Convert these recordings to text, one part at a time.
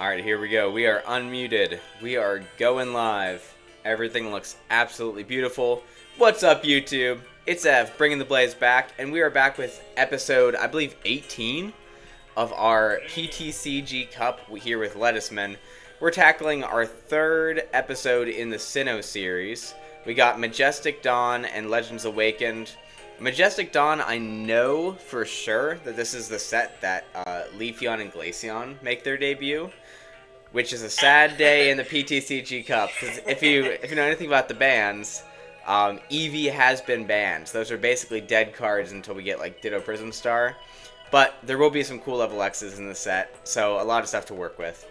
Alright, here we go. We are unmuted. We are going live. Everything looks absolutely beautiful. What's up, YouTube? It's Ev, bringing the Blaze back, and we are back with episode, I believe, 18 of our PTCG Cup here with Ledisman. We're tackling our third episode in the Sinnoh series. We got Majestic Dawn and Legends Awakened. Majestic Dawn, I know for sure that this is the set that Leafeon and Glaceon make their debut, which is a sad day in the PTCG Cup. Because if you know anything about the bans, Eevee has been banned. Those are basically dead cards until we get like Ditto Prism Star. But there will be some cool level X's in the set, so a lot of stuff to work with.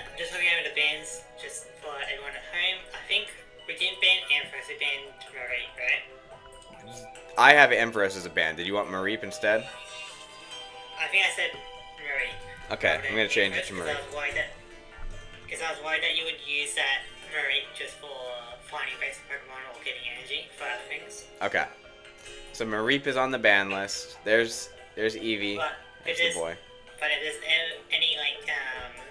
I'm just looking over the bans, just for everyone at home. I think we didn't ban Ampharos, we banned Mareep, right? I have Ampharos as a ban. Did you want Mareep instead? I think I said Mareep. Okay, I'm going to change it to Mareep. Because I was worried that you would use that Mareep just for finding basic Pokemon or getting energy for other things. Okay. So Mareep is on the ban list. There's Eevee. There's the boy. But if there's any like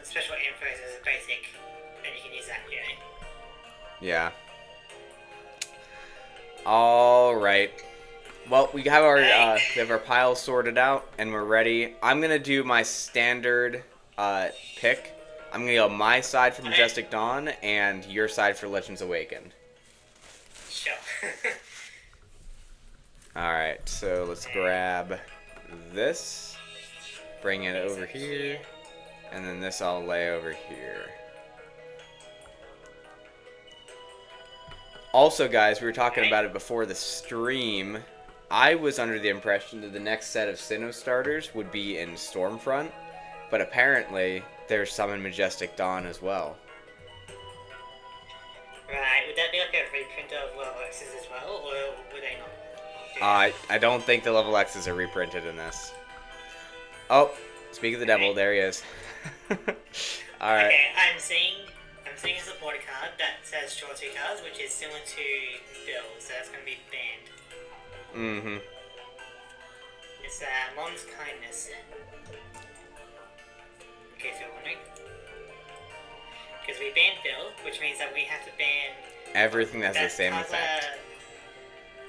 special Ampharos as a basic, then you can use that, you know? Yeah. All right. Well, we have our piles sorted out, and we're ready. I'm gonna do my standard pick. I'm gonna go my side for Majestic Dawn, and your side for Legends Awakened. Sure. All right. So let's grab this, bring it over here, and then this I'll lay over here. Also, guys, we were talking about it before the stream. I was under the impression that the next set of Sinnoh starters would be in Stormfront, but apparently there's some in Majestic Dawn as well. Right, would that be like a reprint of level X's as well, or would they not? I don't think the level X's are reprinted in this. Oh, speak of the devil, there he is. Alright. Okay, I'm seeing a supporter card that says draw 2 cards, which is similar to Bill, so that's going to be banned. Mm-hmm. It's Mom's Kindness. In case you're wondering. Because we banned Bill, which means that we have to ban everything that has the same effect.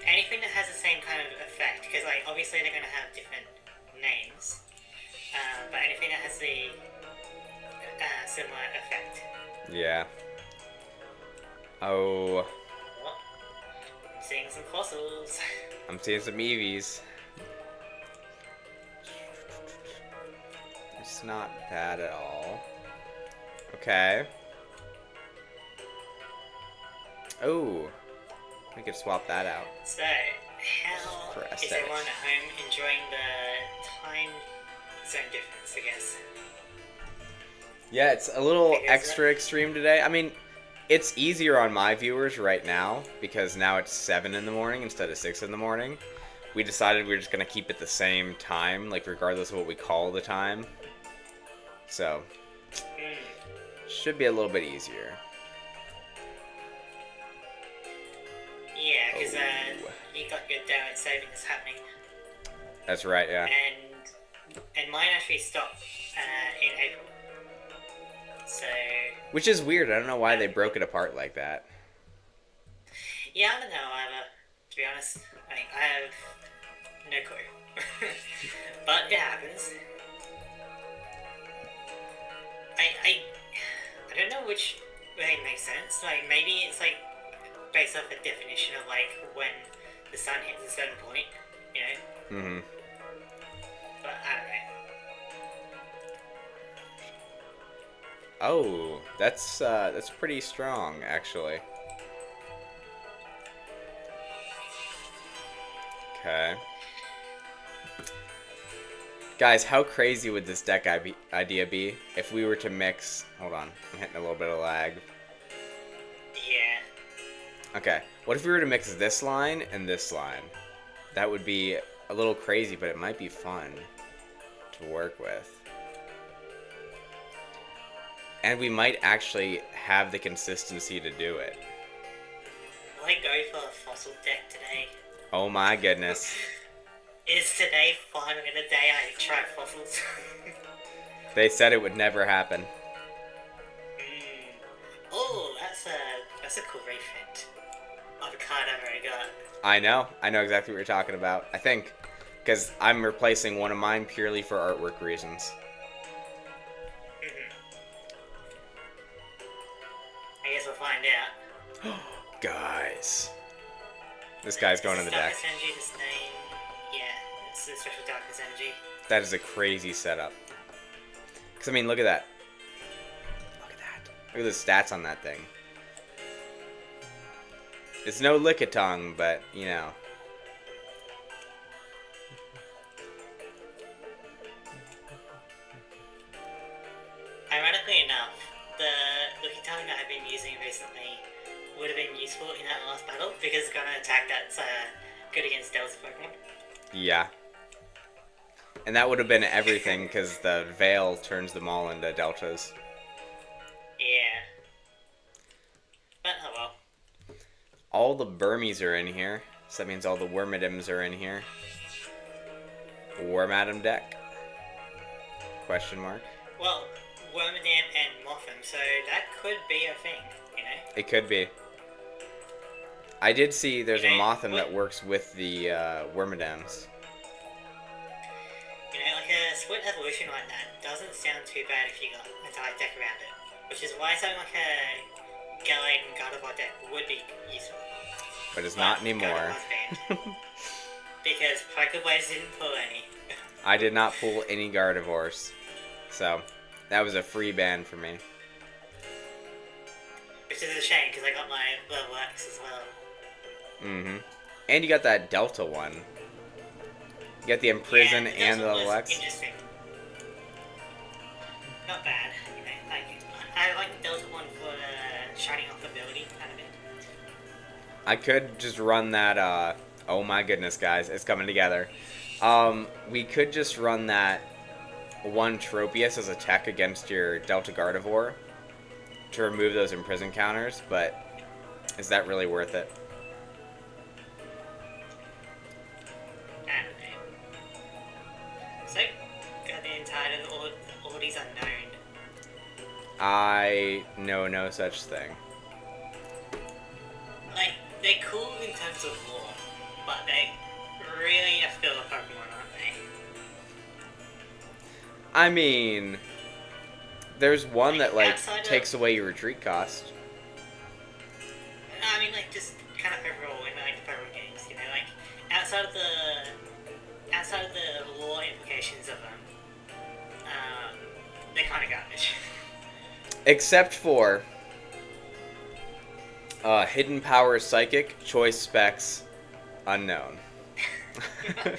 Anything that has the same kind of effect, because like obviously they're going to have different names, but anything that has the similar effect. Yeah. Oh. I'm seeing some fossils. I'm seeing some Eevees. It's not bad at all. Okay. Oh. We could swap that out. So, how is everyone at home enjoying the time zone difference, I guess? Yeah, it's a little extra extreme today. I mean, it's easier on my viewers right now because now it's 7 in the morning instead of 6 in the morning. We decided we were just going to keep it the same time, like regardless of what we call the time. So, should be a little bit easier. Yeah, because you got your daylight savings happening. That's right, yeah. And mine actually stopped in April. So. Which is weird. I don't know why they broke it apart like that. Yeah, I don't know either. To be honest, I have no clue. But it happens. I don't know which really makes sense. Like maybe it's like based off the definition of like when the sun hits a certain point, you know. Mm-hmm. But I don't know. Oh, that's pretty strong, actually. Okay. Guys, how crazy would this deck idea be if we were to mix... Hold on, I'm hitting a little bit of lag. Yeah. Okay, what if we were to mix this line and this line? That would be a little crazy, but it might be fun to work with. And we might actually have the consistency to do it. I go for a fossil deck today. Oh my goodness. Is today finally the day I try fossils? They said it would never happen. Oh, that's a cool reprint of a card I've already got. I know exactly what you're talking about. I think, because I'm replacing one of mine purely for artwork reasons. I guess we'll find out. Guys. This guy's going in the deck. Darkness energy to stain. Yeah, it's a special darkness energy. That is a crazy setup. Because, I mean, look at that. Look at that. Look at the stats on that thing. It's no Lickitung, but, you know. Ironically enough, the Lickitung that I've been using recently would have been useful in that last battle because it's got an attack that's good against Delta Pokemon. Yeah. And that would have been everything because the Veil turns them all into Deltas. Yeah. But oh well. All the Burmies are in here. So that means all the Wormadims are in here. Wormadam deck? Question mark. Well, Wormadam and Mothim, so that could be a thing, you know? It could be. I did see there's a Mothim that what- works with the Wormadams. You know, like a split evolution like that doesn't sound too bad if you got an entire deck around it. Which is why something like a Gallade and Gardevoir deck would be useful. But it's not anymore. Gardevoir's banned. Because Pokeblades didn't pull any. I did not pull any Gardevoirs. So, that was a free ban for me. Which is a shame, because I got my level X as well. Mm-hmm. And you got that Delta one. You got the Imprison Yeah, and the Delta level was X. interesting. Not bad, you know, like, I like the Delta one for the shining off ability kind of thing. I could just run that, oh my goodness, guys, it's coming together. We could just run that one Tropius as a tech against your Delta Gardevoir to remove those Imprison counters, but is that really worth it? I don't know. So, got the entire all these unknown. I know no such thing. Like, they're cool in terms of lore, but they really have to fill a Pokemon, aren't they? I mean, there's one that, like, outside of- takes away your retreat cost. I mean, like, just kind of overall in like the Pokemon games, you know, like outside of the lore implications of them, they're kind of garbage. Except for Hidden Power Psychic, Choice Specs, Unknown. I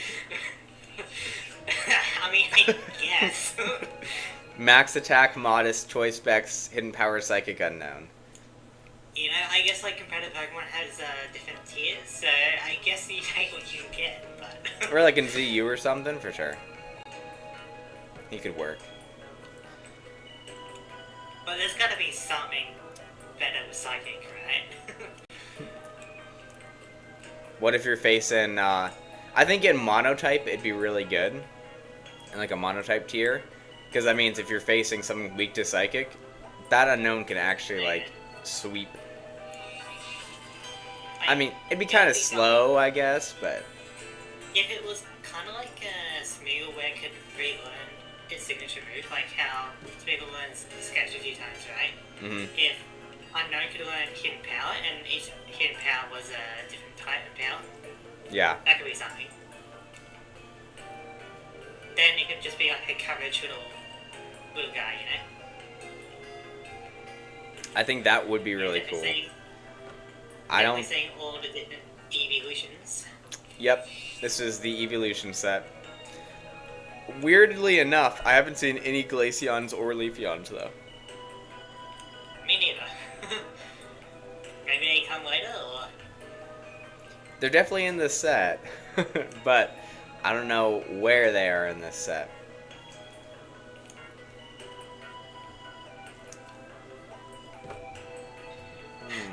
mean, I guess. Max Attack, Modest, Choice Specs, Hidden Power Psychic, Unknown. You know, I guess like competitive Pokemon has different tiers, so I guess you take what you can get, but... Or like in ZU or something, for sure. He could work. But there's gotta be something better with Psychic, right? What if you're facing, I think in Monotype it'd be really good. In like a Monotype tier. Because that means if you're facing something weak to Psychic, that Unknown can actually, like, sweep. I mean, it'd be kind of slow, I guess, but... If it was kind of like a Smeagol where it could relearn its signature move, like how Smeagol learns Sketch a few times, right? Mm-hmm. If Unknown could learn Hidden Power, and each Hidden Power was a different type of power, Yeah. that could be something. Then it could just be like a coverage little guy, you know? I think that would be really cool. I don't... Seeing all the different evolutions. Yep, this is the evolution set. Weirdly enough, I haven't seen any Glaceons or Leafeons, though. Me neither. Maybe they come later, or... They're definitely in this set, but I don't know where they are in this set.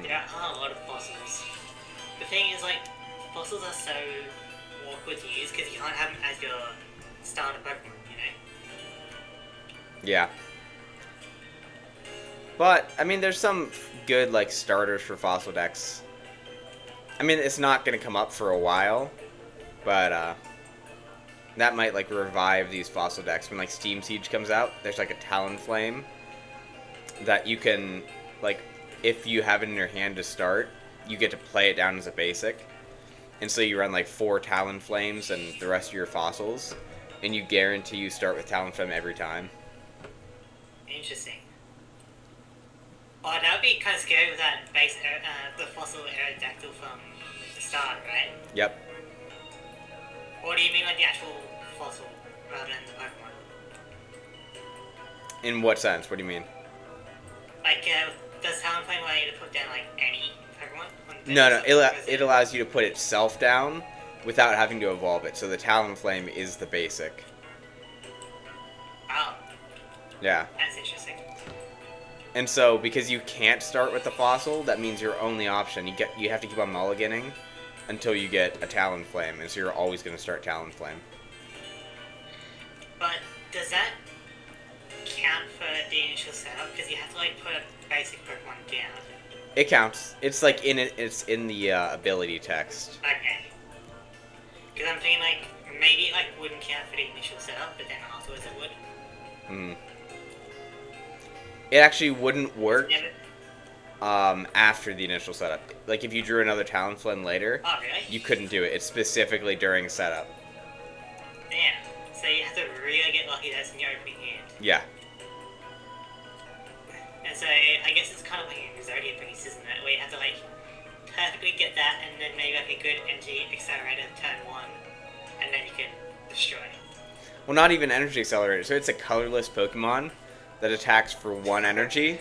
There are a lot of fossils. The thing is, like, fossils are so awkward to use because you can't have them as your starter Pokemon, you know? Yeah. But, I mean, there's some good, like, starters for fossil decks. I mean, it's not going to come up for a while, but, that might, like, revive these fossil decks. When, like, Steam Siege comes out, there's, like, a Talonflame that you can, like, if you have it in your hand to start, you get to play it down as a basic. And so you run, like, 4 Talonflames and the rest of your fossils, and you guarantee you start with Talonflame every time. Interesting. Oh, that would be kind of scary with that base, the fossil Aerodactyl from the start, right? Yep. Or do you mean like the actual fossil rather than the Pokemon? In what sense? What do you mean? Like, does Talonflame allow you to put down like any Pokemon? No. It allows you to put itself down without having to evolve it. So the Talonflame is the basic. Oh. Yeah. That's interesting. And so because you can't start with the fossil, that means your only option. You have to keep on mulliganing until you get a Talonflame, and so you're always going to start Talonflame. But does that count for the initial setup? Because you have to like put a basic Pokemon down. It counts. It's like it's in the ability text. Okay. Because I'm thinking like maybe it like wouldn't count for the initial setup, but then afterwards it would. Hmm. It actually wouldn't work after the initial setup. Like if you drew another Talonflame later, Oh really? you couldn't do it. It's specifically during setup. Damn. So you have to really get lucky that's in your opening hand. Yeah. And so I guess it's kind of like a Zodiac piece, isn't it? Where you have to like perfectly get that and then maybe like a good energy accelerator turn 1 and then you can destroy. Well, not even energy accelerator. So it's a colorless Pokemon that attacks for 1 energy,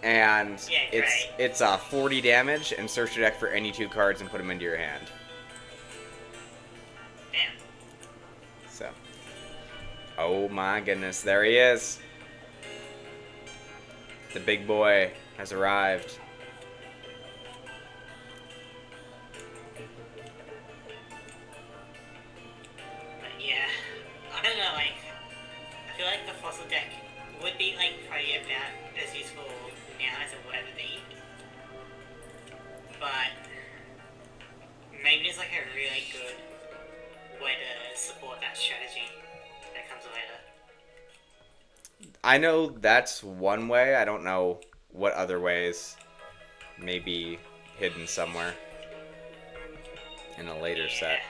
and Yeah, it's 40 damage, and search your deck for any 2 cards and put them into your hand. Damn. So, oh my goodness, there he is. The big boy has arrived. But yeah, I don't know, like, I feel like the fossil deck would be like probably about as useful now as it will ever be. But maybe there's like a really good way to support that strategy that comes later. I know that's one way. I don't know what other ways may be hidden somewhere in a later set.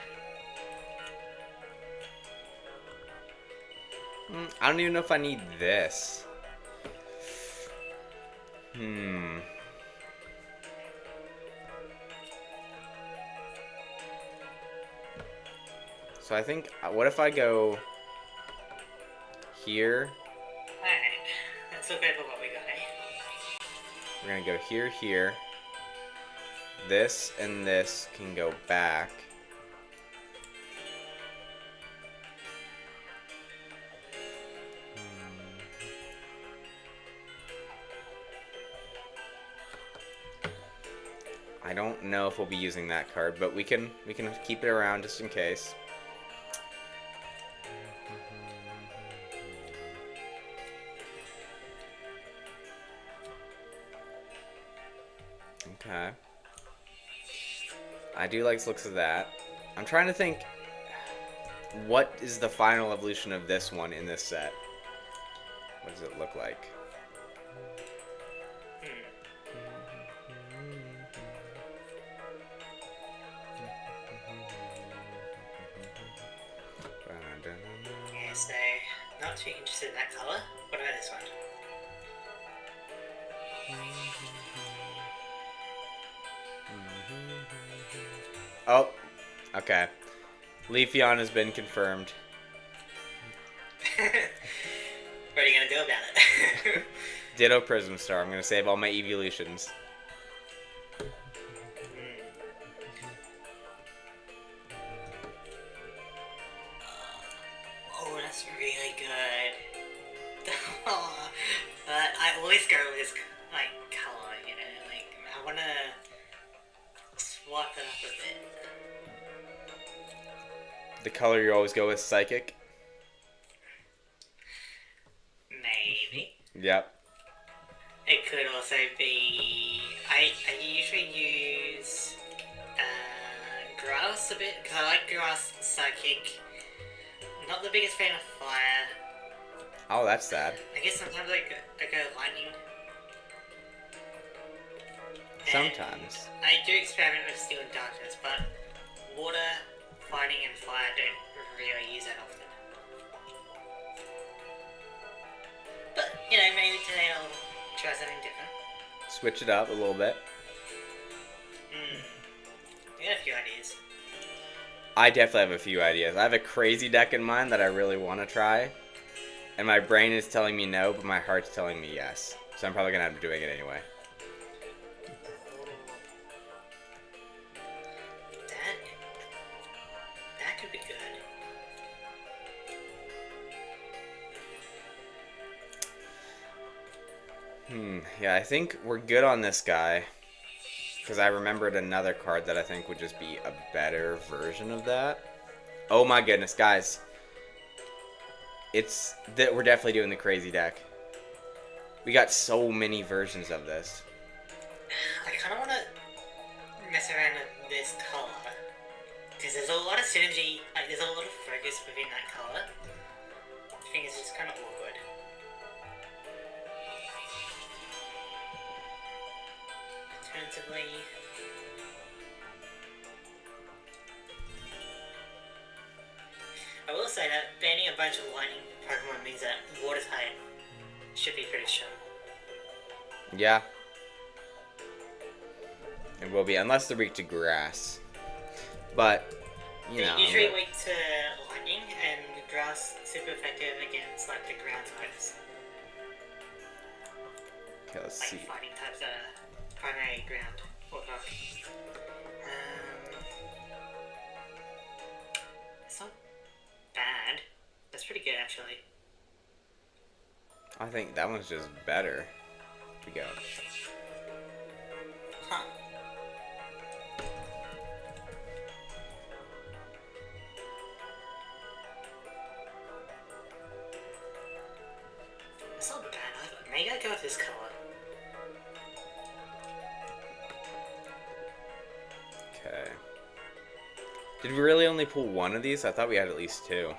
I don't even know if I need this. So I think, what if I go here? Alright, let's look over what we got, eh? We're gonna go here, here. This and this can go back. I don't know if we'll be using that card, but we can keep it around just in case. Okay. I do like the looks of that. I'm trying to think, what is the final evolution of this one in this set? What does it look like? Yeah, so not too interested in that colour. What about this one? Oh, okay. Leafeon has been confirmed. What are you gonna do about it? Ditto Prism Star. I'm gonna save all my evolutions. Oh, that's really good. I always go with this like color, you know. Like I wanna swap it up a bit. The color you always go with, Psychic. Maybe. Yep. It could also be... I usually use Grass a bit, because I like Grass Psychic. Not the biggest fan of Fire. Oh, that's sad. I guess sometimes I go Lightning. Sometimes. And I do experiment with Steel and Darkness, but Water, Fighting, and Fire don't really use that often. But, you know, maybe today I'll try something different. Switch it up a little bit. I got a few ideas. I definitely have a few ideas. I have a crazy deck in mind that I really want to try. And my brain is telling me no, but my heart's telling me yes. So I'm probably going to end up doing it anyway. That could be good. Yeah, I think we're good on this guy. Because I remembered another card that I think would just be a better version of that. Oh my goodness, guys. It's that we're definitely doing the crazy deck. We got so many versions of this. I kind of want to mess around with this color. Because there's a lot of synergy, like there's a lot of focus within that color. I think it's just kind of awkward. Alternatively, I will say that banning a bunch of lightning Pokemon means that water type should be pretty strong. Yeah. It will be, unless they're weak to grass. But, you know. They're usually weak to lightning, and grass super effective against like the ground types. Okay, let's Like see. fighting types are primary ground or rock. It's not bad. That's pretty good actually. I think that one's just better. Here we go. Huh. It's not bad. Maybe I go with this color. Okay. Did we really only pull one of these? I thought we had at least two.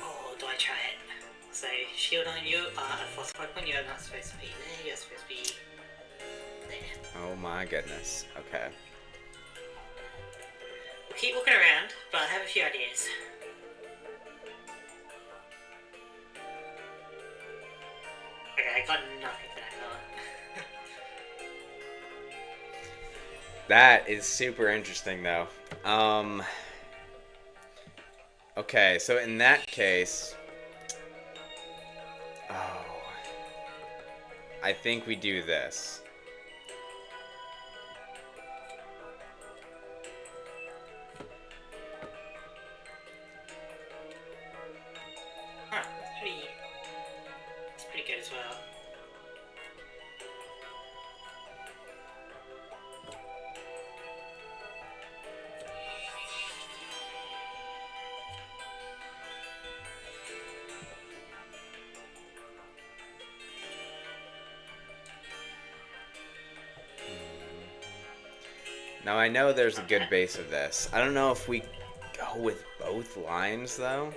Oh, do I try it? So, shield on you, a false Pokemon, you're not supposed to be there, you're supposed to be there. Oh my goodness. Okay. We'll keep looking around, but I have a few ideas. Okay, I got nothing for that color. That is super interesting, though. Okay, so in that case... Oh. I think we do this. Huh, that's pretty good as well. Now I know there's a good base of this. I don't know if we go with both lines, though.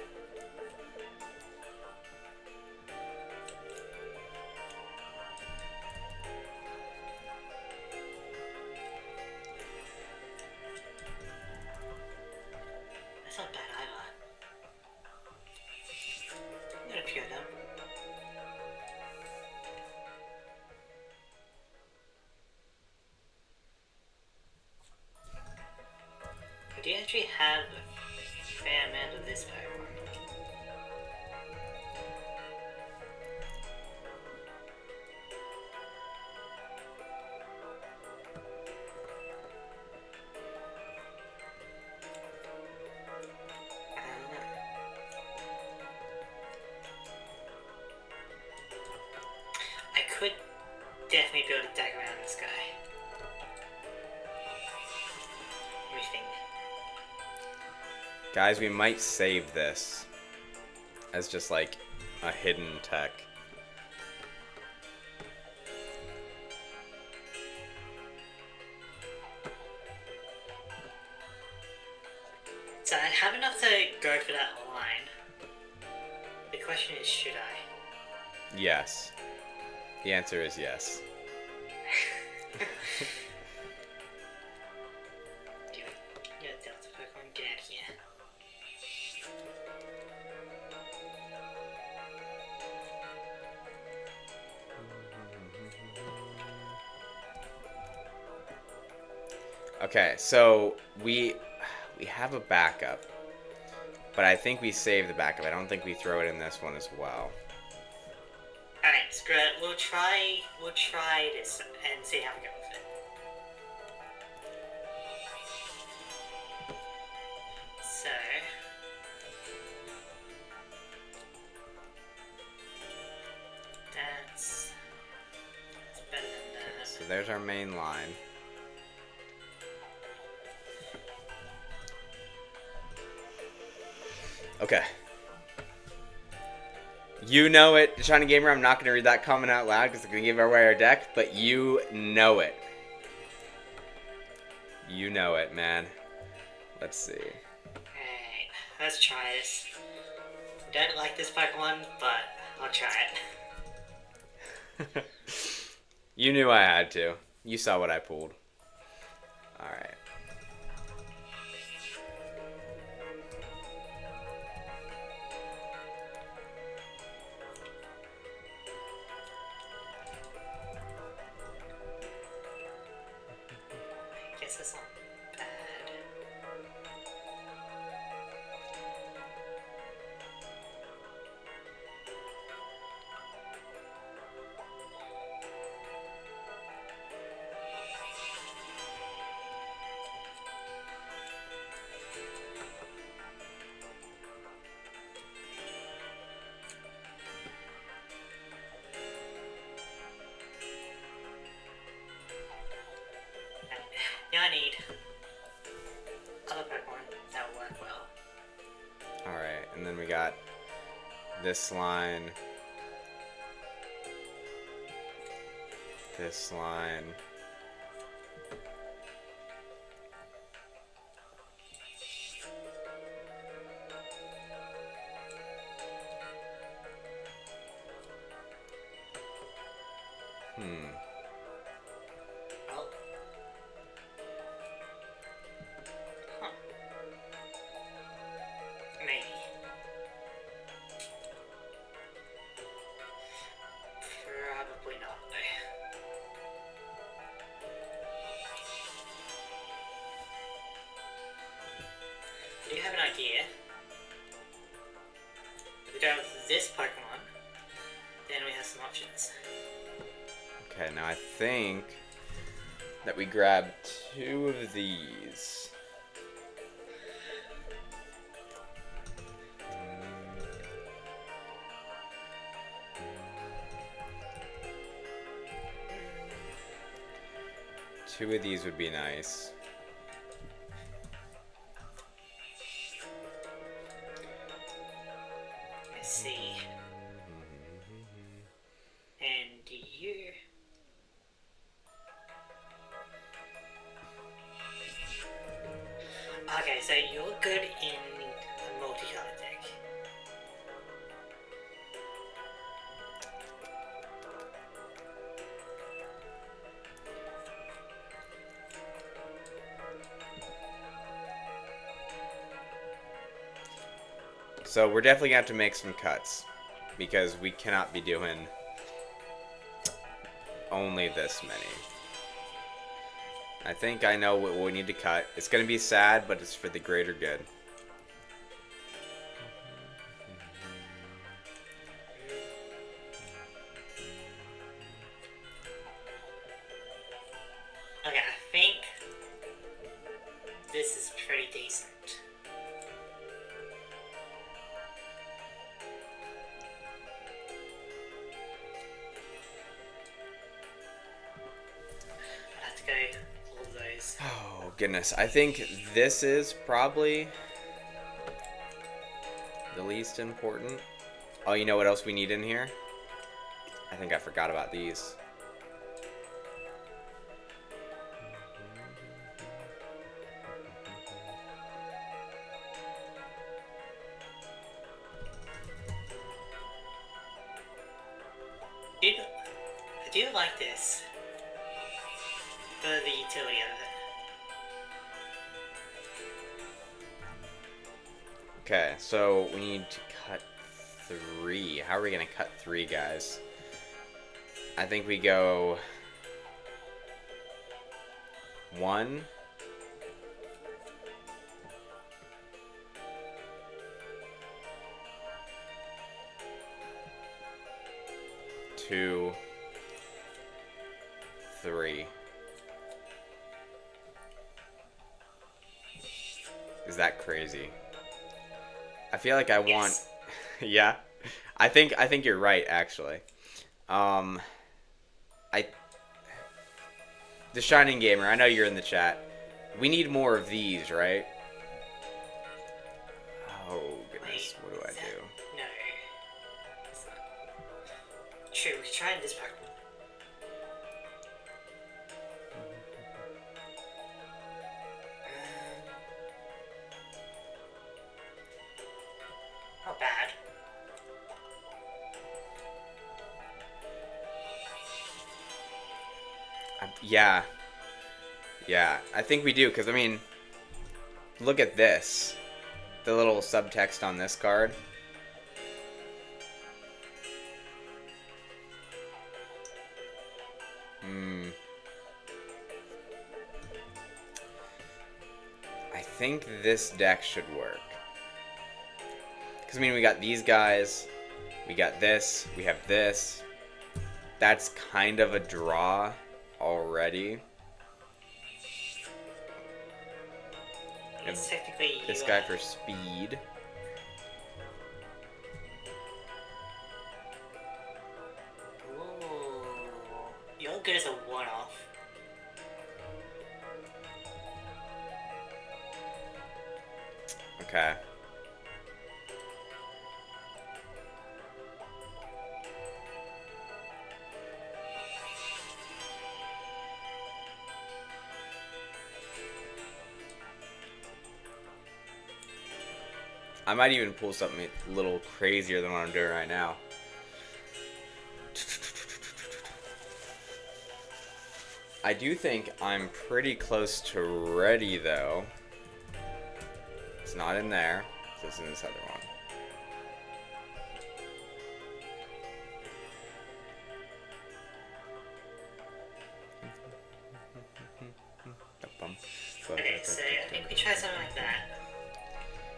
That's not bad either. I'm gonna pure them. I do actually have a fair amount of this Pokemon. I could definitely build a deck around this guy. Let me think. Guys, we might save this as just like a hidden tech. So I have enough to go for that line. The question is, should I? Yes. The answer is yes. You're a Delta Pokemon, get out of here. Okay, so we have a backup, but I think we save the backup. I don't think we throw it in this one as well. Alright, screw it. We'll try this and see how we go with it. So that's better than that. So there's our main line. Okay. You know it, Shiny Gamer. I'm not going to read that comment out loud because it's going to give away our deck, but you know it. You know it, man. Let's see. Alright, let's try this. Don't like this Pokemon, but I'll try it. You knew I had to. You saw what I pulled. Alright. I guess that's not bad. Now I need other Pokemon that will work well. Alright, and then we got this line. This line. Well, huh. Maybe. Probably not, though. I do have an idea. If we go with this Pokemon, then we have some options. Okay, now I think that we grab 2 of these. Two of these would be nice. Let's see. And you. Okay, so you're good in a multi-colour deck. So we're definitely going to have to make some cuts because we cannot be doing only this many. I think I know what we need to cut. It's going to be sad, but it's for the greater good. Okay, I think this is pretty decent. goodness. I think this is probably the least important. Oh, you know what else we need in here? I think I forgot about these. I do like this for the utility of it. Okay, so we need to cut 3. How are we gonna cut 3, guys? I think we go 1, 2, 3. Is that crazy? I feel like I want... Yes. Yeah? I think you're right, actually. The Shining Gamer, I know you're in the chat. We need more of these, right? Oh, goodness. What do I do? No. It's not. True, we can try this part. Not bad. Yeah. Yeah, I think we do, because, I mean, look at this. The little subtext on this card. I think this deck should work. Because, I mean, we got these guys. We got this. We have this. That's kind of a draw already. It's technically This guy for speed. Ooh. You're good as a one-off. Okay. I might even pull something a little crazier than what I'm doing right now. I do think I'm pretty close to ready, though. It's not in there. It's in this other one. Okay, so I think we try something like that.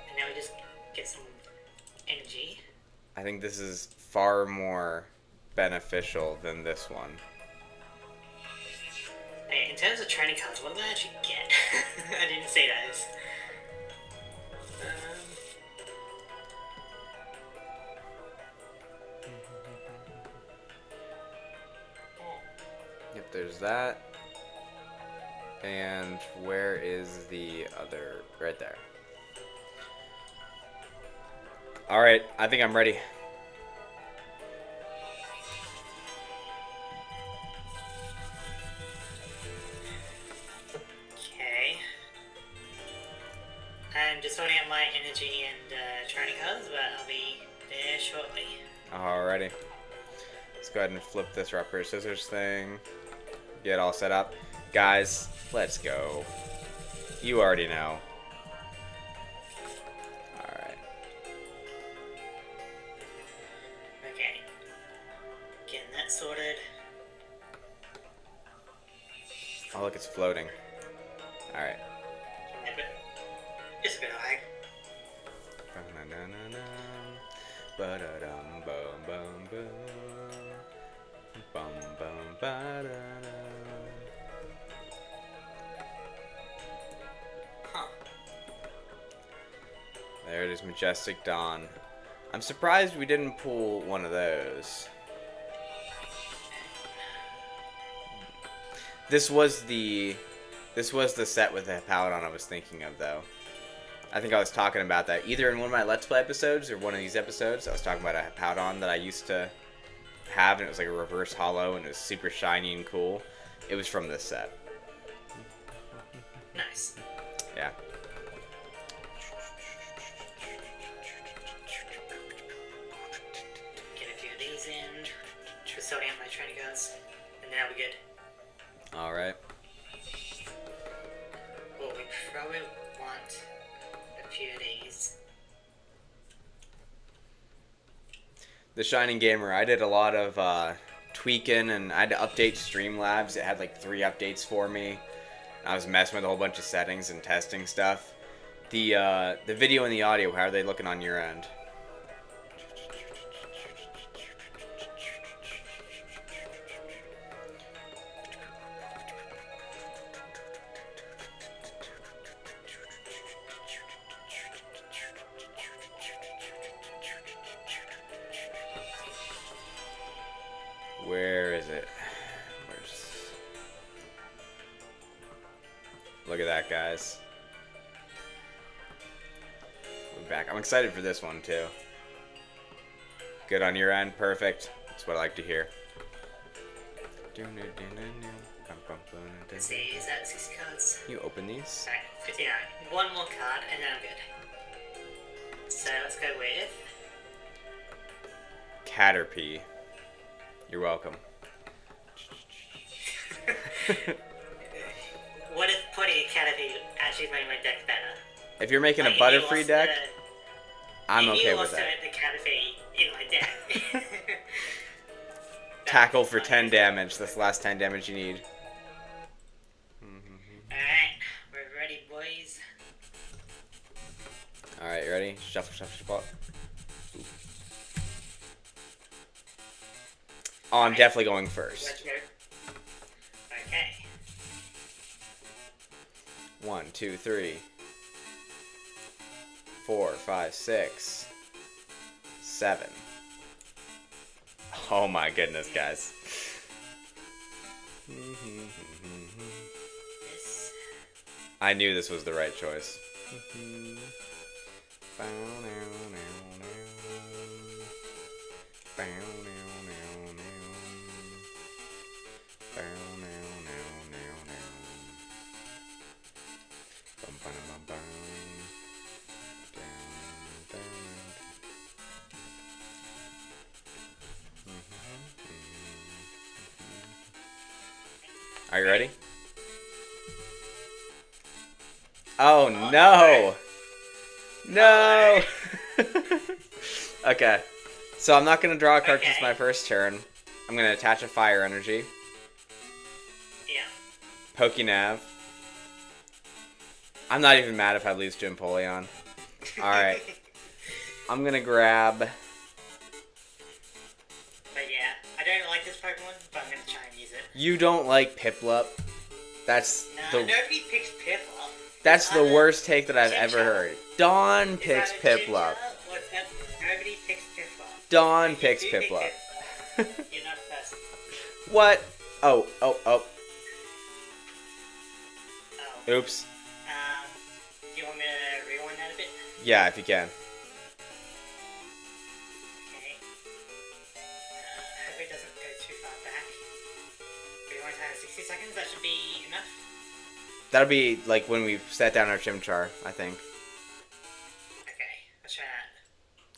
And now we just get some energy. I think this is far more beneficial than this one. Hey, in terms of training cards, what did I actually get? I didn't say that. Yep, there's that. And where is the other? Right there. Alright, I think I'm ready. Okay. I'm just sorting out my energy and training cards, but I'll be there shortly. Alrighty. Let's go ahead and flip this rock, paper, scissors thing. Get all set up. Guys, let's go. You already know. Alright. Okay. Getting that sorted. Oh, look, it's floating. Alright. Yeah, but just a bit of lag. Ba-da-dum, bum, bum, bum. Bum, bum, ba-da-da. Huh. There it is, Majestic Dawn. I'm surprised we didn't pull one of those. This was the This was the set with the Paladon I was thinking of, though. I think I was talking about that either in one of my Let's Play episodes or one of these episodes. I was talking about a Paladon that I used to have, and it was like a reverse hollow, and it was super shiny and cool. It was from this set. Nice. Yeah. Get a few of these in. Sorting out my training cards, and now we're good. All right. Well, we probably want a few of these. The Shining Gamer, I did a lot of tweaking, and I had to update Streamlabs. It had like 3 updates for me. I was messing with a whole bunch of settings and testing stuff. The video and the audio, how are they looking on your end? Where is it? Look at that, guys. We're back. I'm excited for this one, too. Good on your end? Perfect. That's what I like to hear. Let's see, is that 6 cards? You open these? Alright, 59. One more card, and then I'm good. So let's go with... Caterpie. You're welcome. What if putting a Caterpie actually made my deck better? If you're making a Butterfree deck, I'm okay with that. The Caterpie in my deck. Tackle for 10 damage. That's the last 10 damage you need. Alright, we're ready, boys. Alright, you ready? Shuffle, shuffle, shuffle. Oh, I'm definitely going first. Let's go. Okay. 1, 2, 3, 4, 5, 6, 7. Oh my goodness, guys. This. I knew this was the right choice. Are you ready? Oh no! No! Okay. So I'm not going to draw a card because it's my first turn. I'm going to attach a fire energy. Yeah. Pokenav. I'm not even mad if I lose to Empoleon. Alright. I'm going to grab... But yeah, I don't like this Pokemon, but I'm going to try and use it. You don't like Piplup? That's No, nobody picks Piplup. That's the worst take that I've ever heard. Dawn picks Piplup. Nobody picks Piplup. Dawn picks Piplup. You're not a person. What? Oh. Oh. Oops. Do you want me to rewind that a bit? Yeah, if you can. Okay. Hope it doesn't go too far back. Rewind time 60 seconds, that should be enough. That'll be like when we set down our Chimchar, I think. Okay, let's try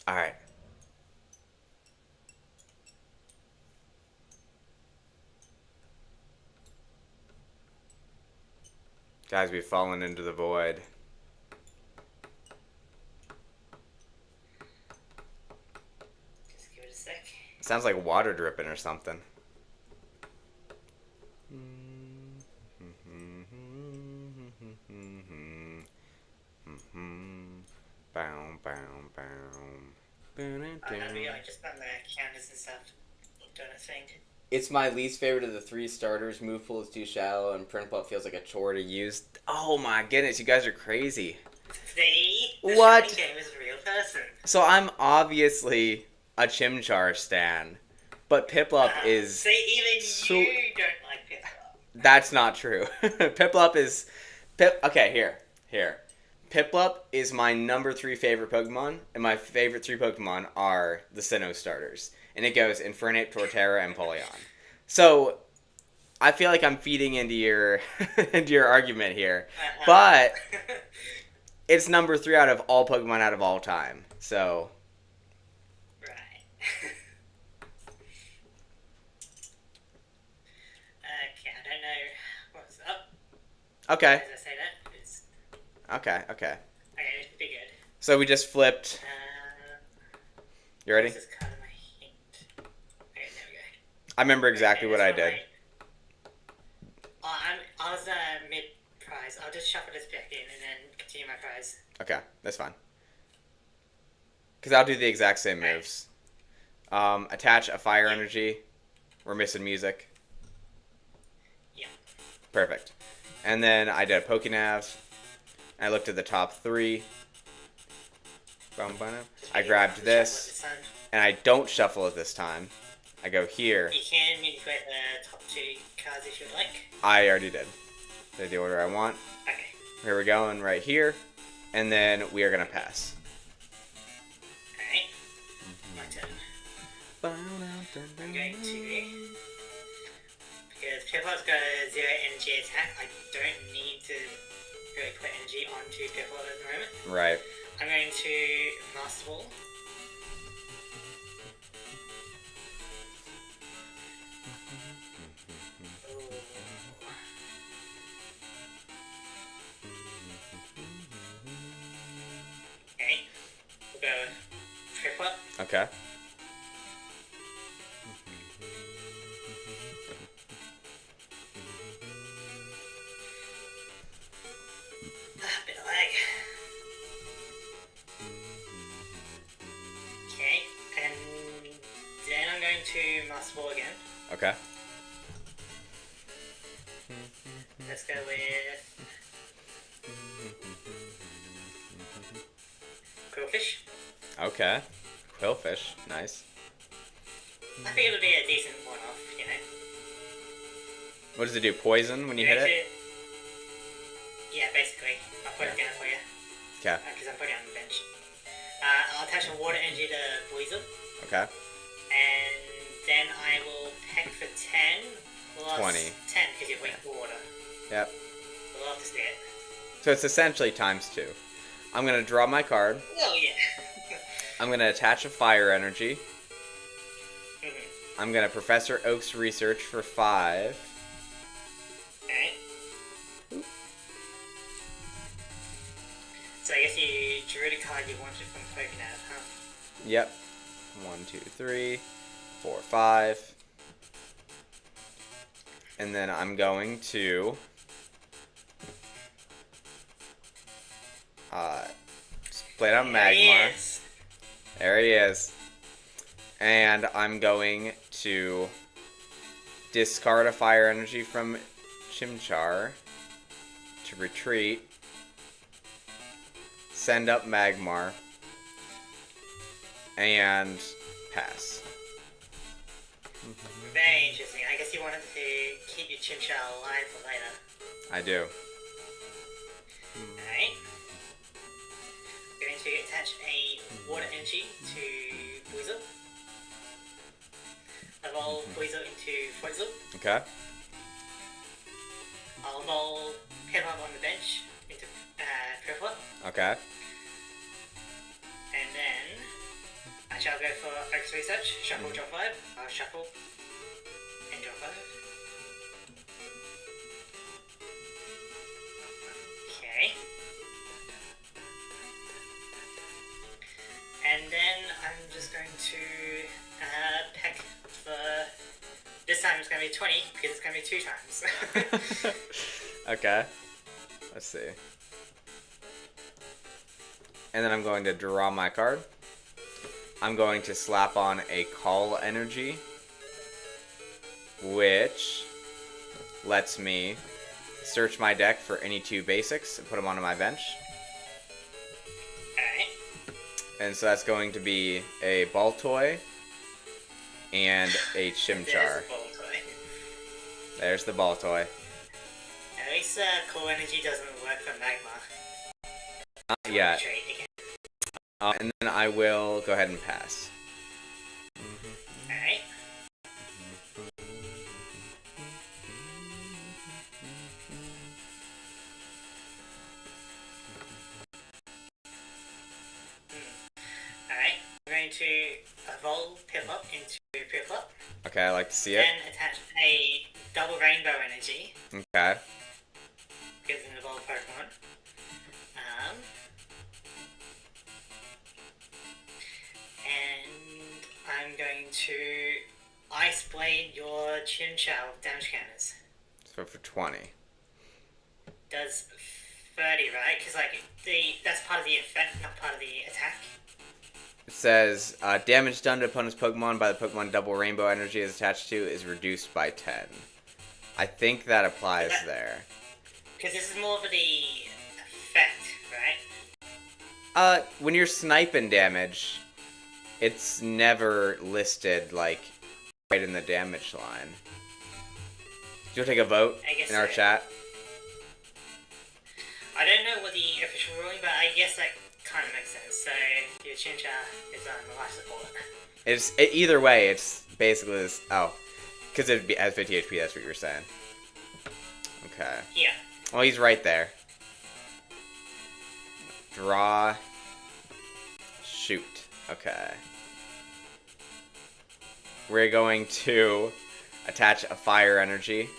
that. Alright. Guys, we've fallen into the void. Just give it a sec. It sounds like water dripping or something. I just done the counters and stuff. Doing a thing. It's my least favorite of the 3 starters. Move pool is too shallow, and print up feels like a chore to use. Oh my goodness, you guys are crazy. See? The What? Shining Game is a real person. So I'm obviously a Chimchar stan, but Piplup is... See, even so- you don't like Piplup. That's not true. Piplup is... Okay, here. Piplup is my number 3 favorite Pokemon, and my favorite 3 Pokemon are the Sinnoh starters. And it goes Infernape, Torterra, and Polion. So, I feel like I'm feeding into your into your argument here. But it's number 3 out of all Pokemon out of all time. So... Right. Okay, I don't know what's up. Okay. As I say that, it's... Okay. Okay, this would be good. So we just flipped. You ready? What's this card in my hint? Okay, there we go. I remember exactly Okay, what I this one did. I was mid-prize. I'll just shuffle this back in and then continue my prize. Okay, that's fine. Because I'll do the exact same moves. Attach a fire energy. We're missing music. Yeah. Perfect. And then I did a Pokenav. I looked at the top 3. I grabbed this. And I don't shuffle it this time. I go here. You can manipulate the top 2 cards if you'd like. I already did. Did the order I want. Okay. Here we're going right here. And then we are going to pass. Alright. My turn. I'm going to... Because Piplup's got a 0 energy attack, I don't need to really put energy onto Piplup at the moment. Right. I'm going to Master Ball. Okay. We'll go Piplup. Okay. Bit of lag. Okay, and then I'm going to Master Ball again. Okay. Let's go with Quillfish. Okay. Quillfish. Nice. I think it'll be a decent one-off, you know. What does it do? Poison when you hit it? Yeah, basically. I'll put it down for you. Okay. Because I'm putting it on the bench. I'll attach a water energy to Weasel. Okay. And then I will peck for 10 plus 20. 10 because you're weak water. Yep. We'll have to see it. So it's essentially times 2. I'm going to draw my card. Oh, yeah. I'm going to attach a fire energy. Mm-hmm. I'm going to Professor Oak's research for 5. Alright. So I guess you drew the card you wanted from Pokemon, huh? Yep. 1, 2, 3, 4, 5. And then I'm going to split out Magmar. There he is. And I'm going to discard a fire energy from Chimchar to retreat. Send up Magmar. And pass. Very interesting. I guess you wanted to keep your Chimchar alive for later. I do. Alright. We're going to attach a water energy to Weasel. Evolve Weasel into Foizel. Okay. I'll evolve Piplup on the bench into Piplup. Okay. And then I shall go for Oak's Research. Shuffle, draw 5. I'll shuffle and draw 5. Okay. And then I'm just going to peck for... This time it's going to be 20 because it's going to be 2 times. Okay. Let's see. And then I'm going to draw my card. I'm going to slap on a Call Energy, which lets me search my deck for any 2 basics and put them onto my bench. Alright. And so that's going to be a Baltoy and a Chimchar. There's the ball toy. There's the Baltoy. this core energy doesn't work for magma. Not yet. Trade again. And then I will go ahead and pass. Alright. Alright, I'm going to evolve Piplup into Piplup. Okay, I like to see it. Then attach a double rainbow energy. Okay. Because an evolved Pokemon. And I'm going to Ice Blade your Chinchou with damage counters. So for 20. Does 30, right? Because like that's part of the effect, not part of the attack. It says, damage done to opponent's Pokemon by the Pokemon Double Rainbow Energy is attached to is reduced by 10. I think that applies there. Because this is more of the effect, right? When you're sniping damage, it's never listed, like, right in the damage line. Do you want to take a vote in our chat? I don't know what the official ruling, but I guess that kind of makes sense. So your Chinchou is on life support. Either way, it's basically this. Oh, because it has 50 HP. That's what you were saying. Okay. Yeah. Well, he's right there. Draw. Shoot. Okay. We're going to attach a fire energy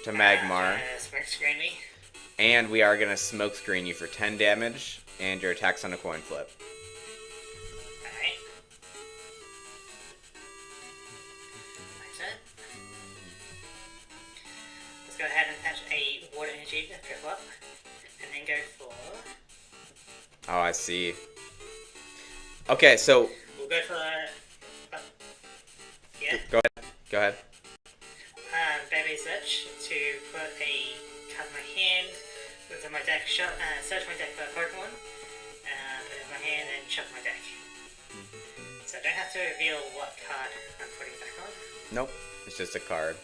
to Magmar. Smoke screen me. And we are going to smoke screen you for 10 damage, and your attack's on a coin flip. Alright. My turn. Let's go ahead and attach a water energy to Piplup, and then go for... Oh, I see. Okay, so... We'll go for... yeah? Go ahead. Go ahead. Baby search to put a card in my hand, look at my deck, search my deck for a Pokemon, put it in my hand and shuffle my deck. So I don't have to reveal what card I'm putting back on. Nope, it's just a card.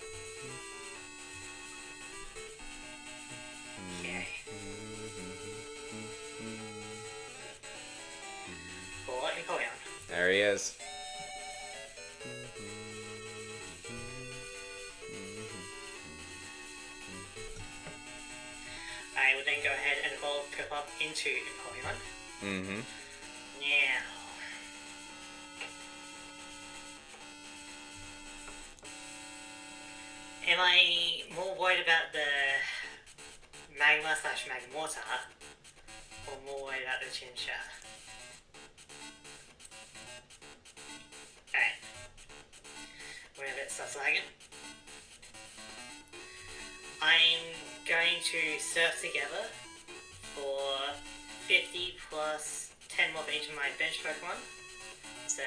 Okay. For Empoleon. There he is. I will then go ahead and evolve Piplup into Empoleon. Mm-hmm. Now... am I more worried about the Magma / Magmortar, or more worried about the Chinchou? Alright. Whenever it starts lagging. I'm going to surf together for 50 plus 10 more for each of my bench Pokemon. So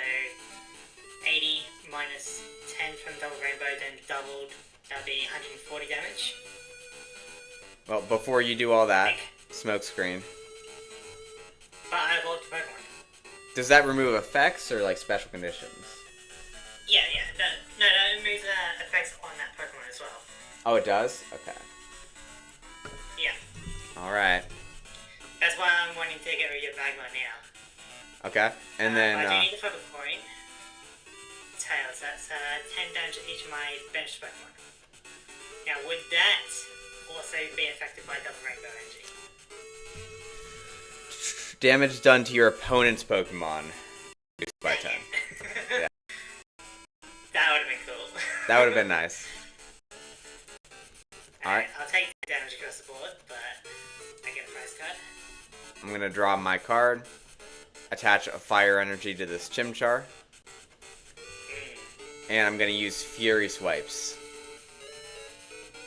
80 minus 10 from Double Rainbow, then doubled, that'll be 140 damage. Well, before you do all that, smoke screen. But I evolved Pokemon. Does that remove effects or like special conditions? Yeah. No, it removes effects on that Pokemon as well. Oh, it does? Okay. Yeah. Alright. That's why I'm wanting to get rid of Magma now. Okay. And then... I do need to flip a coin. Tails, that's 10 damage to each of my bench Pokemon. Now, would that also be affected by Double Rainbow Energy? damage done to your opponent's Pokemon. By 10. Yeah. That would have been cool. That would have been nice. Alright. I'll take the damage across the board, but I get a prize card. I'm going to draw my card, attach a fire energy to this Chimchar, and I'm going to use Fury Swipes.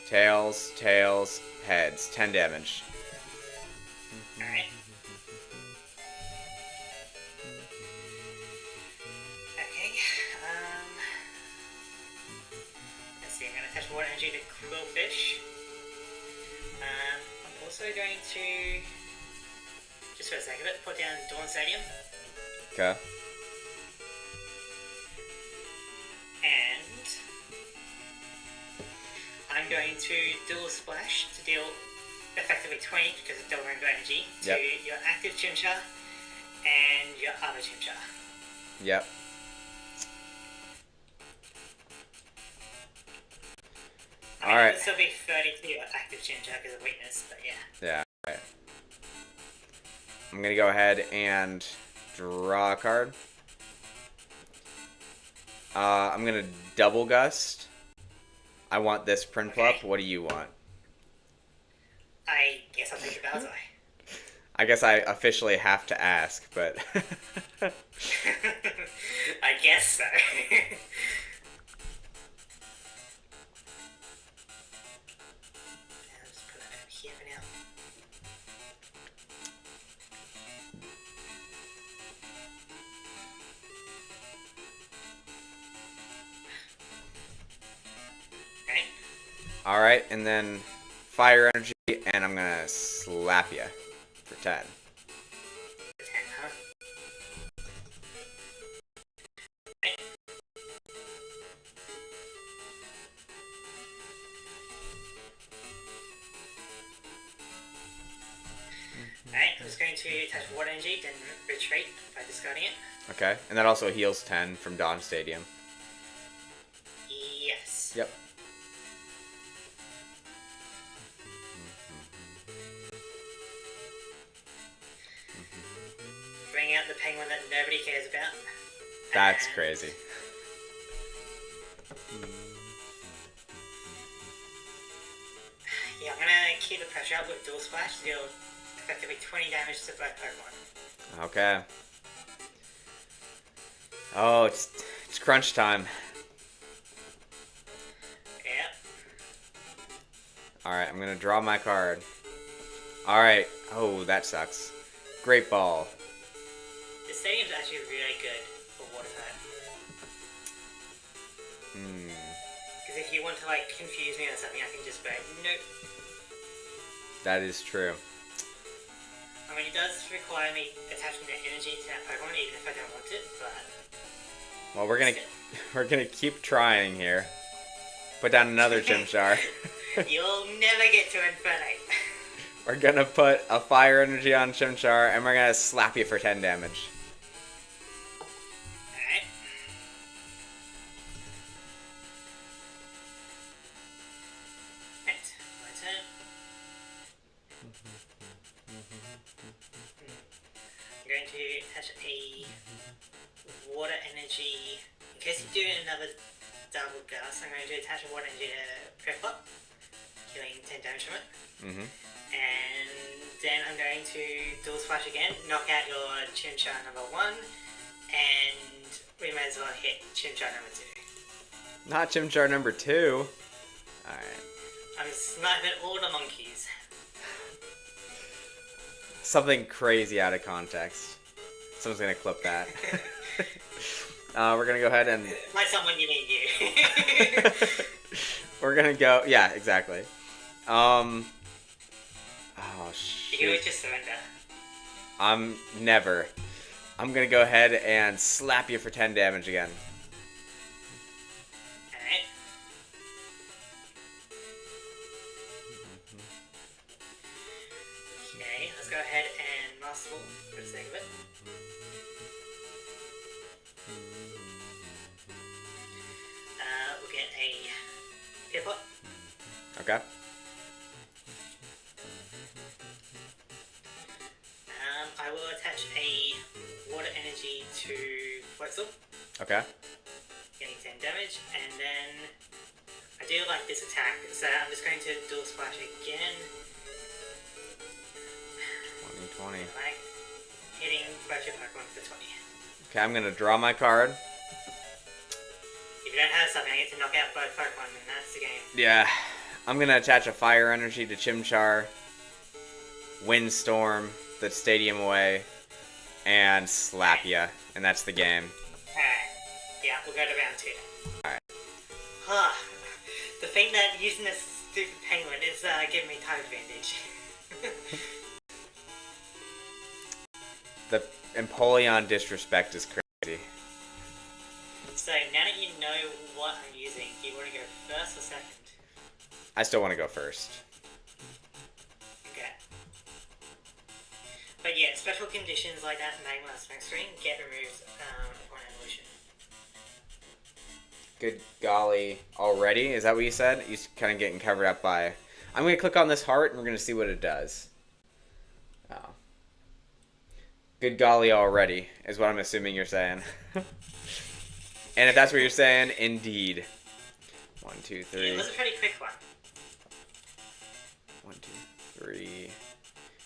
Tails, tails, heads. 10 damage. Alright. Okay, let's see, I'm going to attach water energy to Quillfish. I'm also going to, just for the sake of it, put down Dawn Stadium. Okay. And I'm I'm going to dual splash to deal effectively 20 because of double rainbow energy to Yep. your active Chimchar and your other Chimchar. Yep. I mean, Alright. it would still be 30 to your active Chimchar because of weakness, but yeah. Yeah, right. I'm gonna go ahead and draw a card. I'm gonna double gust. I want this Prinplup. What do you want? I guess I'll take a Bowser. I guess I officially have to ask, but... I guess so. I'll just put that over here for now. Okay. Alright, and then fire energy, and I'm gonna slap you for 10. 10, huh? Okay. Alright, I'm just going to attach water energy, then retreat by discarding it. Okay, and that also heals 10 from Dawn Stadium. Yes. Yep. Bring out the penguin that nobody cares about. That's And- crazy. Yeah, I'm gonna keep the pressure up with dual splash to deal effectively 20 damage to both Pokemon. Okay. Oh, it's crunch time. Yep. Alright, I'm gonna draw my card. Alright. Oh, that sucks. Great ball. The stadium's actually really good for water type. Hmm. Because if you want to like confuse me or something, I can just go, nope. That is true. I mean, it does require me attaching that energy to that Pokemon, even if I don't want it, but... Well, we're gonna keep trying here. Put down another Chimchar. You'll never get to Infernape. We're gonna put a fire energy on Chimchar, and we're gonna slap you for 10 damage. Alright. Right, my turn. I'm going to attach a water energy. In case you do another double gust, I'm going to attach a water energy to Prinplup, healing 10 damage from it. Mm-hmm. And then I'm going to dual splash again, knock out your Chimchar number 1, and we may as well hit Chimchar number 2. Not Chimchar number 2. Alright. I'm sniping all the monkeys. Something crazy out of context. Someone's gonna clip that. We're gonna go ahead and... By someone you mean you. We're gonna go... Yeah, exactly. Oh, You can always shoot. just surrender. Never. I'm gonna go ahead and slap you for 10 damage again. Alright. Okay, let's go ahead and Master Ball for the sake of it. We'll get a Piplup. Okay? I will attach a water energy to Floatzel, Okay. getting 10 damage, and then I do like this attack, so I'm just going to dual splash again. 20. Like hitting both your Pokemon for 20. Okay, I'm gonna draw my card. If you don't have something, I get to knock out both Pokemon, and that's the game. Yeah. I'm gonna attach a fire energy to Chimchar, Windstorm the stadium away, and slap ya, and that's the game. Alright. Yeah, we'll go to round 2. Alright. The thing that using this stupid penguin is giving me time advantage. The Empoleon disrespect is crazy. So now that you know what I'm using, do you want to go first or second? I still want to go first. Okay. But yeah, special conditions like that Magma Smoke Screen get removed upon evolution. Good golly, already? Is that what you said? You're kind of getting covered up by... I'm going to click on this heart, and we're going to see what it does. Oh. Good golly already, is what I'm assuming you're saying. And if that's what you're saying, indeed. 1, 2, 3. Yeah, it was a pretty quick one. 1, 2, 3,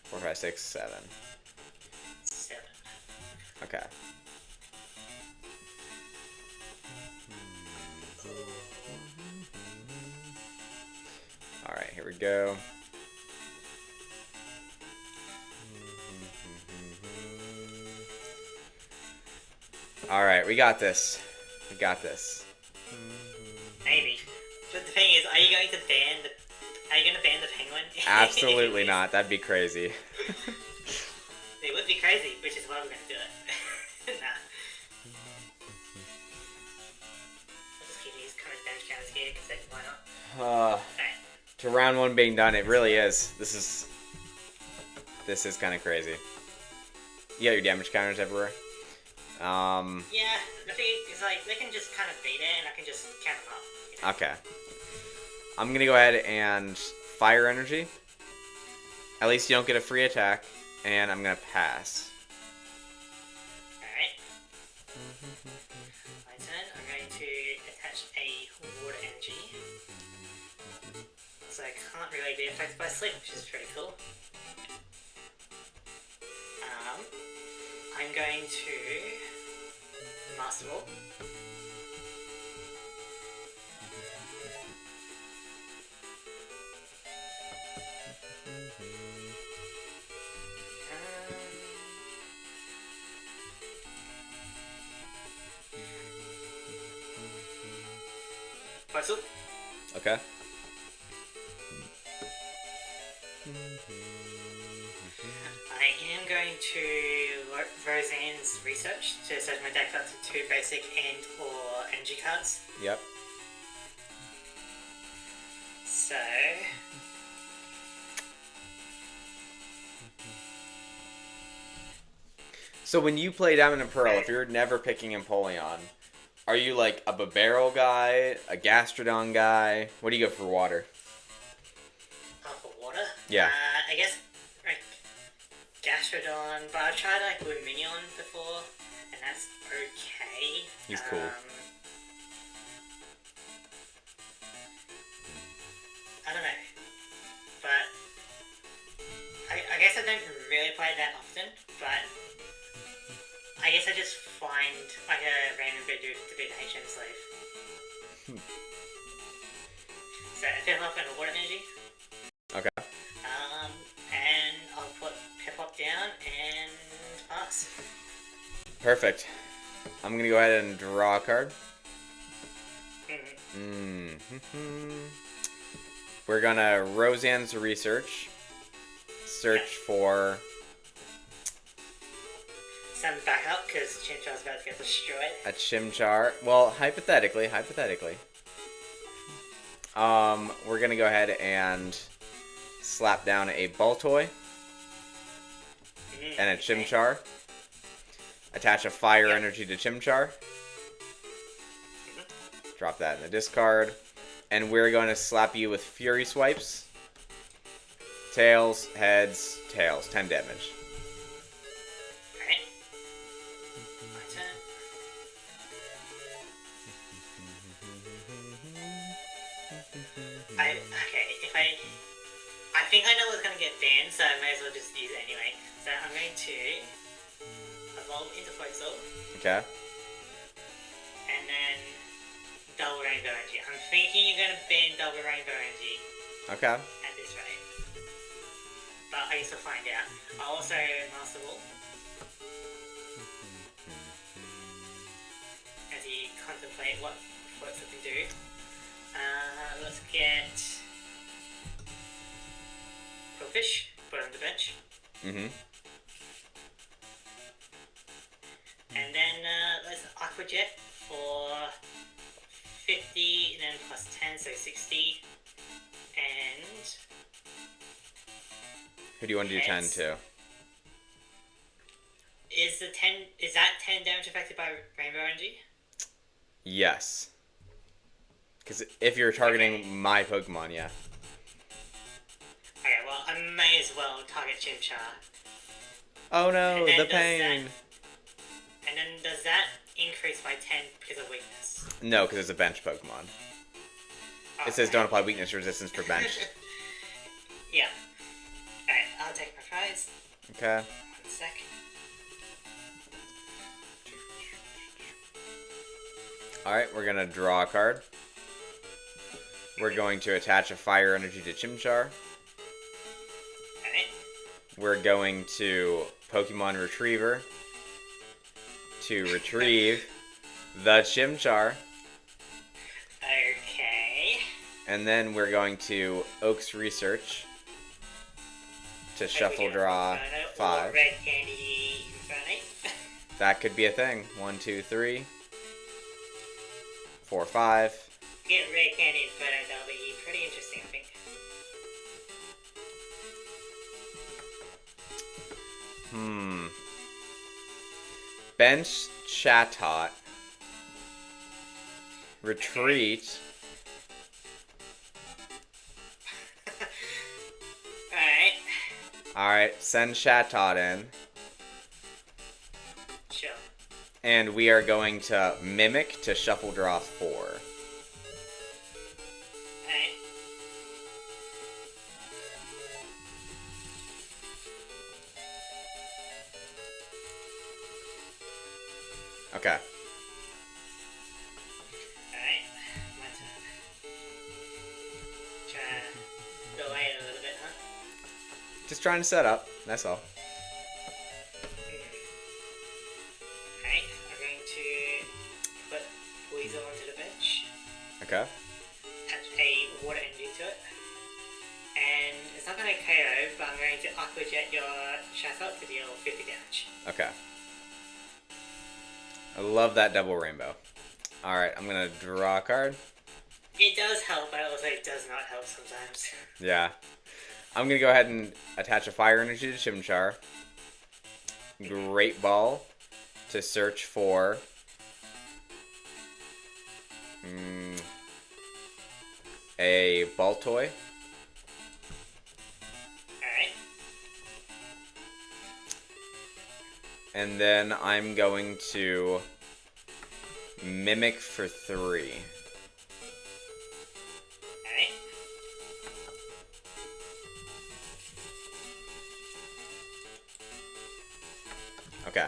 4, 5, 6, 7. 7. Okay. Alright, here we go. Alright, we got this. We got this. Maybe. But the thing is, are you going to ban the penguin? Absolutely not. That'd be crazy. It would be crazy, which is why we're going to do it. Nah. I'll just keep these current bench counters here, because why not? Okay. To round 1 being done, it really is. This is kind of crazy. You got your damage counters everywhere. Yeah, the thing is, like, they can just kind of be there, and I can just count them up. You know? Okay. I'm gonna go ahead and fire energy. At least you don't get a free attack, and I'm gonna pass. Alright. My turn. I'm going to attach a water energy. So I can't really be affected by sleep, which is pretty cool. I'm going to Master Ball. Whistle. Okay. I am going to Roseanne's research to set my deck up to 2 basic and or energy cards. Yep. So So when you play Diamond and Pearl, if you're never picking Empoleon, are you like a Babero guy, a Gastrodon guy? What do you go for water? for water? Yeah. I guess like Gastrodon, but I've tried like Luminion before, and that's okay. He's cool. I don't know, but I guess I don't really play that often, but I guess I just find like a random bit to be the HM slave. So I fill up in a water energy. Okay. And I'll put Pip-Up down and pass. Perfect. I'm gonna go ahead and draw a card. We're gonna Roseanne's research. Search for Some backup because Chimchar's about to get destroyed. a Chimchar. Well, hypothetically. We're gonna go ahead and slap down a Baltoy and a Chimchar. Attach a fire energy to Chimchar. Drop that in the discard. And we're going to slap you with Fury Swipes. Tails, heads, tails. 10 damage. Alright. My turn. I think I know what's gonna get banned, so I may as well just use it anyway. So I'm going to evolve into Foxel. Okay. And then double rainbow energy. I'm thinking you're gonna ban double rainbow energy Okay. at this rate. But I guess we'll find out. I'll also Master Ball. As you contemplate what it can do. Let's get Quillfish, put it on the bench. And then let's Aqua Jet for 50, and then plus 10, so 60. And Who do you want to do 10 Heads. to? is that 10 damage affected by Rainbow Energy? Yes. Because if you're targeting Okay. my Pokemon, yeah. Okay, well, I may as well target Chimchar. Oh no, And then the does pain. And then does that increase by 10 because of weakness? No, because it's a bench Pokemon. It says don't apply weakness resistance for bench. Yeah. Alright, I'll take my prize. Okay. 1 sec. Alright, we're going to draw a card. We're going to attach a fire energy to Chimchar. Alright. We're going to Pokemon Retriever to retrieve the Chimchar. Okay. And then we're going to Oak's Research to shuffle draw 5. Red Candy Inferno. That could be a thing. 1, 2, 3, 4, 5. Get Red Candy Inferno, that'll be pretty interesting, I think. Bench Chatot. Retreat. Alright. Alright, send Chatot in. Sure. And we are going to Mimic to shuffle draw 4. Alright. Okay. Alright. My turn. Try to delay it a little bit, huh? Just trying to set up. That's all. Alright, I'm going to put Weasel onto the bench, Okay. attach a water energy to it, and it's not going to KO, but I'm going to Aqua Jet your Chatot to deal 50 damage. Okay. I love that double rainbow. Alright, I'm going to draw a card. It does help, but also it does not help sometimes. Yeah. I'm going to go ahead and attach a fire energy to Chimchar. Great Ball to search for a Baltoy. Alright. And then I'm going to Mimic for 3. Alright. Okay.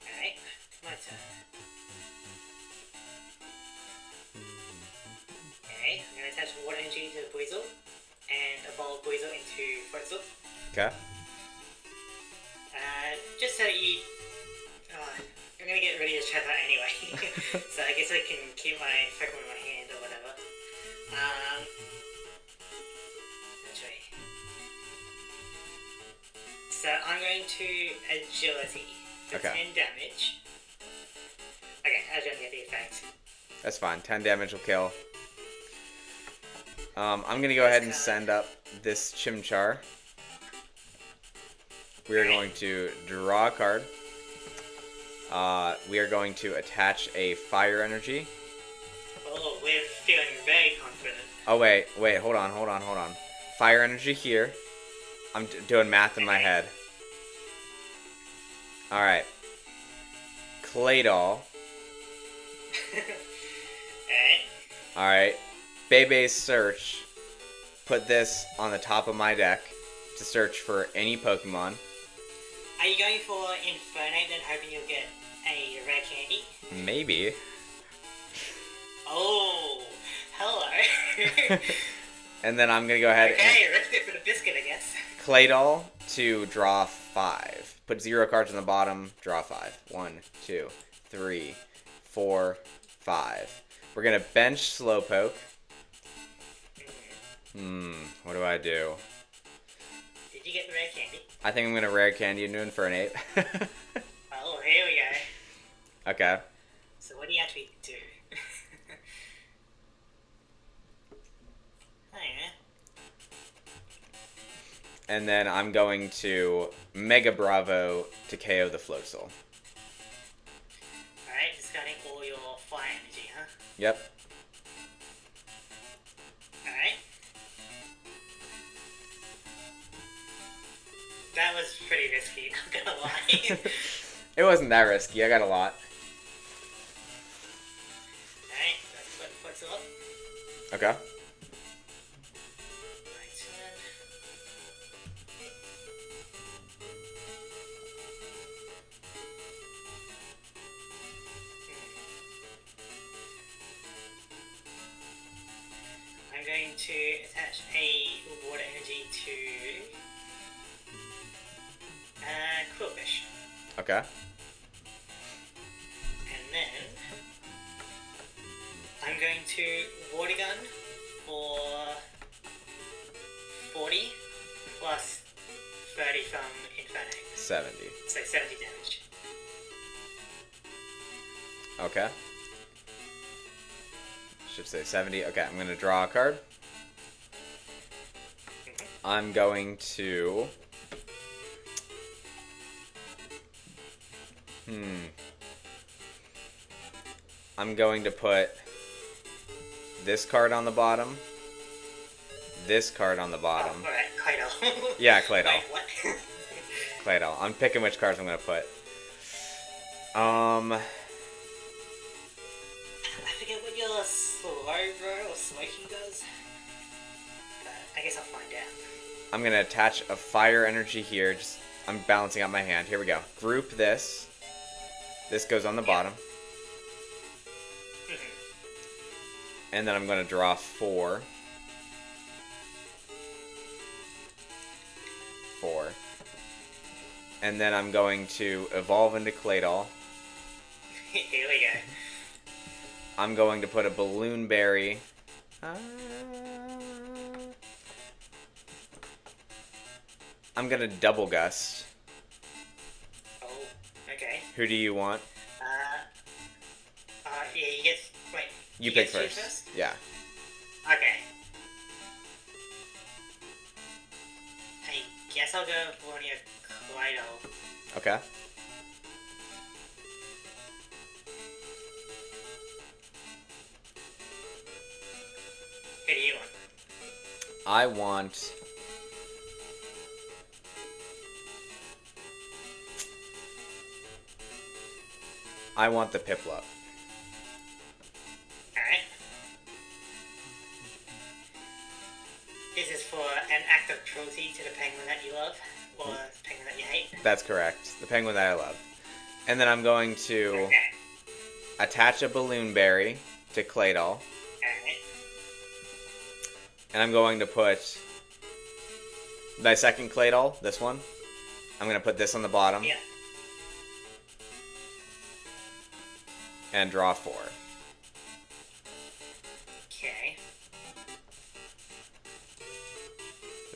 Alright. My turn. Okay, I'm going to attach water energy to the Buizel, and evolve Buizel into Quetzal. Okay. Just so you... I'm going to get rid of this Chatot anyway. So I guess I can keep my Pokemon in my hand or whatever. That's right. So I'm going to Agility for Okay. 10 damage. Okay, I don't get the effect. That's fine. 10 damage will kill. I'm going to go ahead and send up this Chimchar. We are going to draw a card. We are going to attach a fire energy. Oh, we're feeling very confident. Oh, wait, hold on. Fire energy here. I'm doing math in my head. Alright. Claydol. Alright. Alright. Bebe's Search. Put this on the top of my deck to search for any Pokemon. Are you going for Infernape then hoping you'll get a rare candy? Maybe. Oh, hello. And then I'm going to go ahead Okay, risk it for the biscuit, I guess. and Claydol to draw 5. Put 0 cards on the bottom, draw 5. 1, 2, 3, 4, 5. We're going to bench Slowpoke. What do I do? Did you get the rare candy? I think I'm going to rare candy into Infernape. Oh, here we go. Okay. So what do you actually do? And then I'm going to Mega Bravo to KO the Floatzel. Alright, discarding all your fire energy, huh? Yep. Alright. That was pretty risky, not gonna lie. It wasn't that risky. I got a lot. Alright, that's what puts up. Okay. My turn. I'm going to attach a water energy to Quillfish. Okay. And then I'm going to Water Gun for 40 plus 30 from Inferno. 70. So 70 damage. Okay. Should say 70. Okay, I'm going to draw a card. I'm going to... I'm going to put this card on the bottom, this card on the bottom. Oh, alright, Claydol. Yeah, Claydol. Wait, what? Claydol. I'm picking which cards I'm going to put. I forget what your slow bro or smoking does. But I guess I'll find out. I'm going to attach a fire energy here. I'm balancing out my hand. Here we go. Group this. This goes on the bottom. And then I'm going to draw 4. 4. And then I'm going to evolve into Claydol. Here we go. I'm going to put a Balloon Berry. I'm going to Double Gust. Oh, okay. Who do you want? Yeah, you get... Wait. You pick get to first. Yeah. Okay. I guess I'll go for one of your Claydol. Okay. Who do you want? I want... I want the Piplup. Alright. Is this for an act of cruelty to the penguin that you love? Or the penguin that you hate? That's correct. The penguin that I love. And then I'm going to Okay. attach a Balloon Berry to Claydol. Alright. And I'm going to put my second Claydol, this one. I'm going to put this on the bottom. Yeah. And draw 4. Okay.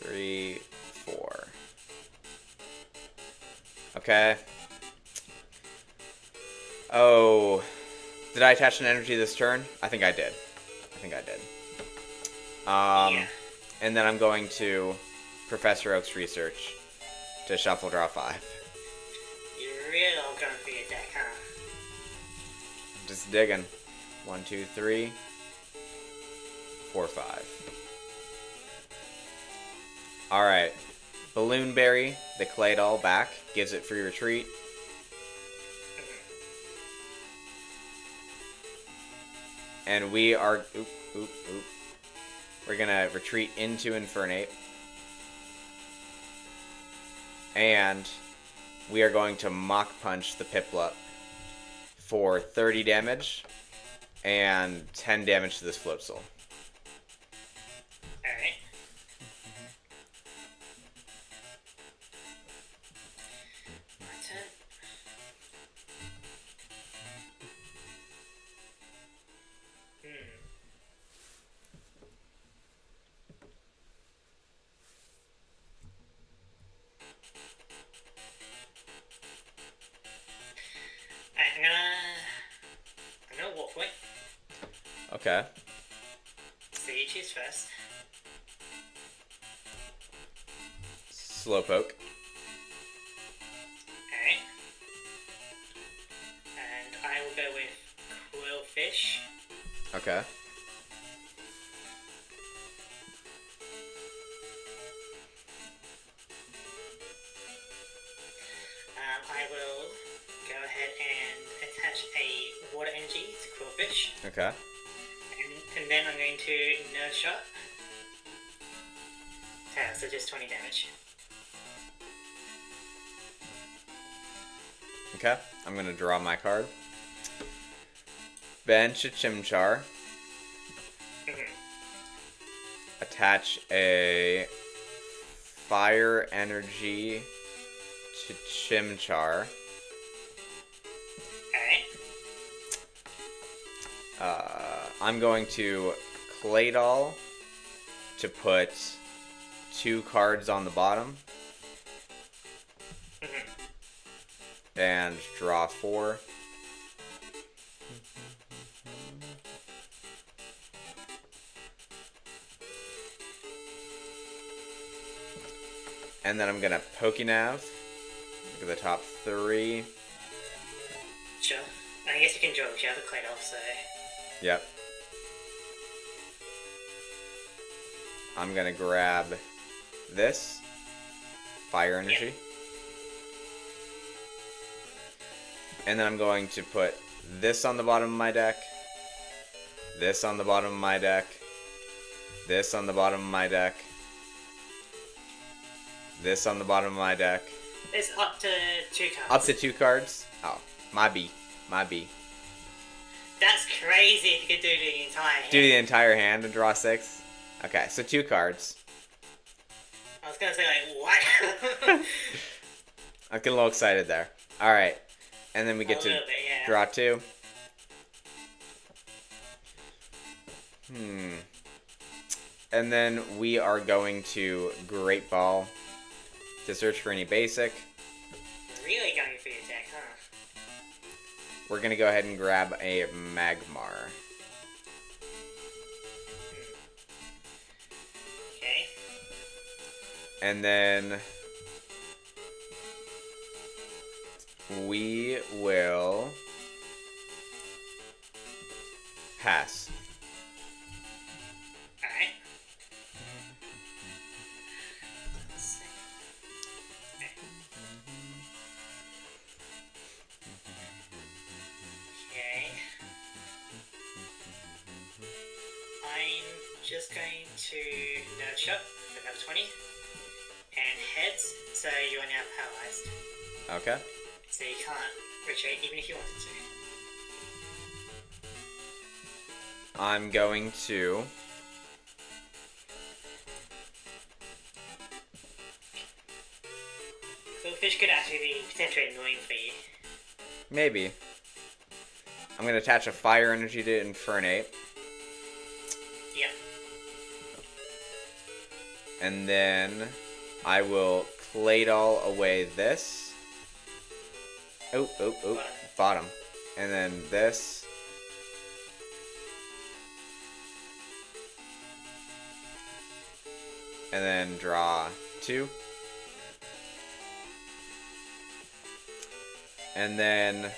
3, 4. Okay. Oh. Did I attach an energy this turn? I think I did. Yeah. And then I'm going to Professor Oak's Research to shuffle draw 5. You're really all going for your deck, huh? Just digging. 1, 2, 3, 4, 5. Alright. Balloon Berry, the Claydol back, gives it free retreat. And we are... We're gonna retreat into Infernape. And we are going to Mach Punch the Piplup for 30 damage and 10 damage to this Floatzel. Alright. My turn. Alright, I'm gonna walk away. Okay. So you choose first. Slowpoke. Alright. And I will go with Quillfish. Okay. I will go ahead and attach a Water Energy to Quillfish. Okay. And then I'm going to Nerve Shot. So just 20 damage. Okay. I'm gonna draw my card. Bench a Chimchar. Attach a Fire Energy to Chimchar. Alright. I'm going to Claydol to put 2 cards on the bottom. And draw 4. And then I'm gonna Pokenav. Look at the top 3. Sure. I guess you can draw if you have a Claydol, so... Yep. I'm gonna grab this. Fire Energy. Yep. And then I'm going to put this on the bottom of my deck. This on the bottom of my deck. This on the bottom of my deck. This on the bottom of my deck. It's up to 2 cards. Up to 2 cards? Oh, my B. My B. That's crazy if you could do the entire hand. Do the entire hand and draw 6? Okay, so 2 cards. I was gonna say, like, what? I get a little excited there. Alright. And then we get A to little bit, yeah. draw 2. And then we are going to Great Ball to search for any basic. Really going for your deck, huh? We're going to go ahead and grab a Magmar. Okay. And then we will pass. Alright. Okay. I'm just going to Nerve Shot for number 20. And heads, so you are now paralyzed. Okay. So you can't retreat even if you wanted to. I'm going to Quillfish could actually be potentially annoying for you. maybe. I'm going to attach a Fire Energy to Infernape. Yep. And then I will Claydol away this. Oh, bottom. And then this. And then draw 2. And then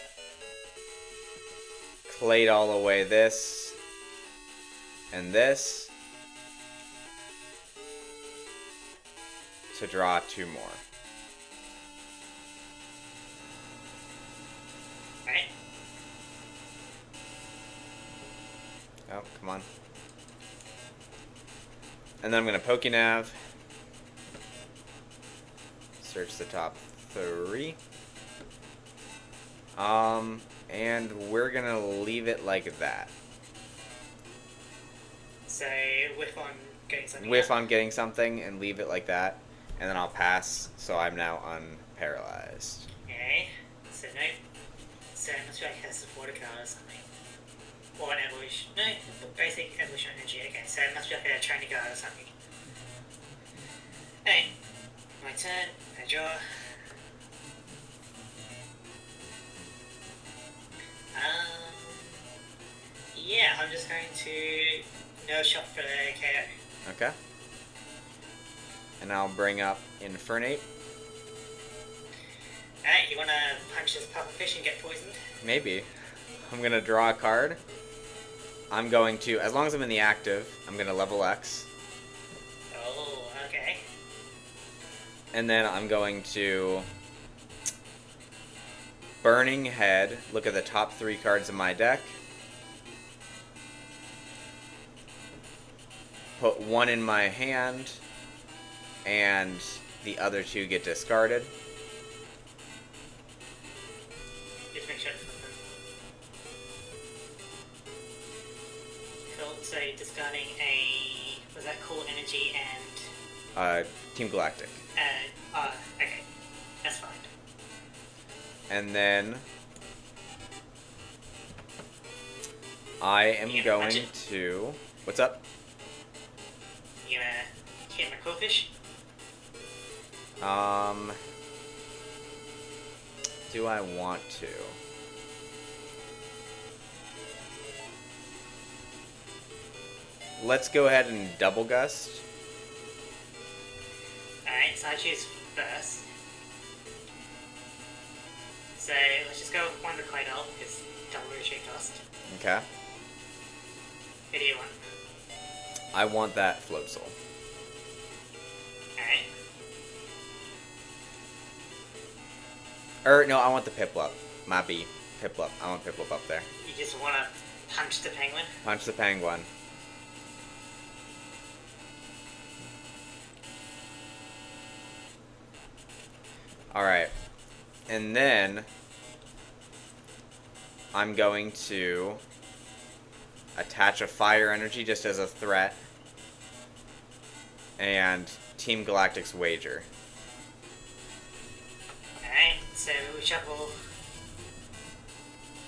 Claydol away this. And this. To draw 2 more. Right? Oh, come on. And then I'm going to Pokenav. Search the top 3. And we're going to leave it like that. So, whiff on getting something Whiff out. on getting something and leave it like that. And then I'll pass, so I'm now unparalyzed. Okay. So, no. So, it must be like has a water card or something. Or an evolution. No, basic evolution energy. Okay, so it must be like a training card or something. Hey, my turn. I draw. Yeah, I'm just going to no shot for the KO. Okay. And I'll bring up Infernape. Alright, you wanna punch this pufferfish and get poisoned? Maybe. I'm gonna draw a card. I'm going to, as long as I'm in the active, I'm gonna level X. Oh, okay. And then I'm going to Burning Head, look at the top 3 cards of my deck. Put 1 in my hand, and the other 2 get discarded. Just make sure to put them. Cool, so discarding a... was that Cool Energy and... Team Galactic. Okay. That's fine. And then I am going to... What's up? You gonna hit my Quillfish? Do I want to? Let's go ahead and Double Gust. Alright, so I choose first. So let's just go with one to Claydol, because double retreat cost. Okay. Who do you want? I want that Float Soul. Alright. No, I want the Piplup. My B. Piplup. I want Piplup up there. You just wanna punch the penguin? Punch the Penguin. Alright. And then I'm going to attach a Fire Energy just as a threat. And Team Galactic's Wager. Alright, so we shuffle.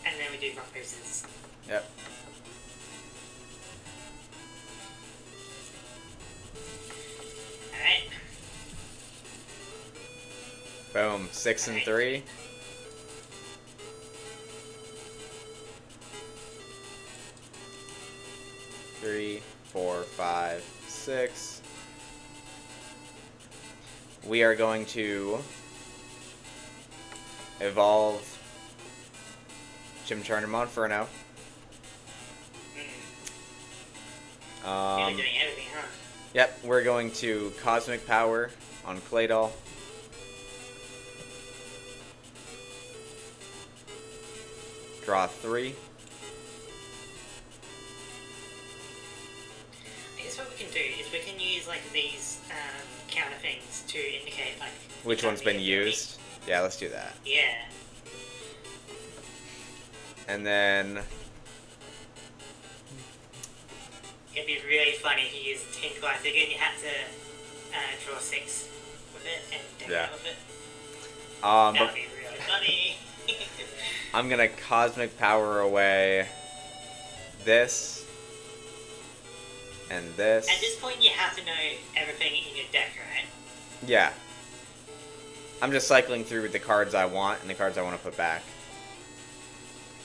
And then we do rock, paper, scissors. Yep. Alright. Boom. 6 and 3. Three, 4, 5, 6. We are going to evolve Chimchar Inferno. You're doing everything, huh? Yep, we're going to Cosmic Power on Claydol. Draw 3. I guess what we can do is we can use like these counter things to indicate like Which one's been used? Yeah, let's do that. Yeah. And then It'd be really funny if you used Team Galactic and you had to draw 6 with it and deck Yeah. out with it. but That'd be really funny. I'm gonna Cosmic Power away this and this. At this point, you have to know everything in your deck, right? Yeah. I'm just cycling through the cards I want and the cards I want to put back.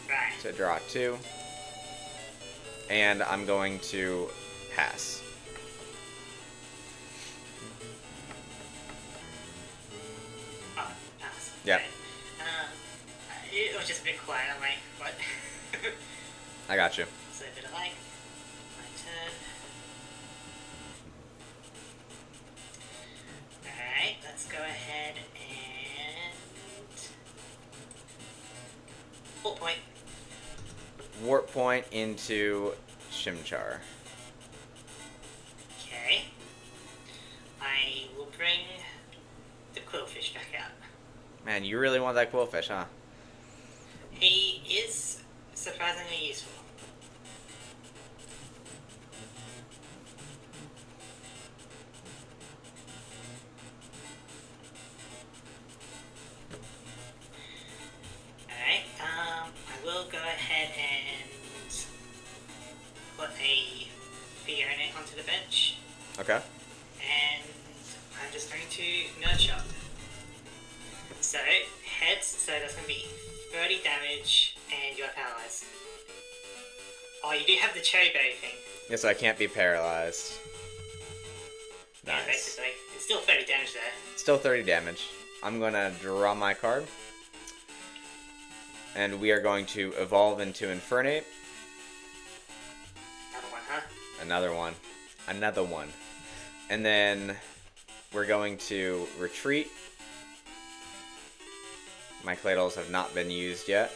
Right. To draw 2. And I'm going to pass. Oh, pass. Yep. Okay. It was just a bit quiet. I'm like, what? I got you. So a bit of like, my turn. Alright, let's go ahead and... Full point. Warp Point into Chimchar. Okay. I will bring the Quillfish back out. Man, you really want that Quillfish, huh? He is surprisingly useful. Alright, I will go ahead and put a Fiona onto the bench, Okay. and I'm just going to nurture. So, heads, so that's going to be 30 damage, and you are paralyzed. Oh, you do have the cherry berry thing. Yes, I can't be paralyzed. Yeah, Nice. basically. It's still 30 damage there. Still 30 damage. I'm going to draw my card. And we are going to evolve into Infernape. Another one, huh? Another one. Another one. And then we're going to retreat. My Cladles have not been used yet.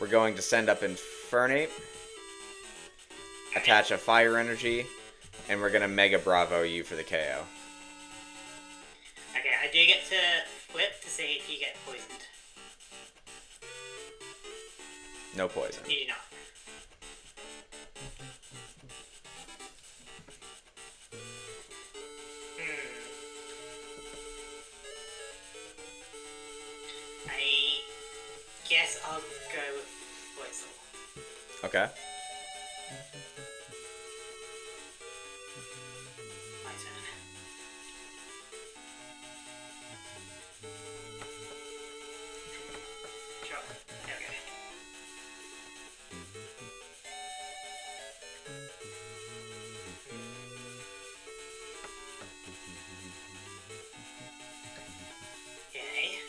We're going to send up Infernape, attach a Fire Energy, and we're going to Mega Bravo you for the KO. Okay, I do get to flip to see if you get poisoned. No poison. You do not. I guess I'll go with poison. Okay. My turn. Sure. There we go. Okay.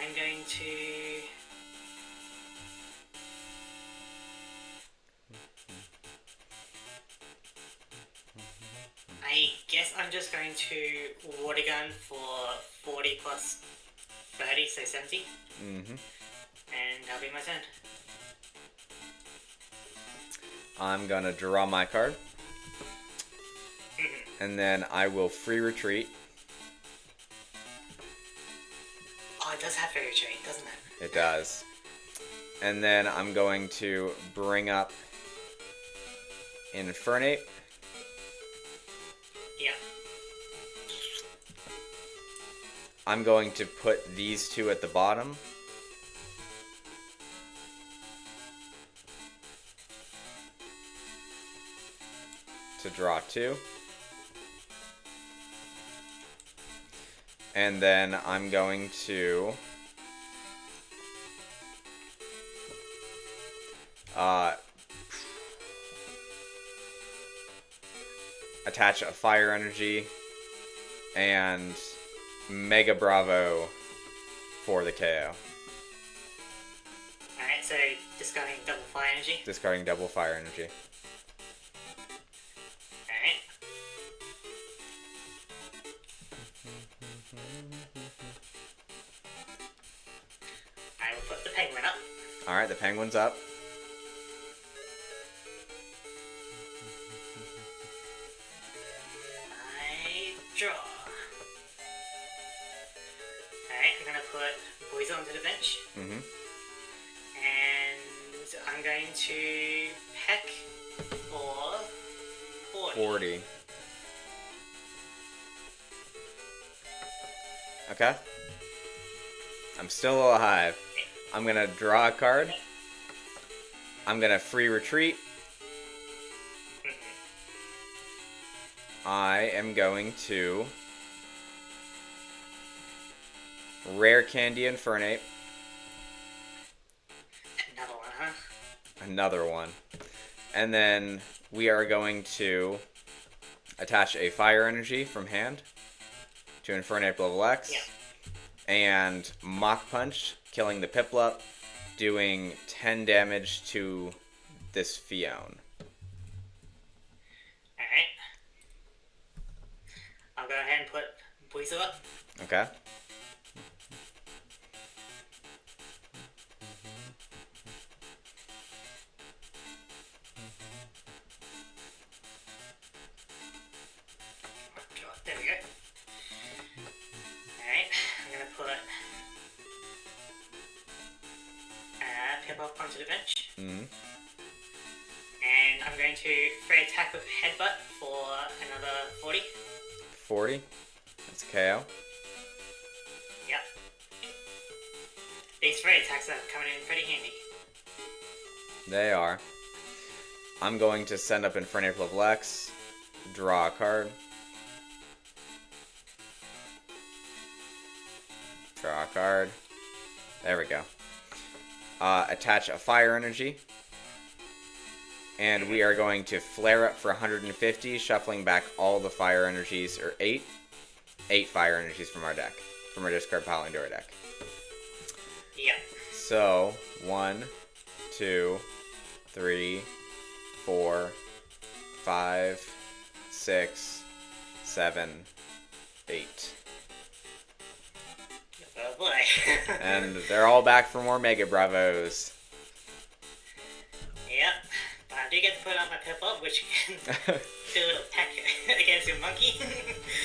I'm going to... I guess I'm just going to Water Gun for 40 plus 30, so 70. Mm-hmm. And that'll be my turn. I'm going to draw my card. And then I will free retreat. Oh, it does have fairy trade, doesn't it? It does. And then I'm going to bring up Infernape. Yeah. I'm going to put these two at the bottom. To draw two. And then I'm going to attach a Fire Energy and Mega Bravo for the KO. Alright, so discarding double fire energy. Discarding double Fire Energy. Alright. I will put the penguin up. Alright, the penguin's up. I draw. Alright, I'm gonna put Boys onto the bench. Mm-hmm. And I'm going to peck for 40. 40. Okay. I'm still alive. I'm gonna draw a card. I'm gonna free retreat. I am going to Rare Candy Infernape. Another one, huh? Another one. And then we are going to attach a Fire Energy from hand to Infernape level X. Yeah. And Mach Punch, killing the Piplup, doing 10 damage to this Fione. Alright. I'll go ahead and put Buizel up. Okay? There we go. Alright, I'm gonna put Piplup onto the bench. Mm-hmm. And I'm going to free attack with Headbutt for another 40. 40. That's a KO. Yep. These free attacks are coming in pretty handy. They are. I'm going to send up Infernape level X, draw a card. Draw a card. There we go. Attach a fire energy. And we are going to flare up for 150, shuffling back all the fire energies, or 8 fire energies from our deck, from our discard pile into our deck. Yeah. So, 1, 2, 3, 4, 5, 6, 7, 8. Oh boy. And they're all back for more Mega Bravos. Yep. But I do get to put on my pip-up, which can do a little peck against your monkey.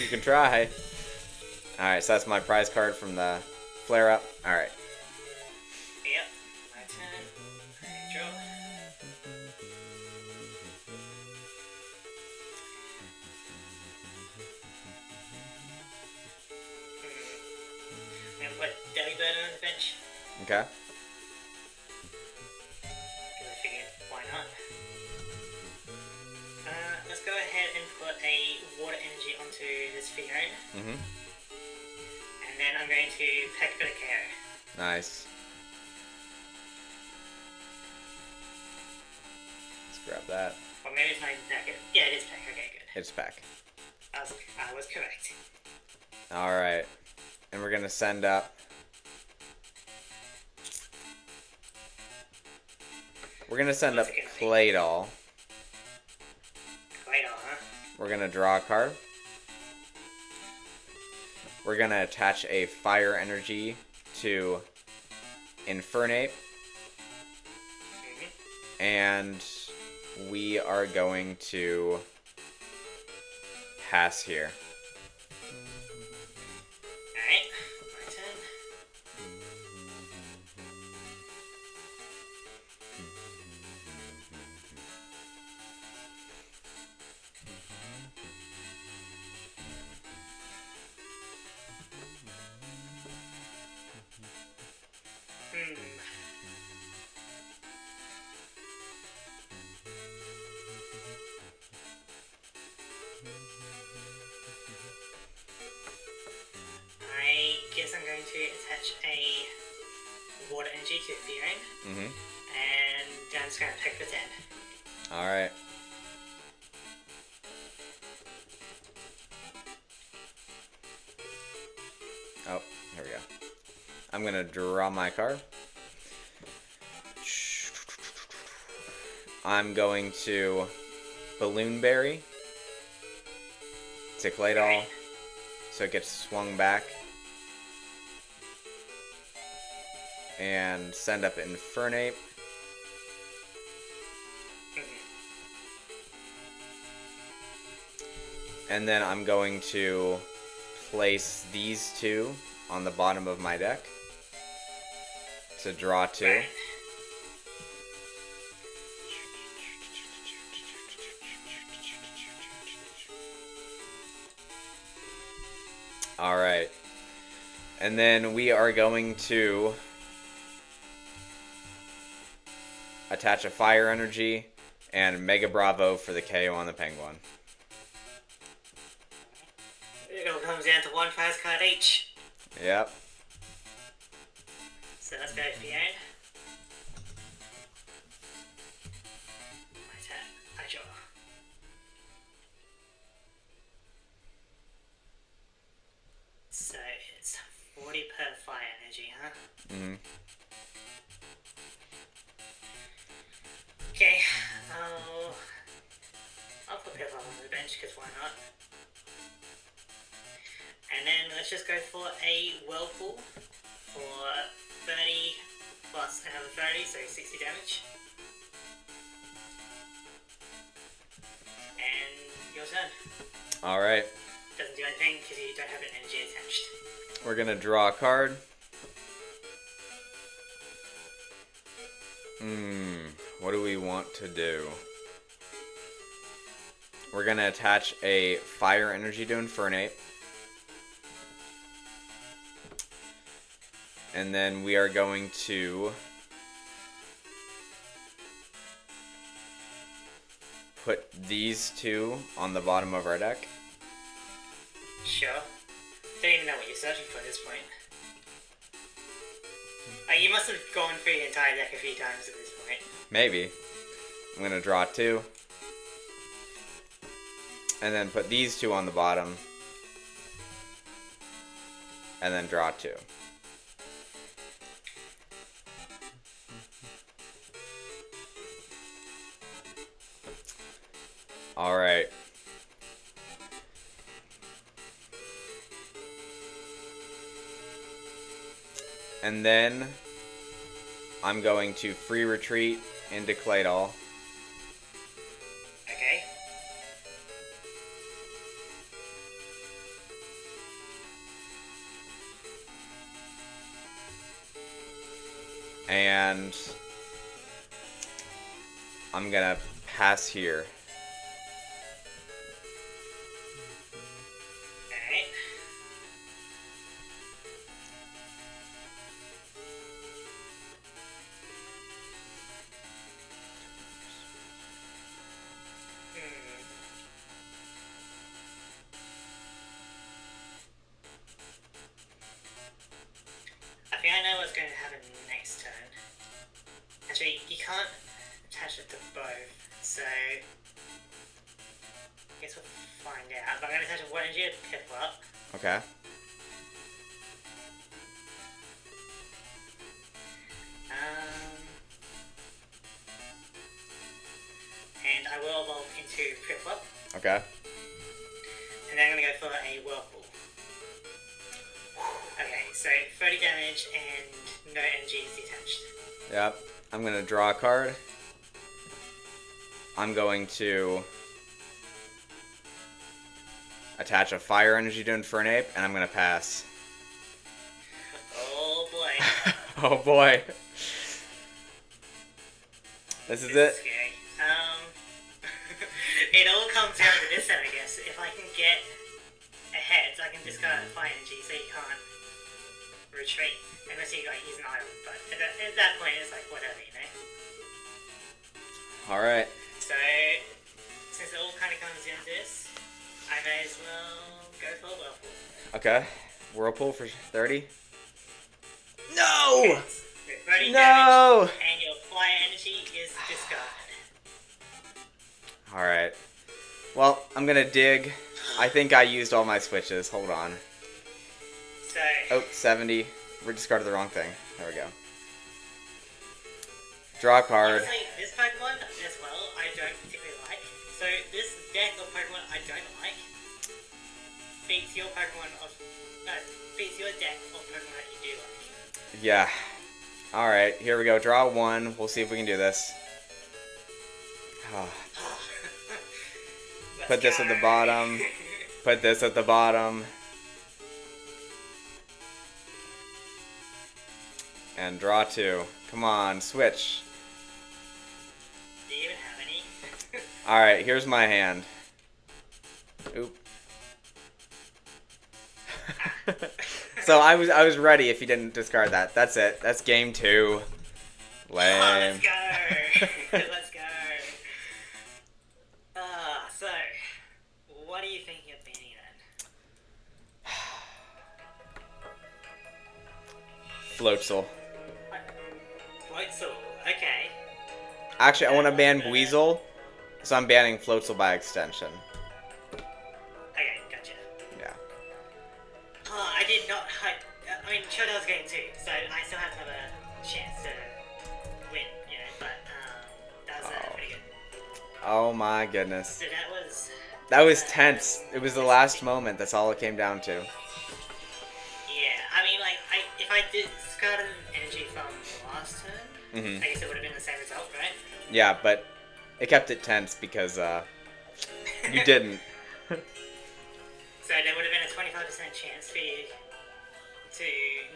You can try. Alright, so that's my prize card from the flare up. Alright. Yep. My turn. I draw. I'm gonna put Delibird on the bench. Okay. Because I figured, why not? Let's go ahead and put a water energy onto this Fiona. Mm-hmm. And then I'm going to peck for the KO. Nice. Let's grab that. Or maybe it's not even peck. Yeah, it is peck. Okay, good. It's back. I was correct. Alright. And we're gonna send up. We're gonna send up Claydol. Claydol, huh? We're gonna draw a card. We're gonna attach a fire energy to Infernape. Mm-hmm. And we are going to pass here. Alright, my turn. I guess I'm going to attach a water energy to Fiona. Mm-hmm. And I'm just going to pick the 10. Alright. Oh, here we go. I'm going to draw my card. I'm going to Balloon Berry to Claydol, Right. so it gets swung back. And send up Infernape. And then I'm going to place these two on the bottom of my deck to draw 2. Right. Alright. And then we are going to attach a fire energy and Mega Bravo for the KO on the Penguin. It all comes down to one prize card each. Yep. So let's go Fiona. My turn. I draw. So it's 40 per fire energy, huh? Mm-hmm. Okay, I'll put Pip on the bench because why not? And then let's just go for a Whirlpool for 30 plus another 30, so 60 damage. And your turn. Alright. Doesn't do anything because you don't have an energy attached. We're going to draw a card. What do we want to do? We're going to attach a fire energy to Infernape. And then we are going to put these two on the bottom of our deck. Sure. Don't even know what you're searching for at this point. You must have gone through the entire deck a few times at this point. Maybe. I'm gonna draw 2. And then put these 2 on the bottom. And then draw 2. Alright. And then I'm going to free retreat into Claydol. Okay. And I'm gonna pass here. Alright. I think I know what's going to happen next turn. Actually, you can't attach it to both, so I guess we'll find out. But I'm going to attach a 1 energy to Piplup. Okay. And I will evolve into Piplup. Okay. And then I'm going to go for a Whirlpool. Okay, so 30 damage and no energy is detached. Yep. I'm gonna draw a card. I'm going to attach a fire energy to Infernape, and I'm gonna pass. Oh boy. Oh boy. This is it. Scary. It all comes down to this then, I guess. If I can get ahead, I can discard the fire energy so you can't retreat. Unless you like use an item. But at that point it's like whatever, you know? Alright. So since it all kinda comes down to this, I may as well go for a Whirlpool. Okay. Whirlpool for 30. No! With 30 No! damage and your fire energy is discarded. Alright. Well, I'm gonna dig. I think I used all my switches. Hold on. So Oh, 70. We discarded the wrong thing. There we go. Draw a card. honestly, this Pokemon as well, I don't particularly like. So this deck of Pokemon I don't like beats your Pokemon of beats your deck of Pokemon that you do like. Yeah. Alright, here we go. Draw 1. We'll see if we can do this. Put this at the bottom. Put this at the bottom. And draw 2. Come on, switch. Do you even have any? Alright, here's my hand. Oop. So I was ready if you didn't discard that. That's it. That's game 2. Lame. Oh, let's go. Let's go. So what are you thinking of beating then? Floatzel. Floatzel. Okay. Actually, I want to ban Weasel, so I'm banning Floatzel by extension. Okay, gotcha. Yeah. I did not. I mean, Showdown's game 2, so I still have to have a chance to win, you know. But that was pretty good. Oh my goodness. So That was tense. It was the last moment. That's all it came down to. Yeah, I mean, like, if I did discard an energy from last turn, Mhm. I guess it would have been the same result, right? Yeah, but it kept it tense because you didn't. So there would have been a 25% chance for you to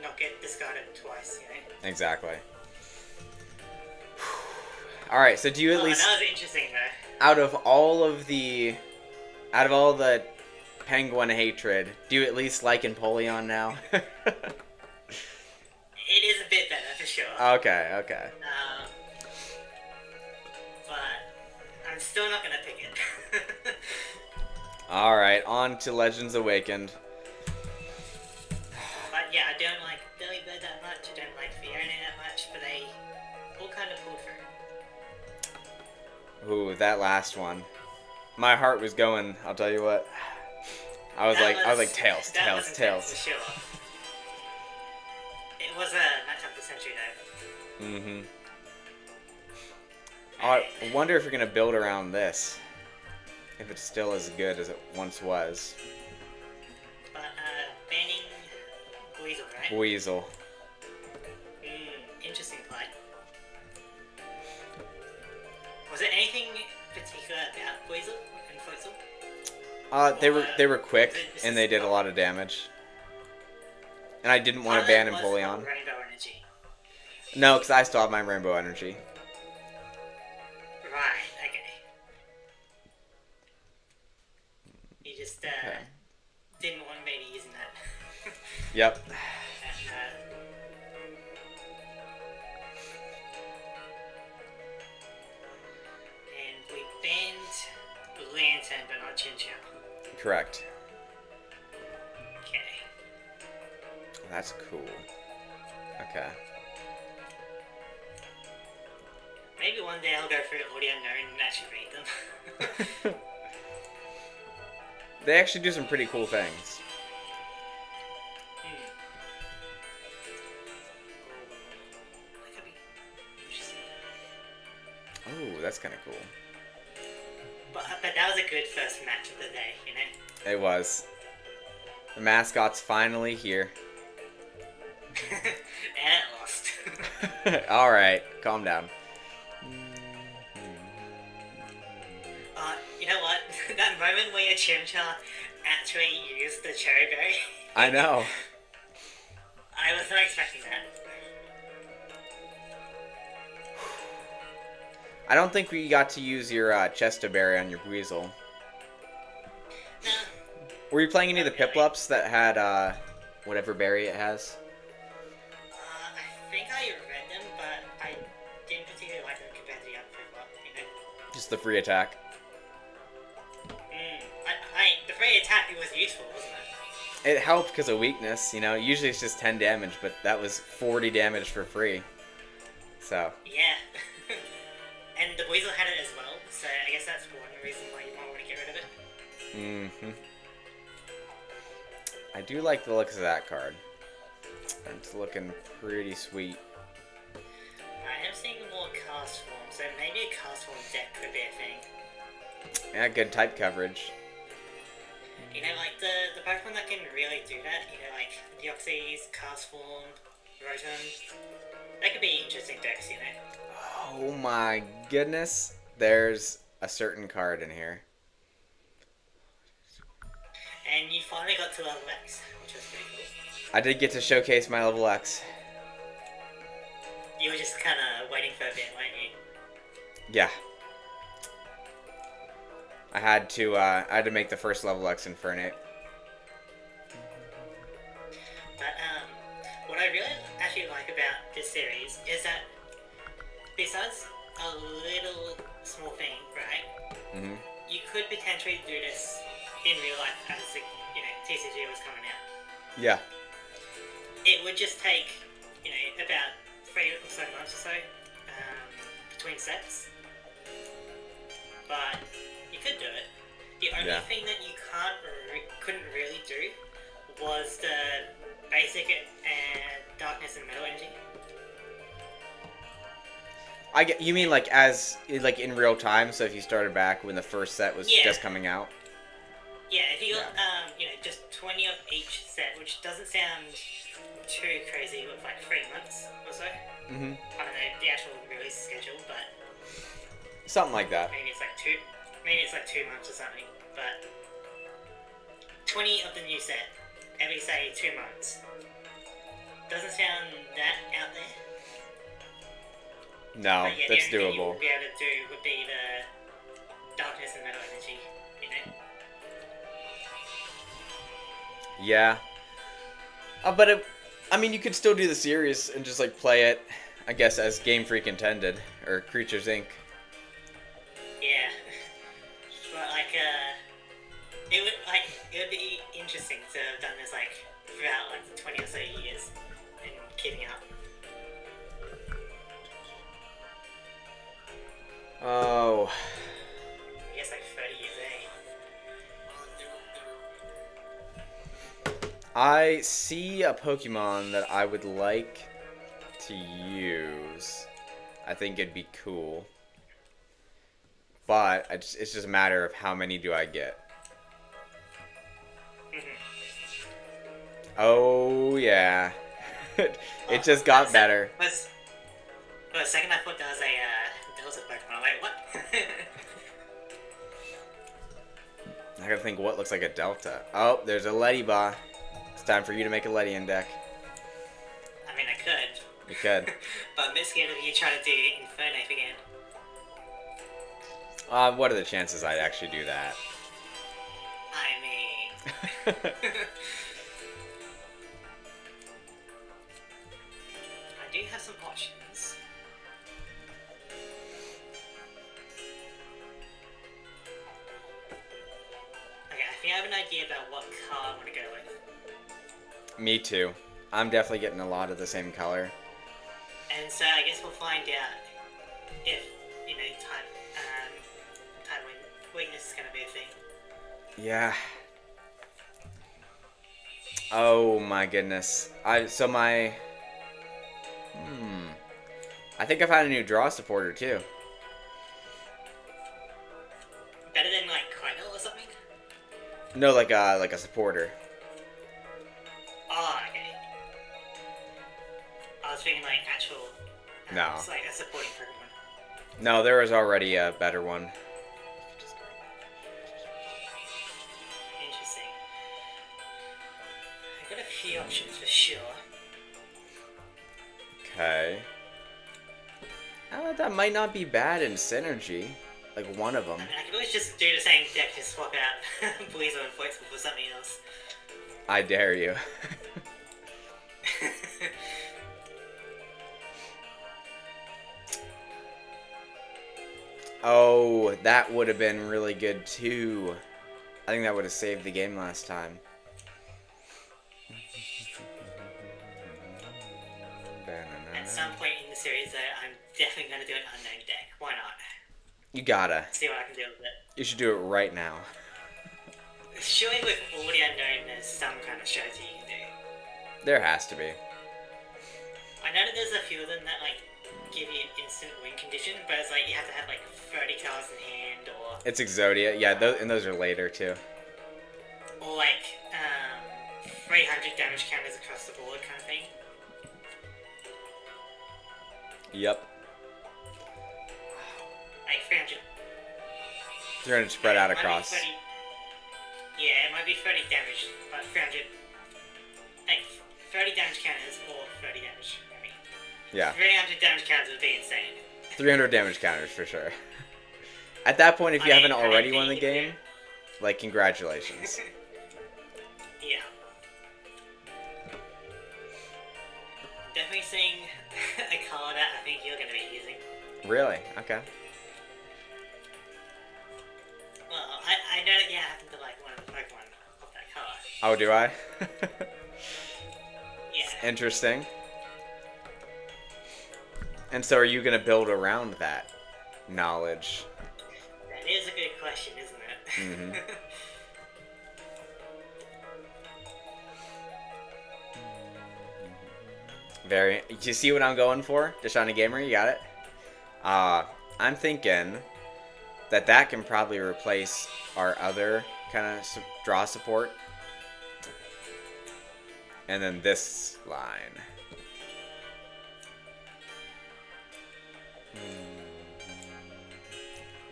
not get discarded twice, you know? Exactly. All right. So do you at least, that was interesting though. out of all the penguin hatred, do you at least like Empoleon now? It is a bit better for sure. Okay. Okay. But I'm still not gonna pick it. All right. On to Legends Awakened. But yeah, I don't like Delibird that much. I don't like Fiona Ooh, that last one. My heart was going. I'll tell you what. I was like tails, that tails, was tails. intense for sure. It was a match of the century though. Mm-hmm. I wonder if you're gonna build around this. If it's still as good as it once was. But banning Weasel, right? Weasel. Interesting play. Was there anything particular about Weasel and Weasel? They were quick and they did a lot of damage. And I didn't want to ban Empoleon. Rainbow Energy. No, because I still have my Rainbow Energy. Right, okay. You just didn't want me to using that. Yep. And we banned Lantern, but not Chinchou. Correct. Okay. That's cool. Okay. Maybe one day I'll go through Audio Unknown and actually read them. They actually do some pretty cool things. That could be interesting. Oh, that's kind of cool. But that was a good first match of the day, you know? It was. The mascot's finally here. And it lost. Alright, calm down. You know what? That moment where your Chimchar actually used the cherry berry. I know. I was not expecting that. I don't think we got to use your Chesto Berry on your Weasel. No. Were you playing any of the Piplups that had whatever berry it has? I think I read them, but I didn't particularly like them compared to the other Piplup, you know? Just the free attack. The free attack was useful, wasn't it? It helped because of weakness, you know. Usually it's just 10 damage, but that was 40 damage for free. So. Yeah. And the Weasel had it as well, so I guess that's one reason why you might want to get rid of it. Mm-hmm. I do like the looks of that card. It's looking pretty sweet. I am seeing more cast form, so maybe a cast form deck could be a thing. Yeah, good type coverage. You know, like the Pokemon that can really do that, you know, like Deoxys, cast form, Rotom, that could be interesting decks, you know? Oh my goodness. There's a certain card in here. And you finally got to level X, which was pretty cool. I did get to showcase my level X. You were just kind of waiting for a bit, weren't you? Yeah. I had to make the first level X Infernape. But what I really actually like about this series is that besides a little small thing, right? Mm-hmm. You could potentially do this in real life as the, you know, TCG was coming out. Yeah. It would just take, you know, about 3 or so months or so between sets. But you could do it. The only thing that you couldn't really do was the basic darkness and metal energy. You mean like in real time? So if you started back when the first set was just coming out. Yeah, if you got you know, just 20 of each set, which doesn't sound too crazy with like 3 months or so. Mm-hmm. I don't know the actual release schedule, but something like that. Maybe it's like 2 months or something. But 20 of the new set every say 2 months doesn't sound that out there. No, but yeah, that's the only thing you doable. would be able to do would be the darkness and metal energy, you know. Yeah. But I mean, you could still do the series and just like play it, I guess, as Game Freak intended or Creatures Inc. Yeah, but like it would be interesting to have done this like throughout like 20 or so years and keeping up. Oh. I guess like 30 years, eh? I see a Pokemon that I would like to use. I think it'd be cool. But it's just a matter of how many do I get. Oh, yeah. It just got better. For a second, I thought there was a Pokemon. I'm like, what? I gotta think what looks like a Delta. Oh, there's a Ledibah. It's time for you to make a Ledian deck. I mean, I could. You could. But I'm a bit scared of you trying to do Infernape again. What are the chances I'd actually do that? I mean... I do have some options. Okay, I think I have an idea about what color I want to go with. Me too. I'm definitely getting a lot of the same color. And so I guess we'll find out if, you know, type weakness is going to be a thing. Yeah. Oh my goodness. I think I found a new draw supporter too. Better than like Crydal or something? No, like a supporter. Oh, okay. I was thinking like actual. No. It's like a supporting Pokemon. No, there was already a better one. Interesting. I've got a few options for sure. Okay. That might not be bad in synergy. Like one of them. I mean, I could always just do the same deck, just swap out Blazer and Flexible for something else. I dare you. Oh, that would have been really good too. I think that would have saved the game last time. At some point in the series, though, I'm definitely going to do an unknown deck. Why not? You gotta. See what I can do with it. You should do it right now. Surely with all the unknown, there's some kind of strategy you can do. There has to be. I know that there's a few of them that, like, give you an instant win condition, but it's like you have to have, like, 30 cards in hand, or... It's Exodia. Yeah, and those are later, too. Or, like, 300 damage counters across the board kind of thing. Yep. Like, 300... 300 spread out across. Yeah, it might be 30 damage, but 300... Like, 30 damage counters or 30 damage. I mean, Yeah. 300 damage counters would be insane. 300 damage counters for sure. At that point, if you haven't already won the game, like, congratulations. Yeah. Definitely seeing a color that I think you're going to be using. Really? Okay. Well, I know that you happen to like one of the Pokemon of that color. Oh, do I? Yeah. Interesting. And so are you going to build around that knowledge? That is a good question, isn't it? Mm-hmm. Very. You see what I'm going for? Deshauna Gamer, you got it? I'm thinking that can probably replace our other kind of draw support. And then this line.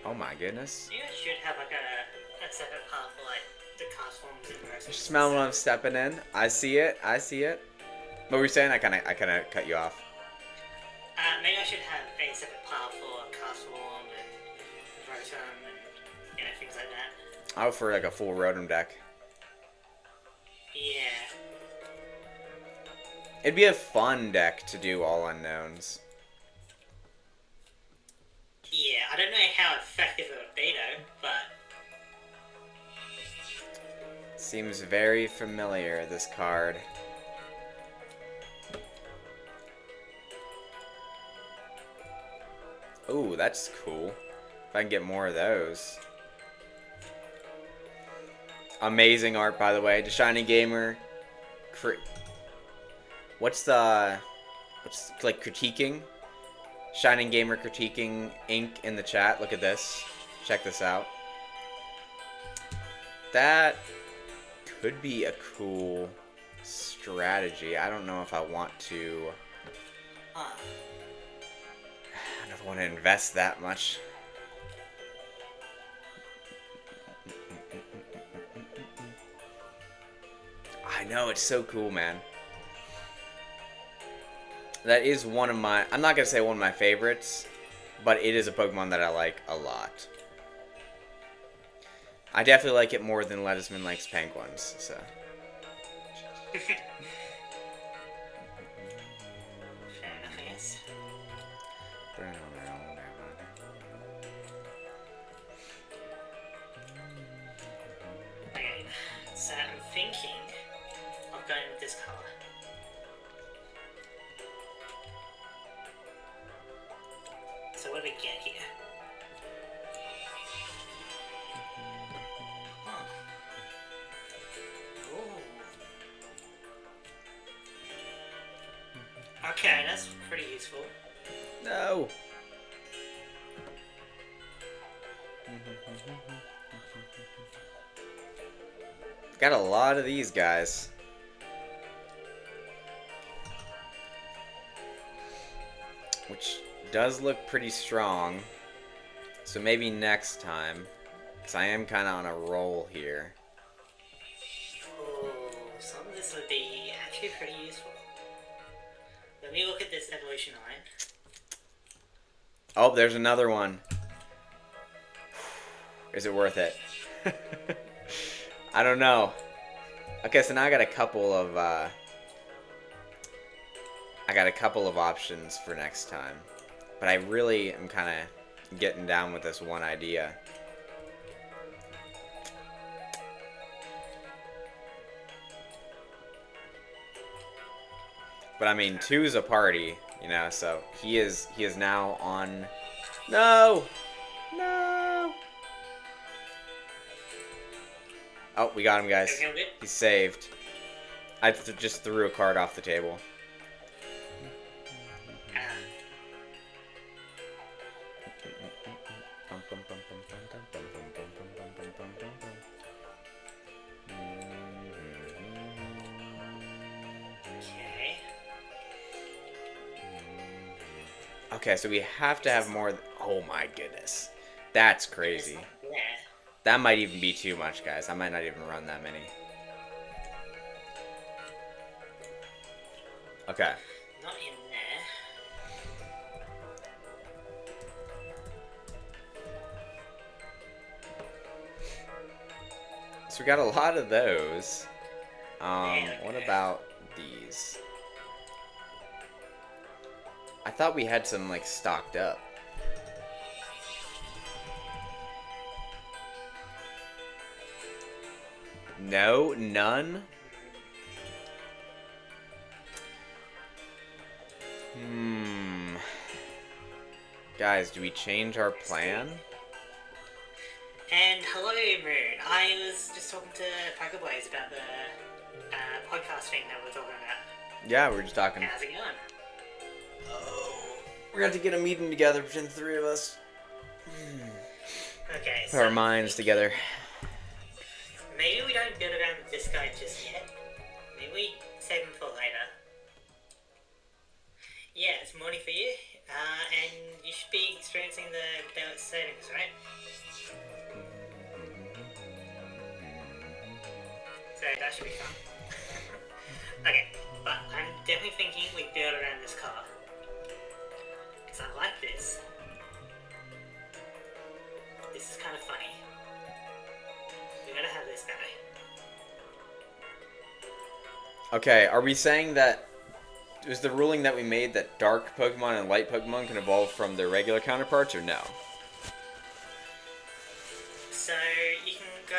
Oh my goodness. You should have like a separate path for like the cast forms in person. Smell what I'm stepping in. I see it. I see it. What were you saying? I kind of cut you off. Maybe I should have a separate path for cast form and Rotom and, you know, things like that. Oh, for like a full Rotom deck. Yeah. It'd be a fun deck to do all unknowns. Yeah, I don't know how effective it would be though, but... Seems very familiar, this card. Ooh, that's cool. If I can get more of those. Amazing art, by the way. The Shiny Gamer. What's like critiquing? Shining Gamer critiquing ink in the chat. Look at this. Check this out. That could be a cool strategy. I don't know if I want to. I don't want to invest that much. I know, it's so cool, man. That is one of my... I'm not going to say one of my favorites, but it is a Pokemon that I like a lot. I definitely like it more than Ledisman likes penguins, so... Fair enough, I guess. Okay, so I'm thinking of going with this color. So what do we get here? Huh. Ooh. Okay, that's pretty useful. No! Got a lot of these guys. Which does look pretty strong. So maybe next time. Because I am kind of on a roll here. Oh, some of this would be actually pretty useful. Let me look at this evolution line. Oh, there's another one. Is it worth it? I don't know. Okay, so now I got a couple of options for next time. But I really am kind of getting down with this one idea. But I mean, two's a party, you know, so he is now on... No! No! Oh, we got him, guys. He's saved. I just threw a card off the table. Okay, so we have to have more... Oh my goodness. That's crazy. That might even be too much, guys. I might not even run that many. Okay. Not in there. So we got a lot of those. What about these? I thought we had some, like, stocked up. No? None? Guys, do we change our plan? And hello, Moon. I was just talking to Pokeblaze about the podcast thing that we're talking about. Yeah, we were just talking. How's it going? Oh, we're going to get a meeting together between the three of us. Okay, Put our minds together. Maybe we don't build around this guy just yet. Maybe we save him for later. Yeah, it's morning for you, and you should be experiencing the daylight savings, right? So that should be fun. Okay, but I'm definitely thinking we build around this car. Because I like this. This is kind of funny. We gotta have this guy. Okay, are we saying that... Was the ruling that we made that dark Pokemon and light Pokemon can evolve from their regular counterparts, or no? So, you can go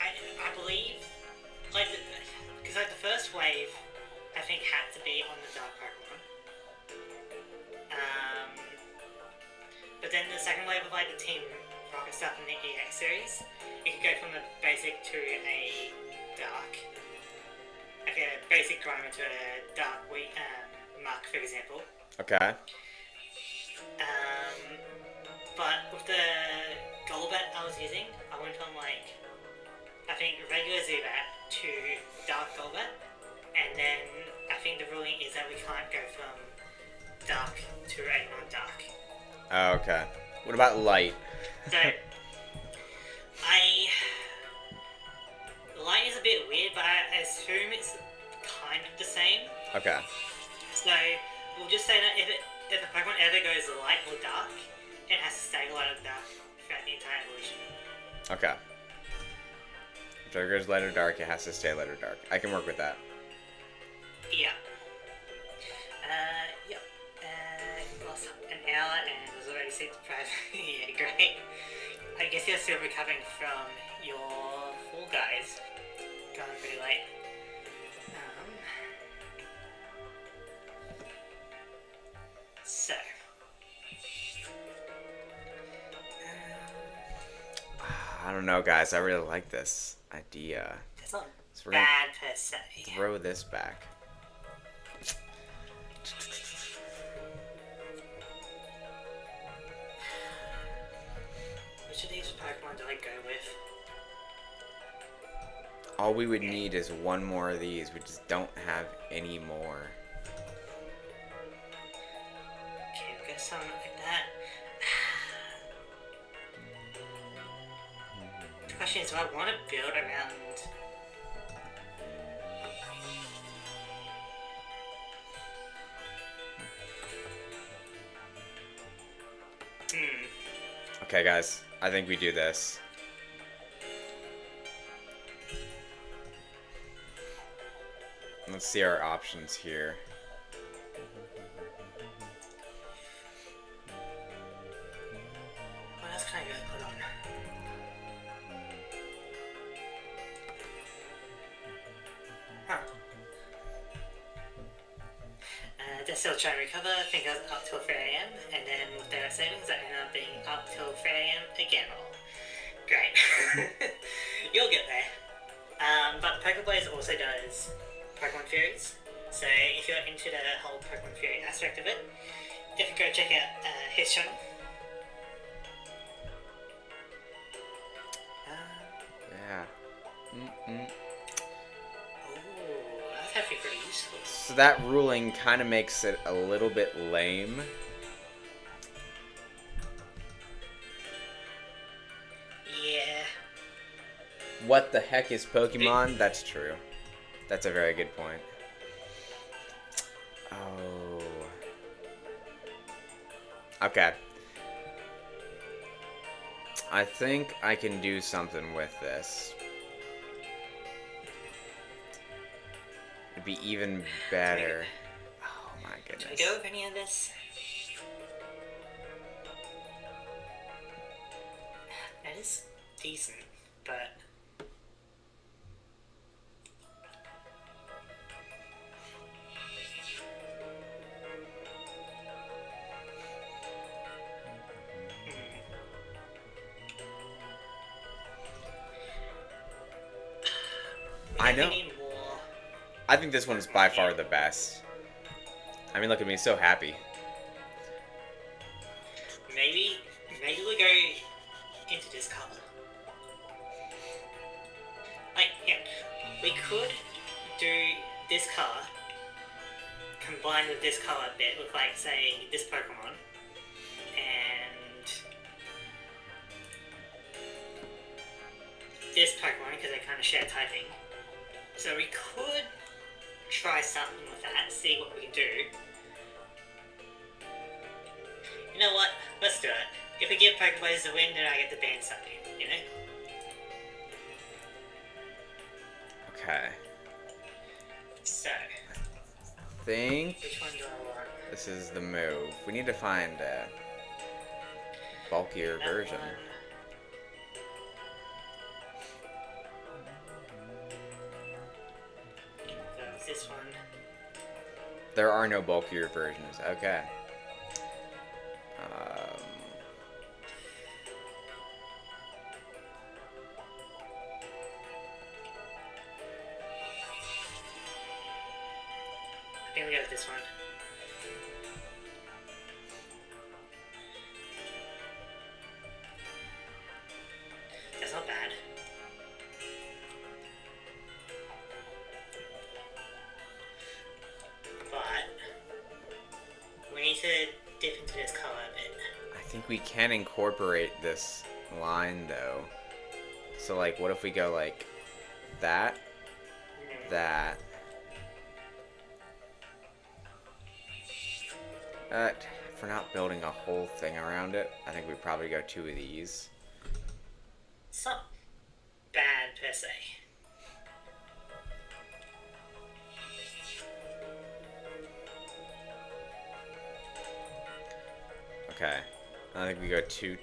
I believe, because the first wave, I think, had to be on the dark Pokemon. then the second wave of like the Team Rocket stuff in the EX series, you can go from a basic to a dark. Like a basic grimer to a dark muck, for example. Okay. But with the Golbat I was using, I went from like, I think regular Zubat to Dark Golbat, and then I think the ruling is that we can't go from Dark to a non-Dark. Oh, okay. What about Light? So, Light is a bit weird, but I assume it's kind of the same. Okay. So, we'll just say that if a Pokemon ever goes Light or Dark, it has to stay Light or Dark throughout the entire evolution. Okay. If it goes Light or Dark, it has to stay Light or Dark. I can work with that. Yeah. Yep. Lost an hour and was already sleep deprived. Yeah, great. I guess you're still recovering from your Fall Guys. Going pretty late. So. I don't know, guys. I really like this idea. It's not So we're bad per se. gonna throw this back. Which of these Pokemon do I go with? All we would need is one more of these. We just don't have any more. Okay, we'll get something like that. The question is, do I want to build around... Okay, guys. I think we do this. Let's see our options here. What else can I go put on? Huh. They're still trying to recover. I think I was up till 3 AM, and then with their savings, I ended up being up till 3 AM again. Oh, great. You'll get there. But Pokeblaze also does Pokemon Furies. So if you're into the whole Pokemon Fury aspect of it, you can go check out his channel. Yeah. Ooh, that's actually pretty useful. So that ruling kind of makes it a little bit lame. Yeah. What the heck is Pokemon? That's true. That's a very good point. Oh. Okay. I think I can do something with this. It'd be even better. Oh my Do goodness. I go with any of this? That is decent, but... I know. Need more. I think this one is by far the best. I mean, look at me, so happy. Maybe we go into this color. Like, yeah, we could do this color combined with this color bit with, like, say, this Pokemon, and this Pokemon because they kind of share typing. So we could try something with that, see what we can do. You know what? Let's do it. If we give Pokeblaze the win, then I get to ban something, you know? Okay. So, I think which one do I want? this is the move. We need to find a bulkier That version. one. So it's this one. There are no bulkier versions. Okay. gonna go with this one. That's not bad. But we need to dip into this color a bit. I think we can incorporate this line though. So like, what if we go like that, that. If we're not building a whole thing around it, I think we probably go 2 of these. It's not bad per se. Okay, I think we go 2, 2.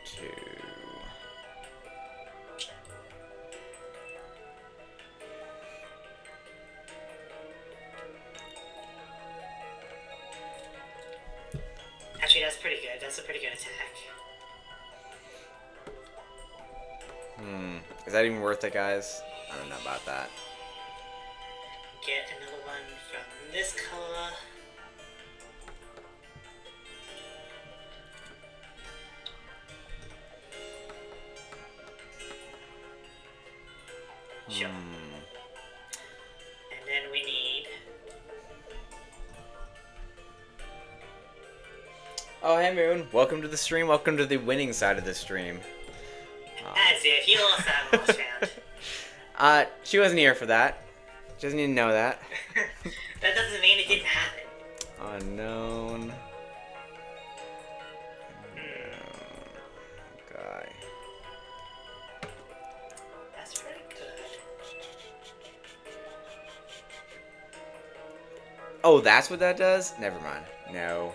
Actually, that's pretty good. That's a pretty good attack. Is that even worth it, guys? I don't know about that. Get another one from this color. Sure. And then we need... Oh, hey Moon. Welcome to the stream. Welcome to the winning side of the stream. As if you lost that last round. She wasn't here for that. She doesn't even know that. That doesn't mean it didn't happen. Unknown. Guy. That's pretty good. Oh, that's what that does? Never mind. No.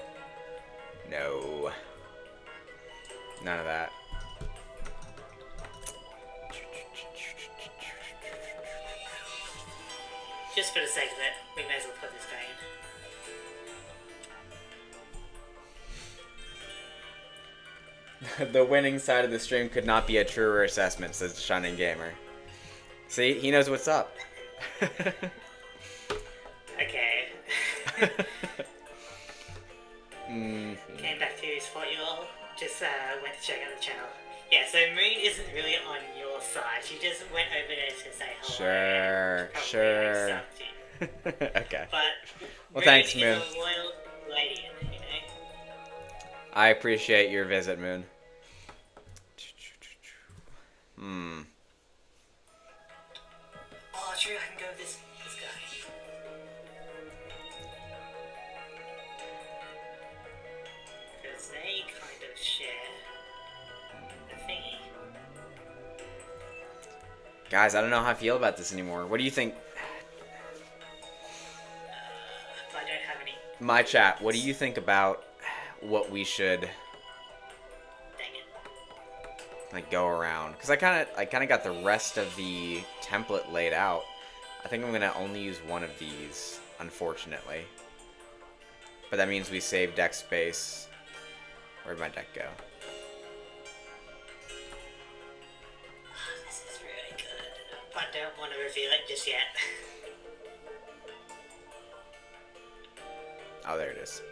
No. None of that. Just for the sake of it, we may as well put this guy in. The winning side of the stream could not be a truer assessment, says the Shining Gamer. See, he knows what's up. Okay. Came back to spot you all. Just went to check out the channel. Yeah, so Moon isn't really on your side. She just went over there to say hello. Sure. Okay. But well, thanks, Moon. Is a loyal lady, you know. I appreciate your visit, Moon. Oh, true. I can go with this guy. Because they kind of share a thingy. Guys, I don't know how I feel about this anymore. What do you think? I don't have any. My chat, what do you think about what we should Dang it. like go around? Because I kind of got the rest of the template laid out. I think I'm gonna only use one of these, unfortunately. But that means we save deck space. Where'd my deck go? This is really good, but I don't want to reveal it just yet. Oh, there it is.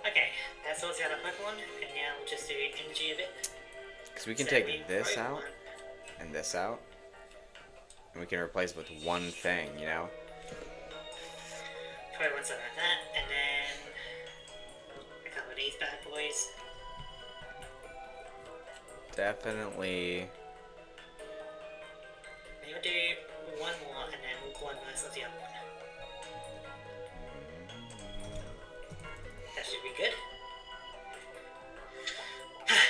Okay, that sorts out our Pokemon, and now we'll just do energy a bit. Because we can So take we this wrote out one. and this out. And we can replace it with one thing, you know? Probably want something like that, and then a couple of these bad boys. Definitely. Maybe we'll do one more, and then one less of the other one. That should be good.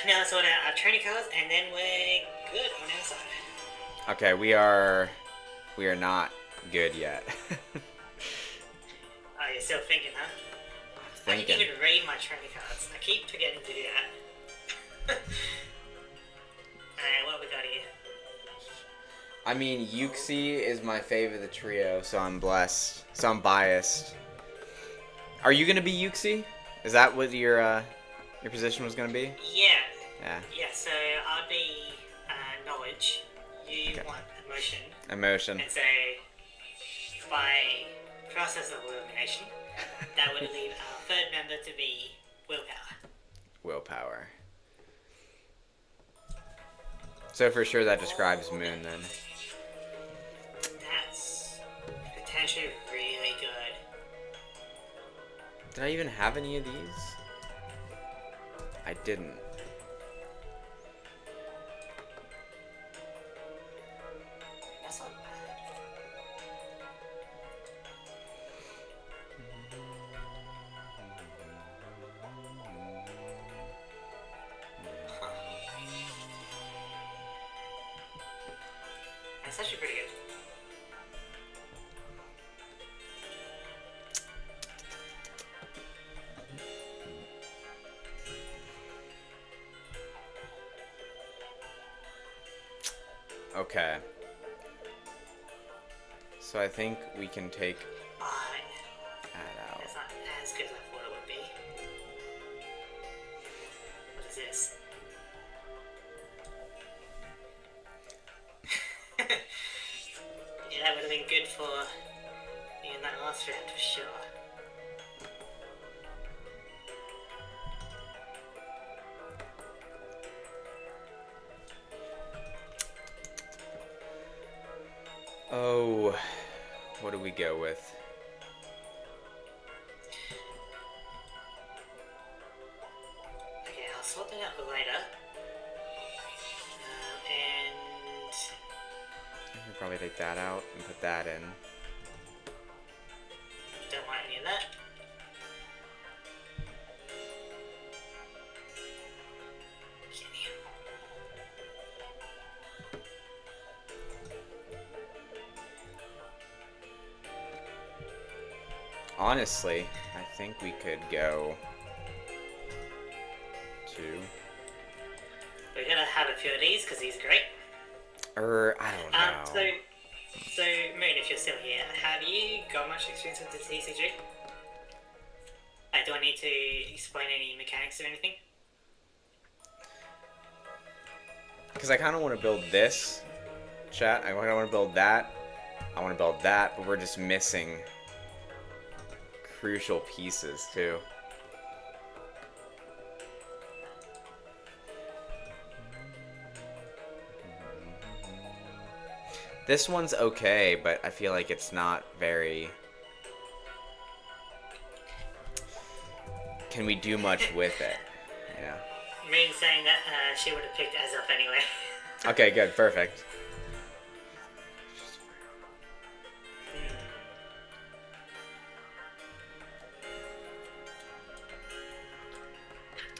Now let's sort out our training cards, and then we're good on our side. Okay, we are not good yet. Oh, you're still thinking, huh? I didn't even read my training cards. I keep forgetting to do that. Alright, what we got here? I mean, Yuxi is my fave of the trio, so I'm blessed. So I'm biased. Are you gonna be Yuxi? Is that what your position was gonna be? Yeah. Yeah. Yeah, so I'll be knowledge. You want emotion. Emotion. And so by process of elimination, that would leave our third member to be Willpower. Willpower. So for sure that describes Moon then. That's potentially really good. Did I even have any of these? I didn't. That's not bad. That's actually pretty good. Okay. So I think we can take But that out. it's not as good as I thought it would be. What is this? Yeah, that would have been good for me in that last round for sure. Oh, what do we go with? Okay, I'll sort that out for later. And I can probably take that out and put that in. don't want any of that. Okay. Honestly, I think we could go to, We're gonna have a few of these because these are great. I don't know. So Moon, if you're still here, have you got much experience with the TCG? Like, do I need to explain any mechanics or anything? Because I kind of want to build this, chat. I want to build that. I want to build that, but we're just missing crucial pieces too. This one's okay, but I feel like it's not very... Can we do much with it? Yeah. Moon saying that she would have picked as up anyway. Okay, good, perfect.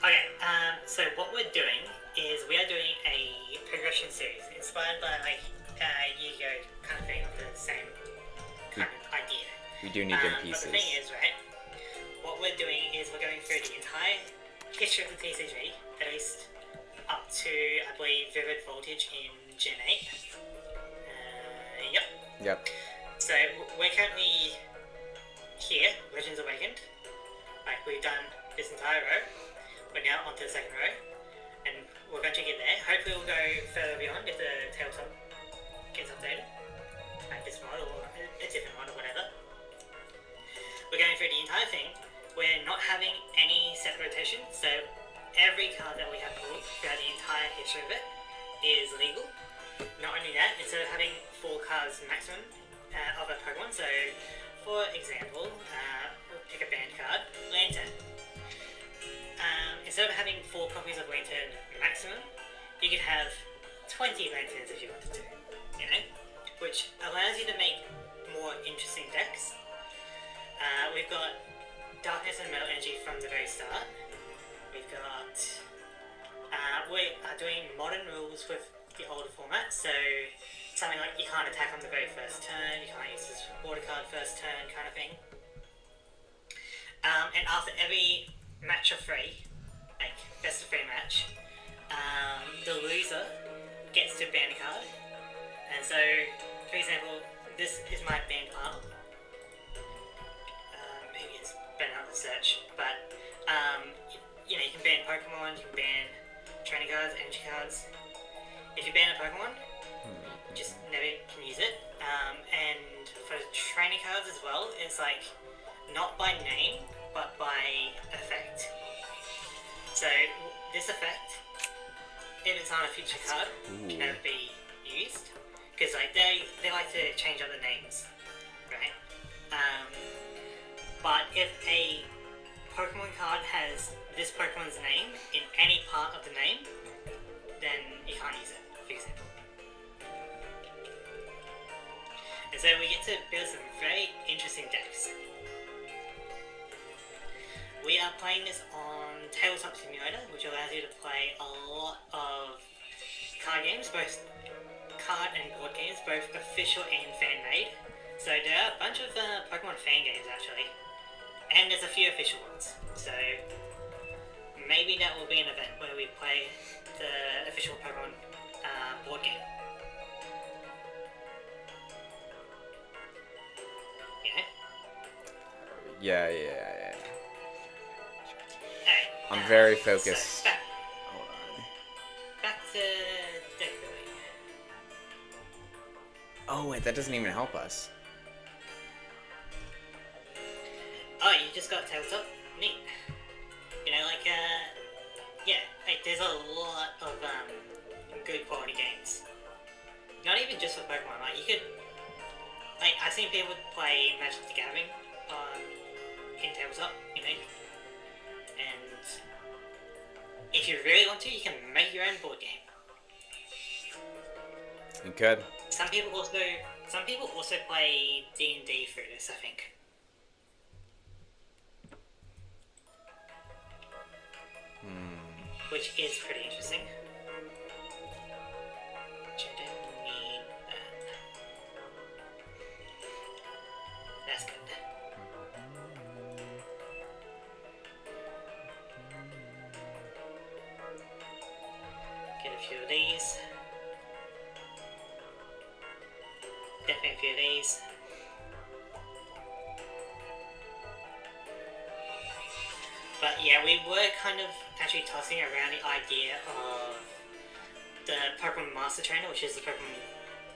Okay, so what we're doing is we are doing a progression series inspired by like Yu-Gi-Oh kind of thing, of the same kind of idea. We do need good But pieces. the thing is, right, what we're doing is we're going through the entire history of the TCG, at least up to, I believe, Vivid Voltage in Gen 8. Yep. Yep. So we're currently here, Legends Awakened. Like, we've done this entire row. We're now onto the second row, and we're going to get there. Hopefully we'll go further beyond if the tabletop gets updated. Like this mod or a different mod or whatever. We're going through the entire thing. We're not having any set rotation, so every card that we have pulled throughout the entire history of it is legal. Not only that, instead of having 4 cards maximum of a Pokemon, so for example, we'll pick a banned card, Lantern. Instead of having 4 copies of Lantern maximum, you could have 20 Lanterns if you wanted to, you know? Which allows you to make more interesting decks. We've got Darkness and Metal Energy from the very start. We've got... we are doing modern rules with the older format, so something like you can't attack on the very first turn, you can't use this water card first turn kind of thing. And after every match of 3, like best of 3 match, the loser gets to ban a card. And so, for example, this is my ban pile. Maybe it's better not to search, but you know, you can ban Pokemon, you can ban training cards, energy cards. If you ban a Pokemon, just never can use it. And for training cards as well, it's like not by name but by effect. So this effect, if it's on a feature card, can never be used because like they like to change up the names, right? But if a Pokemon card has this Pokemon's name in any part of the name, then you can't use it, for example. And so we get to build some very interesting decks. We are playing this on Tabletop Simulator, which allows you to play a lot of card games, both card and board games, both official and fan-made. So there are a bunch of Pokemon fan games actually, and there's a few official ones. So maybe that will be an event where we play the official Pokemon board game. Yeah. Alright, I'm very focused. So Hold on. back to deck building. Oh wait, that doesn't even help us. Oh, you just got Tabletop? Neat. You know, like, yeah, like, there's a lot of, good quality games. Not even just for Pokemon, like, you could, like, I've seen people play Magic the Gathering, in Tabletop, you know, and if you really want to, you can make your own board game. You could. Some people also play D&D through this, I think. Which is pretty interesting. Which I don't need that. That's good. Get a few of these. Definitely a few of these. But yeah, we were kind of actually tossing around the idea of the Pokemon Master Trainer, which is the Pokemon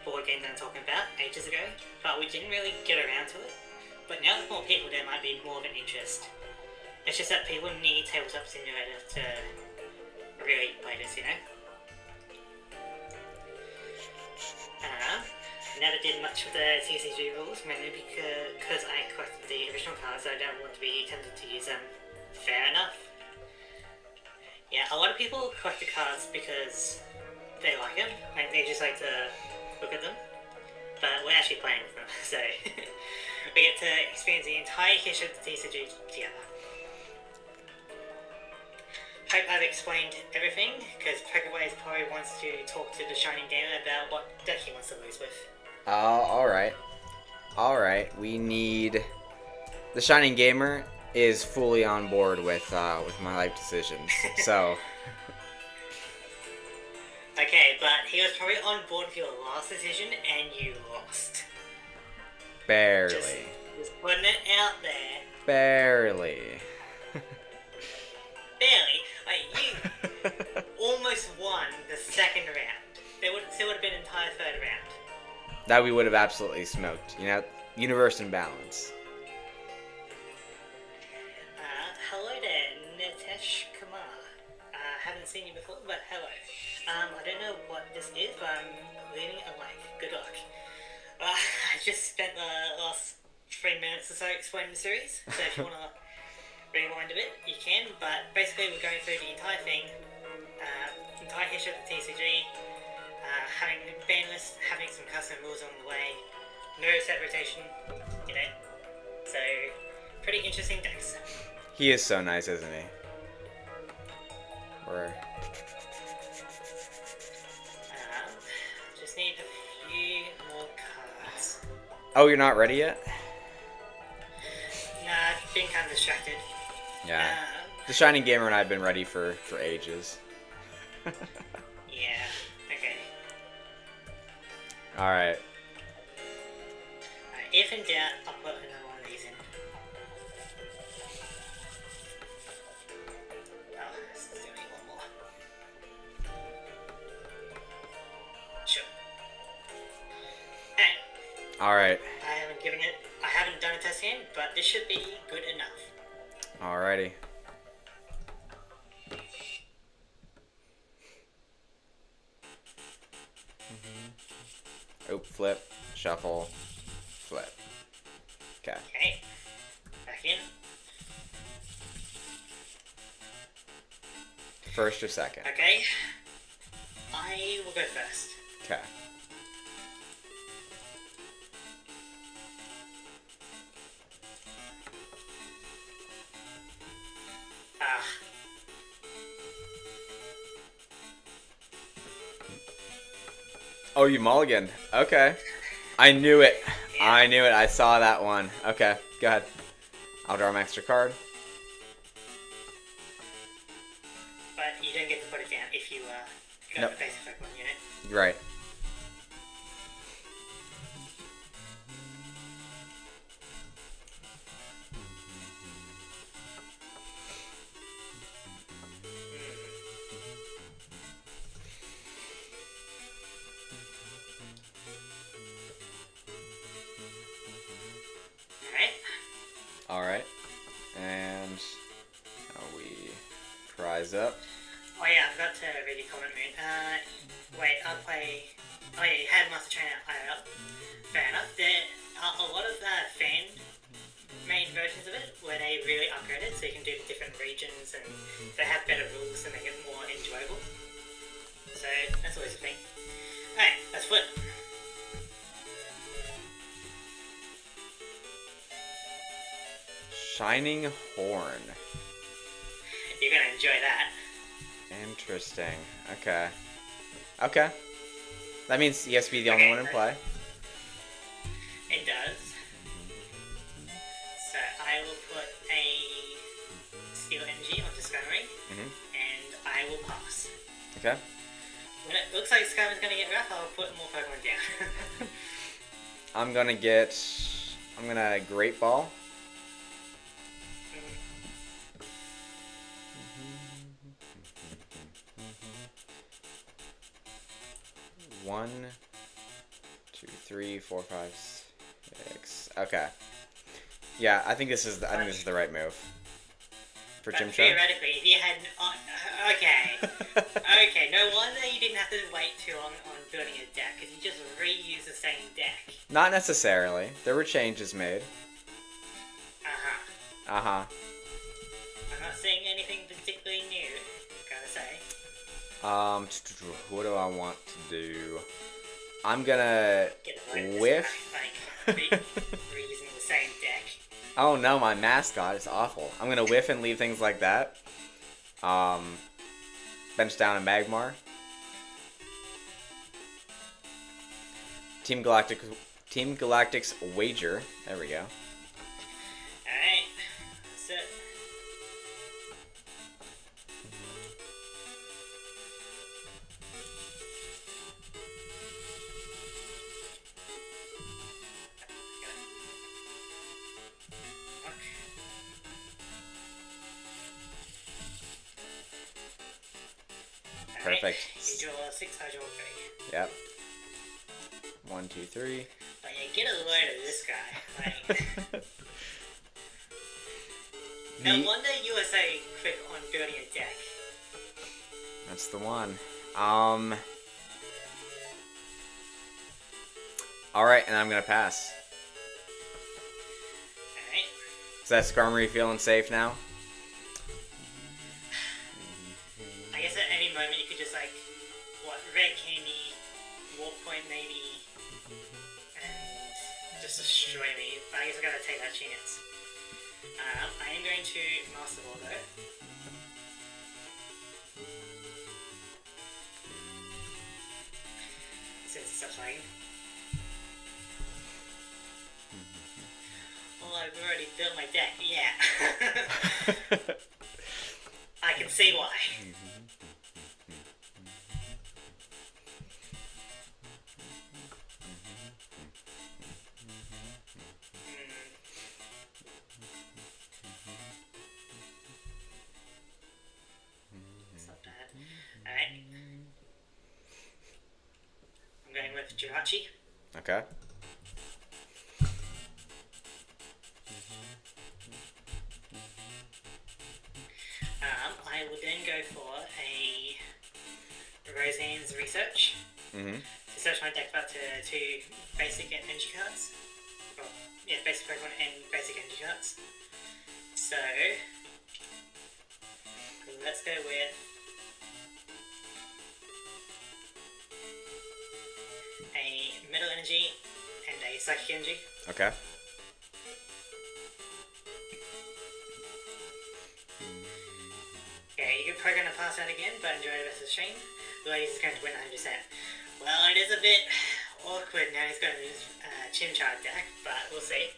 board game that I'm talking about ages ago, but we didn't really get around to it. But now with more people, there might be more of an interest. It's just that people need Tabletop Simulator to really play this, you know? Never did much with the TCG rules, mainly because I collected the original cards, so I don't want to be tempted to use them. Fair enough. Yeah, a lot of people collect the cards because they like them, like they just like to look at them. But we're actually playing with them, so we get to experience the entire history of the TCG together. Hope I've explained everything, because Pokeways probably wants to talk to the Shining Gamer about what deck he wants to lose with. Alright. Alright, we need... The Shining Gamer is fully on board with my life decisions, so... Okay, but he was probably on board with your last decision, and you lost. Barely. Just putting it out there. Barely. Barely. Like, you almost won the second round. There would still have been an entire third round. That we would have absolutely smoked. You know, universe in balance. Hello there, Nitesh Kumar. Haven't seen you before, but hello. I don't know what this is, but I'm leaving a like. Good luck. I just spent the last 3 minutes or so explaining the series, so if you want to rewind a bit, you can, but basically we're going through the entire thing, entire history of the TCG, having ban lists, having some custom rules on the way, no set rotation, you know, so pretty interesting decks. He is so nice, isn't he? Or... just need a few more cards. Oh, you're not ready yet? Nah, I've been kind of distracted. Yeah. The Shining Gamer and I have been ready for ages. Yeah, okay. Alright. If in doubt, I'll put another one of these in. Oh, still need one more. Sure. Alright. I haven't done a test hand, but this should be good enough. Alrighty. Oh, flip, shuffle, flip. Okay. Okay. Back in. First or second? Okay. I will go first. Okay. Ah. Oh, you mulliganed. Okay. I knew it. Yeah. I knew it. I saw that one. Okay, go ahead. I'll draw my extra card. But you don't get to put it down if you go Nope. for basic Pokemon unit. Right. Alright. And now we prize up. Oh yeah, I forgot to read your comment, Moon. Wait, I'll play... Oh yeah, you had Master Trainer IRL. Fair enough. There are a lot of fan-made versions of it where they really upgrade it, so you can do different regions and they have better rules and make it more enjoyable. So, that's always a thing. Alright, let's flip. Shining Horn. You're gonna enjoy that. Interesting. Okay. Okay. That means he has to be the only one in play. It does. So I will put a Steel Energy onto Skyrim, and I will pass. Okay. When it looks like Skyrim's gonna get rough, I'll put more Pokemon down. I'm gonna Great Ball. One, 2, 3, 4, 5, 6. Okay. Yeah, I think this is the right move for But Chimchar. theoretically, if you had... okay. Okay, no wonder you didn't have to wait too long on building a deck, because you just reuse the same deck. Not necessarily. There were changes made. Uh-huh. Uh-huh. I'm not saying anything particularly new, gotta say. What do I want to do? I'm gonna Get away with whiff. this, like, reusing the same deck. Oh no, my mascot is awful. I'm gonna whiff and leave things like that. Bench down a Magmar. Team Galactic's Wager. There we go. Alright. That's it. Perfect. You draw 6, I draw 3. Yep. 1, 2, 3. But yeah, get a load of this guy. Like, no wonder you were so quick on building a deck. That's the one. Alright, and I'm gonna pass. Alright. Is that Skarmory feeling safe now? I guess at any moment you could just like, red candy, warp point maybe, and just destroy me. But I guess I gotta take that chance. I am going to Master Ball though. Since it's such like... Well, I've already built my deck, yeah. I can see why. It's not bad. Alright. I'm going with Jirachi. Okay. for a Roseanne's Research. Mm-hmm. To search my deck up to 2 basic and energy cards. Well, yeah, basic Pokemon and basic energy cards. So, let's go with a Metal Energy and a Psychic Energy. Okay. Yeah, you're probably going to pass out again, but enjoy the rest of the stream. Ledis is going to win 100%. Well, it is a bit awkward now. He's going to use Chimchar deck, but we'll see.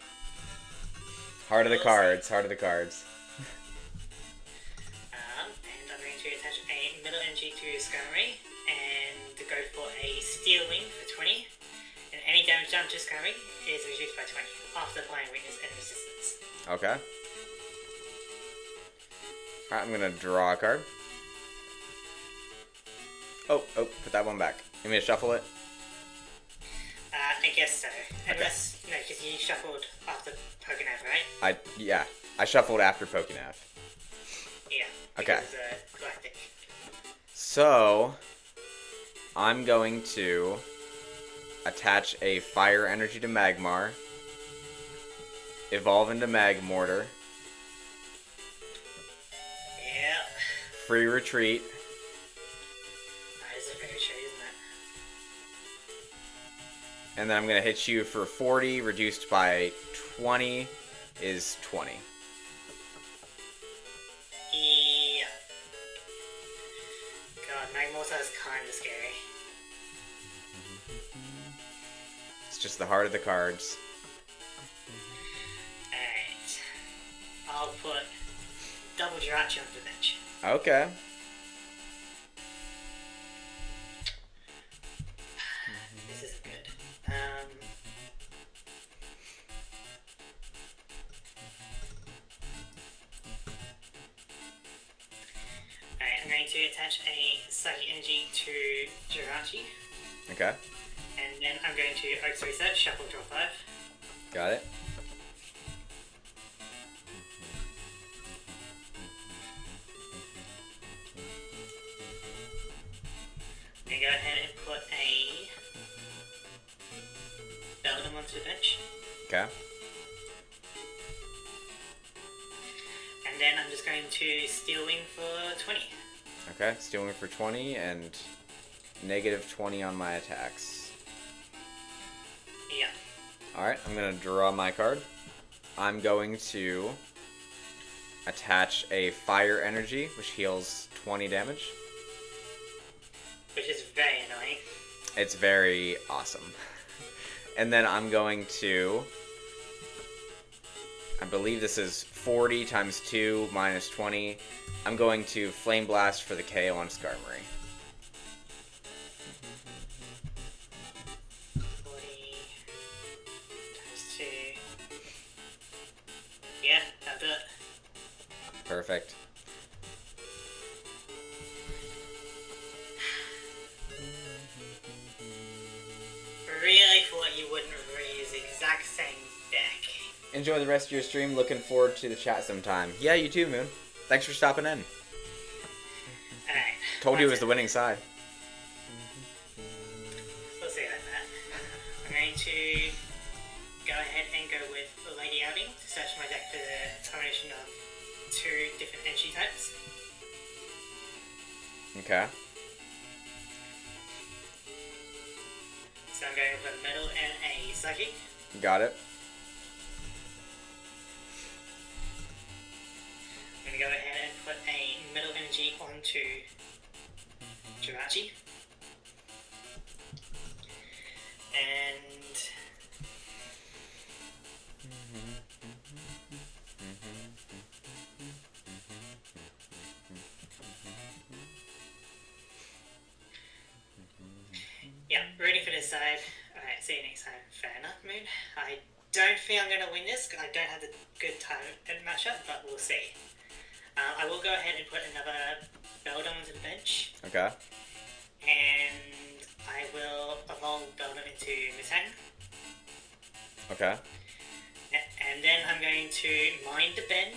Heart of the cards. Heart of the cards. And I'm going to attach a Metal Energy to Skarmory and go for a Steel Wing for 20. And any damage done to Skarmory is reduced by 20 after applying weakness and resistance. Okay. Alright, I'm gonna draw a card. Oh, put that one back. You want me to shuffle it? I guess so. Unless, no, because you shuffled after Pokemon, right? Yeah. I shuffled after Pokemon. Yeah. Okay. Because, Galactic. So, I'm going to attach a Fire Energy to Magmar, evolve into Magmortar, Yeah. free retreat, That is a very true, isn't it? and then I'm going to hit you for 40, reduced by 20 is 20. Yeah. God, Magmortar is kind of scary. It's just the heart of the cards. Alright. I'll put double Jirachi on the bench. Okay. This isn't good. Alright, I'm going to attach a Psychic Energy to Jirachi. Okay. And then I'm going to Oaks Research, shuffle, draw 5. Got it. I'm going to go ahead and put a Beldum onto the bench. Okay. And then I'm just going to Steel Wing for 20. Okay, stealing for 20 and negative 20 on my attacks. Yeah. Alright, I'm going to draw my card. I'm going to attach a Fire Energy, which heals 20 damage. Which is very annoying. It's very awesome. And then I'm going to, I believe this is 40 times 2 minus 20. I'm going to Flame Blast for the KO on Skarmory. 40 times 2. Yeah, that'll do it. Perfect. Really thought you wouldn't reuse the exact same deck. Enjoy the rest of your stream. Looking forward to the chat sometime. Yeah, you too, Moon. Thanks for stopping in. Alright. Told you it was the winning side. We'll see about that. I'm going to go ahead and go with Lady Outing to search my deck for the combination of 2 different energy types. Okay. So I'm going with a Metal and a Psychic. Got it. I'm going to go ahead and put a Metal Energy onto Jirachi. And yeah, rooting for this side. Alright, see you next time. Fair enough, Moon. I don't think I'm going to win this. I don't have the good time and matchup, but we'll see. I will go ahead and put another Beldum onto the bench. Okay. And I will evolve Beldum into Mutang. Okay. And then I'm going to Mind the Bend.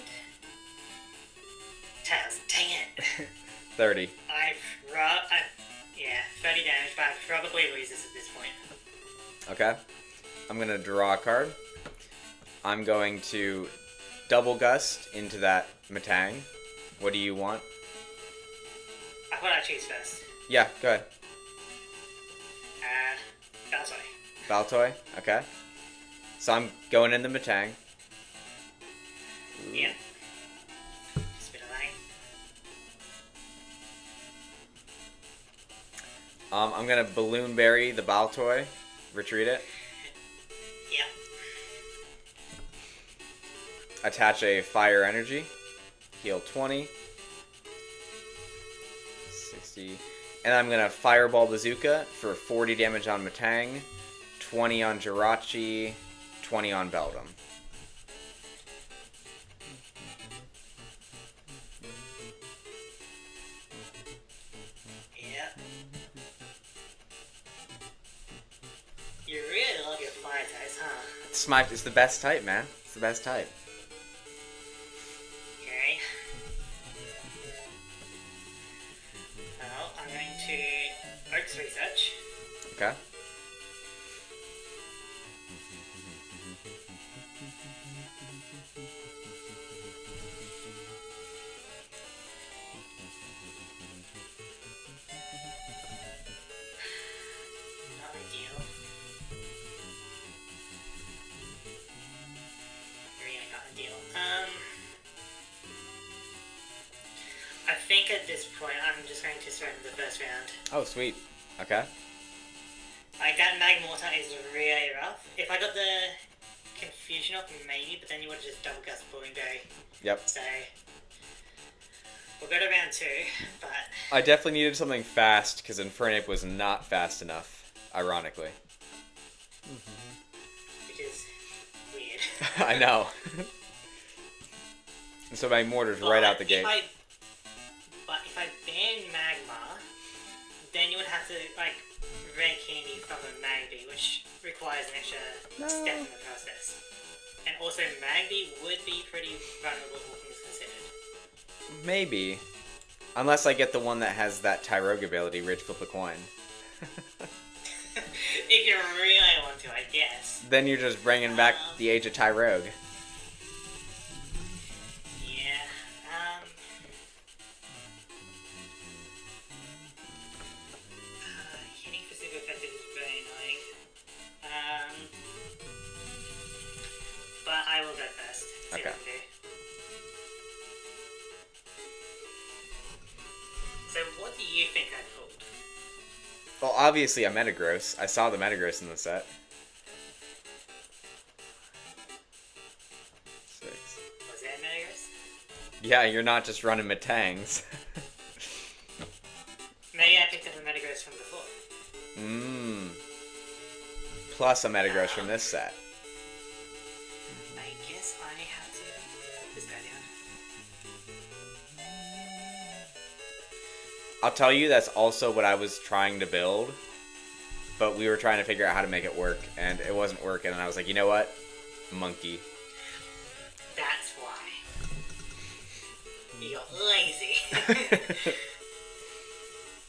Tails, dang it! 30. Yeah, 30 damage, but I probably lose this at this point. Okay. I'm going to draw a card. I'm going to double gust into that Matang. What do you want? I thought I'd choose first. Yeah, go ahead. Baltoy. Baltoy? Okay. So I'm going in the Matang. Yeah. Spin a line. I'm going to Balloon Berry the Baltoy. Retreat it. Yeah. Attach a Fire Energy. Heal 20. 60. And I'm going to Fireball Bazooka for 40 damage on Matang, 20 on Jirachi, 20 on Beldum. Yeah. You really love your fire types, huh? It's the best type, man. It's the best type. Okay. Well, I'm going to Oaks Research. Okay. Not ideal. Really not ideal. I think at this point I'm just going to surrender the first round. Oh, sweet. Okay. Like, that Magmortar is really rough. If I got the confusion off, maybe, but then you would have just double gust Balloon Berry. Yep. So, we'll go to round 2, but I definitely needed something fast because Infernape was not fast enough, ironically. which is weird. I know. And so my Mortar's right out the gate. But if I ban Magma, then you would have to, like, Red Candy from a Magby, which requires an extra step in the process. And also, Magby would be pretty vulnerable, all things considered. Maybe. Unless I get the one that has that Tyrogue ability, Rich Flip a Coin. If you really want to, I guess. Then you're just bringing back the Age of Tyrogue. Yeah, hitting for super effective is very annoying. But I will go first. See Okay. what I can do. So what do you think I pulled? Well, obviously a Metagross. I saw the Metagross in the set. 6. Was that Metagross? Yeah, you're not just running Matangs. Maybe I picked up a Metagross from before. Mmm. Plus a Metagross from this set. I guess I have to put this guy down. I'll tell you, that's also what I was trying to build. But we were trying to figure out how to make it work, and it wasn't working, and I was like, you know what? Monkey. That's why. You got lazy.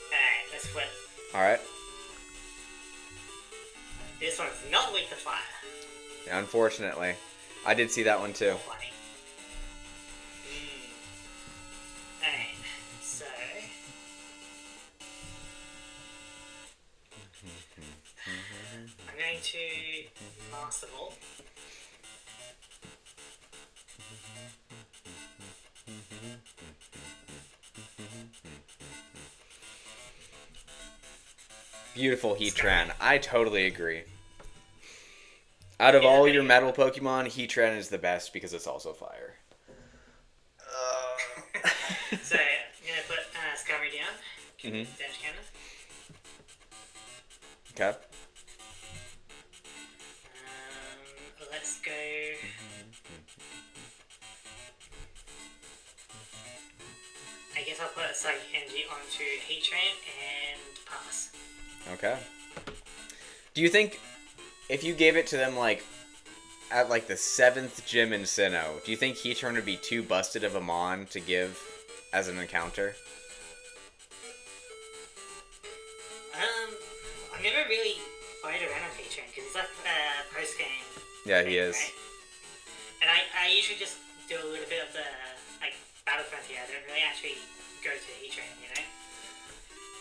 Alright, let's flip. Alright. This one's not weak to fire. Yeah, unfortunately. I did see that one too. Funny. Alright, so... I'm going to Master Ball. Beautiful Heatran. I totally agree. Out of all your metal Pokemon, Heatran is the best because it's also fire. So, I'm going to put Skarmory down. Mm-hmm. Damage cannon. Okay. Let's go... I guess I'll put a Psychic Energy onto Heatran and pass. Okay. Do you think if you gave it to them like at like the 7th gym in Sinnoh, do you think Heatran would be too busted of a mon to give as an encounter? never really played around on P-Train because he's like post-game. Yeah, he thing, is. Right? And I usually just do a little bit of the like battle frontier. I don't really actually go to E-Train, you know.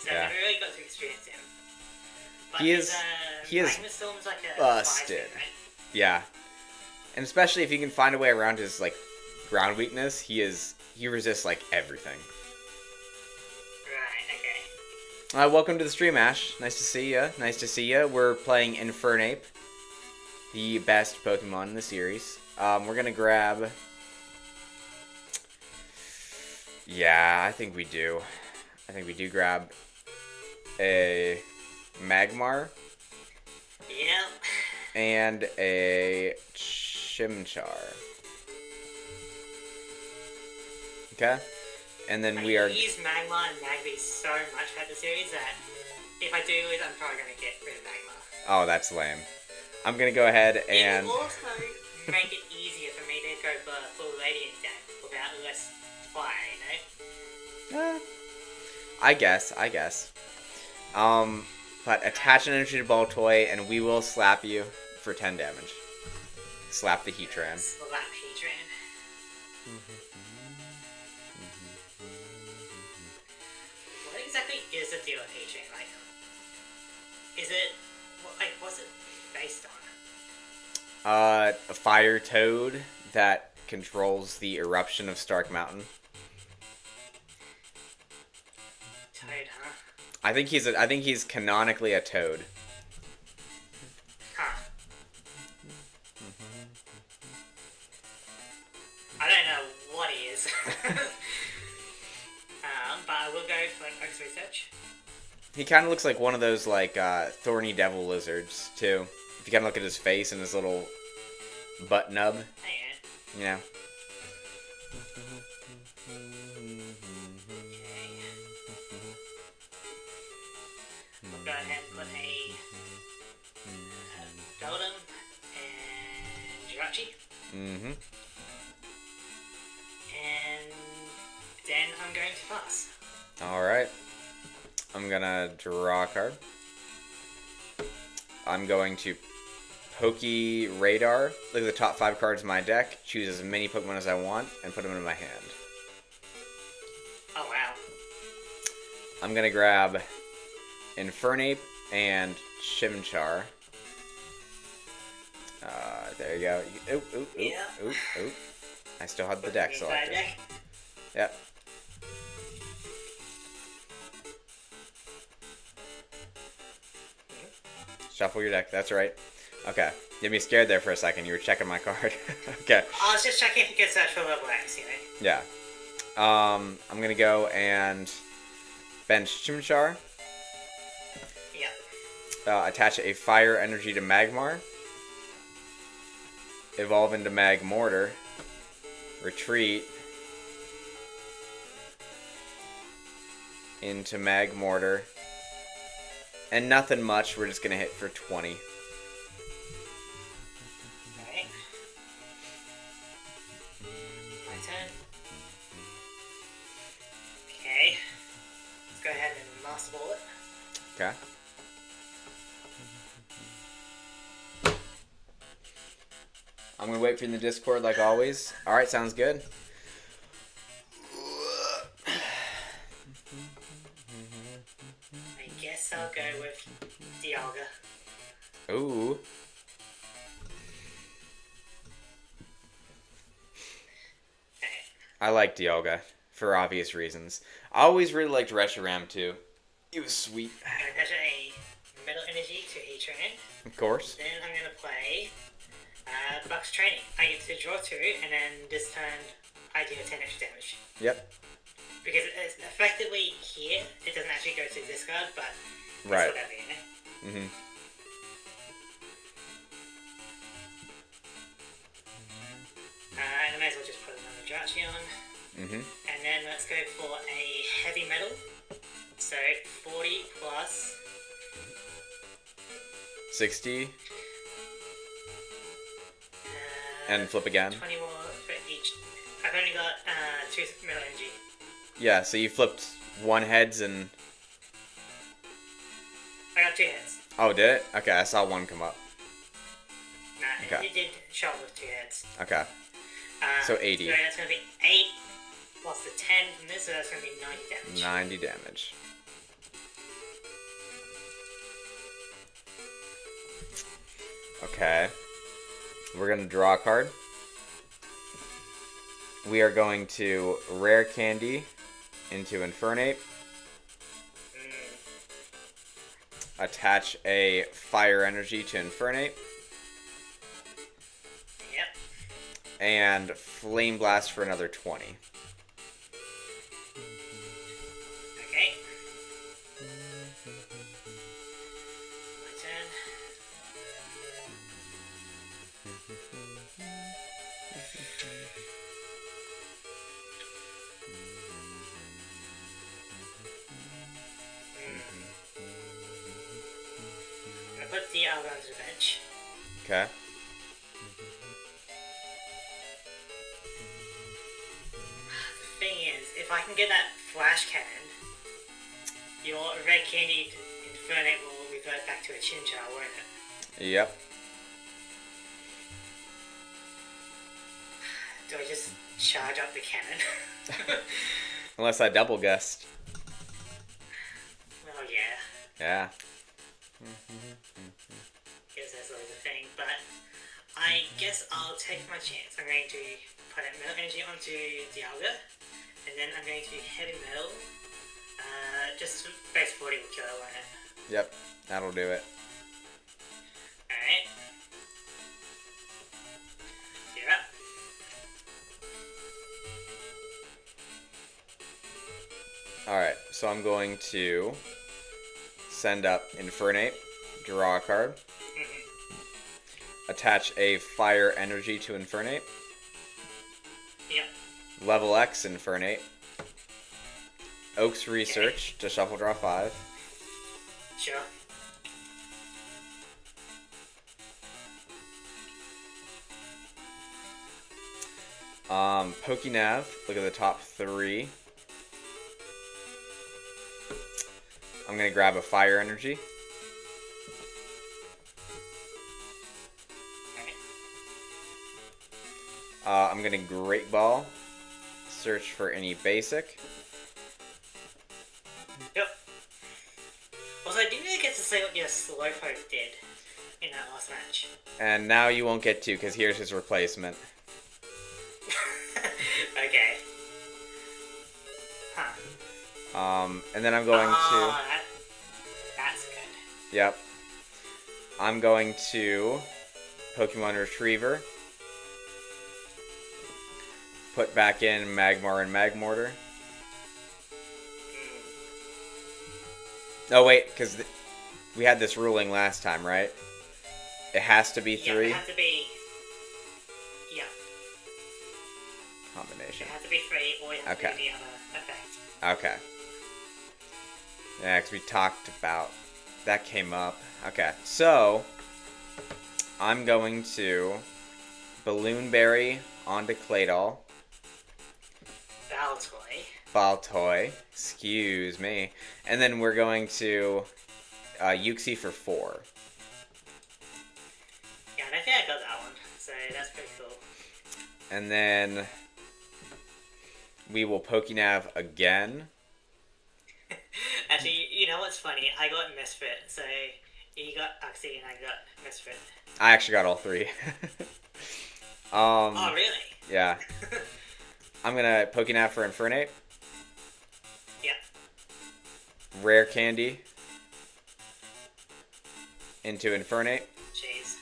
So Yeah. I never really got to experience him. But He is Magma Storm's like a busted. 5-hit, right? Yeah. And especially if you can find a way around his like ground weakness, he resists like everything. Right. Okay. Welcome to the stream, Ash. Nice to see ya. Nice to see ya. We're playing Infernape, the best Pokemon in the series. We're gonna grab. Yeah, I think we do. I think we do grab a Magmar Yep. and a Chimchar. Okay? And then we are... I use Magma and Magby so much throughout the series that if I do lose, I'm probably going to get rid of Magma. Oh, that's lame. I'm going to go ahead and... It will also make it easier for me to go for full Radiant deck without less fire, you know? I guess. But attach an energy to Ball Toy and we will slap you for 10 damage. Slap the Heatran. Slap Heatran. What exactly is the deal with Heatran? Like, is it, what's it based on? A fire toad that controls the eruption of Stark Mountain. Toad, huh? I think he's canonically a toad. Huh. I don't know what he is. But I will go for an Oaks Research. He kind of looks like one of those like thorny devil lizards too. If you kind of look at his face and his little butt nub, Oh yeah. you know. We'll go ahead and put a Golem and Jirachi. Mm-hmm. And then I'm going to pass. Alright. I'm gonna draw a card. I'm going to Poke Radar. Look at the top 5 cards in my deck. Choose as many Pokemon as I want and put them in my hand. Oh wow. I'm gonna grab Infernape and Chimchar. There you go. Oop. I still have the deck selected. Yep. Shuffle your deck. That's right. Okay. You had me scared there for a second. You were checking my card. Okay. I was just checking if you could search for level X, you know? Yeah. I'm gonna go and bench Chimchar. Yeah. Attach a fire energy to Magmar. Evolve into Magmortar. Retreat into Magmortar. And nothing much. We're just gonna hit for 20. Alright. My turn. Okay. Let's go ahead and Master Ball it. Okay. I'm gonna wait for you in the Discord like always. Alright, sounds good. I guess I'll go with Dialga. Ooh. Okay. I like Dialga for obvious reasons. I always really liked Reshiram too. He was sweet. I'm gonna attach a Metal Energy to Heatran. Of course. Then I'm gonna play Buck's Training. I get to draw 2, and then this turn I deal 10 extra damage. Yep. Because it's effectively here, it doesn't actually go to this card, but Right. it's whatever, you know? Mm-hmm. And I may as well just put another Jirachi on. Mm-hmm. And then let's go for a Heavy Metal. So 40 plus 60. And flip again. 20 more for each. I've only got 2 Metal Energy. Yeah, so you flipped 1 heads and... I got 2 heads. Oh, did it? Okay, I saw one come up. Nah, Okay. it did shot with 2 hits. Okay. So 80. So that's going to be 8 plus the 10 from this, so that's going to be 90 damage. 90 damage. Okay. We're going to draw a card. We are going to Rare Candy into Infernape. Attach a Fire Energy to Infernape. Yep. And Flame Blast for another 20. Okay. My turn. I'm gonna put the other onto the bench. Okay. The thing is, if I can get that flash cannon, your red candied Infernape will revert back to a Chinchar, won't it? Yep. Do I just charge up the cannon? Unless I double guessed. Oh yeah, Yeah. guess that's always a thing, but I guess I'll take my chance. I'm going to put a metal energy onto Dialga, and then I'm going to heavy metal. Just base 40 will kill it, won't it? Yep. That'll do it. Alright. You're up. Alright, so I'm going to send up Infernape, draw a card, attach a Fire Energy to Infernape, Yep. level X Infernape, Oak's Research to shuffle draw 5, Sure. Pokenav, look at the top 3. I'm going to grab a Fire Energy. I'm going to Great Ball, search for any basic. Yep. Also, I didn't really get to see what your Slowpoke did in that last match. And now you won't get to, because here's his replacement. Okay. Huh. And then I'm going That's good. Yep. I'm going to Pokemon Retriever. Put back in Magmar and Magmortar. Oh, wait, because we had this ruling last time, right? It has to be 3? Yeah, it has to be... Yeah, Combination. it has to be 3 or it has to be the other effect. Okay. Yeah, because we talked about... That came up. Okay, so... I'm going to Balloonberry onto Claydol. Baltoy. Excuse me. And then we're going to Uxie for 4. Yeah, and I think I got that one, so that's pretty cool. And then we will Pokenav again. Actually, you know what's funny? I got Misfit, so you got Uxie and I got Misfit. I actually got all 3. Oh, really? Yeah. I'm going to Pokenav for Infernape. Yeah. Rare Candy into Infernape. Jeez.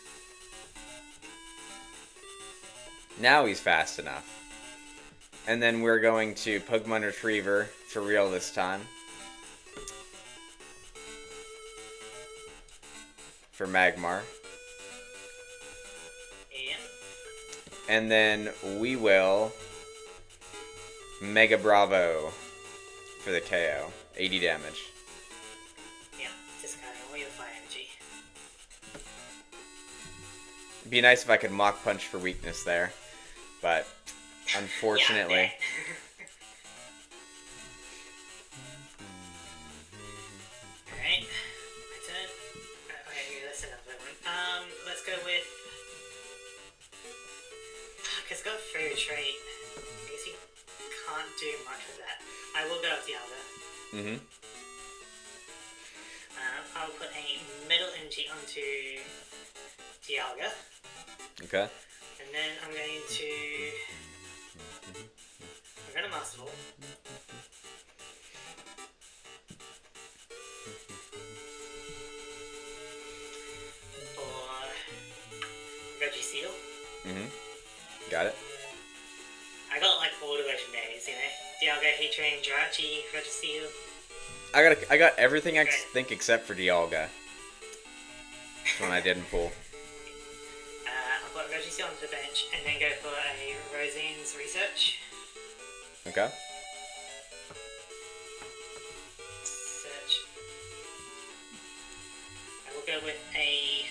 Now he's fast enough. And then we're going to Pokemon Retriever for real this time. For Magmar. Yeah. And then we will Mega Bravo for the KO. 80 damage. Yeah, discarding all your fire energy. It'd be nice if I could Mach Punch for weakness there. But, unfortunately... Alright, my turn. Mm-hmm. I'll put a Metal Energy onto Dialga. Okay. And then I'm going to Master Ball. For Registeel. Mm-hmm. Got it. I got like all the legendaries, you know? Dialga, Heatran, Jirachi, Registeel. I got everything I think except for Dialga. That's one I didn't pull. I'll put Registeel onto the bench and then go for a Rosine's Research. Okay. Search. I will go with a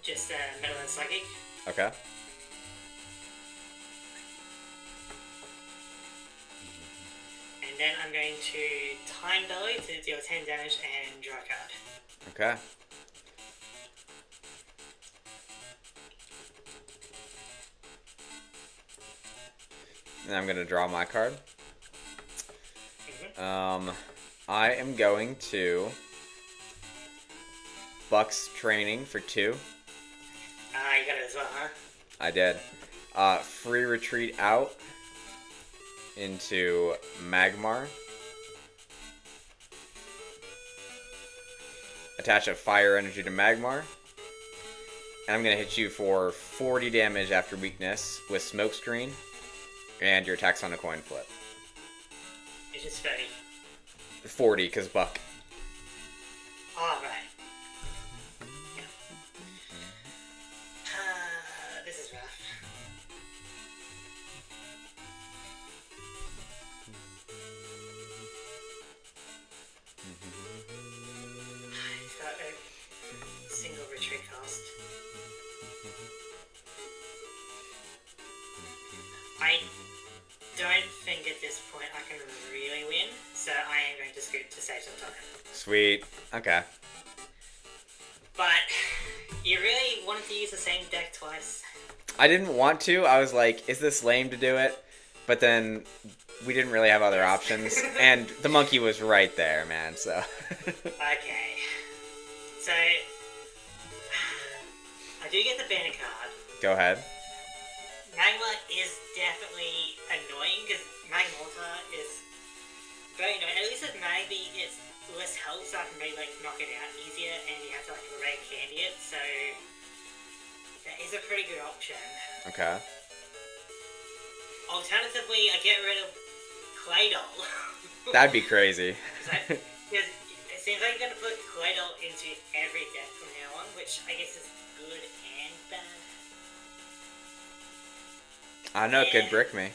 just Metal and Psychic. Okay. And then I'm going to Time Belly to deal 10 damage and draw a card. Okay. And I'm going to draw my card. Mm-hmm. I am going to Buck's Training for 2. You got it as well, huh? I did. Free Retreat out into Magmar. Attach a Fire Energy to Magmar. And I'm going to hit you for 40 damage after weakness with Smokescreen. And your attack's on a coin flip. It's just 30. 40, because Buck. Alright. Yeah. This is rough. He's got a single retreat cost. I don't think at this point I can really win, so I am going to scoot to save some time. Sweet. Okay. But you really wanted to use the same deck twice. I didn't want to. I was like, is this lame to do it? But then we didn't really have other options. And the monkey was right there, man, so. Okay. So, I do get the banner card. Go ahead. Magma is definitely annoying because Magmortar is very annoying. At least with Magby, it's less health, so I can maybe like knock it out easier, and you have to like red candy it. So that is a pretty good option. Okay. Alternatively, I get rid of Claydol. That'd be crazy. Because it seems like you're gonna put Claydol into every deck from now on, which I guess is good and bad. I know it could brick me.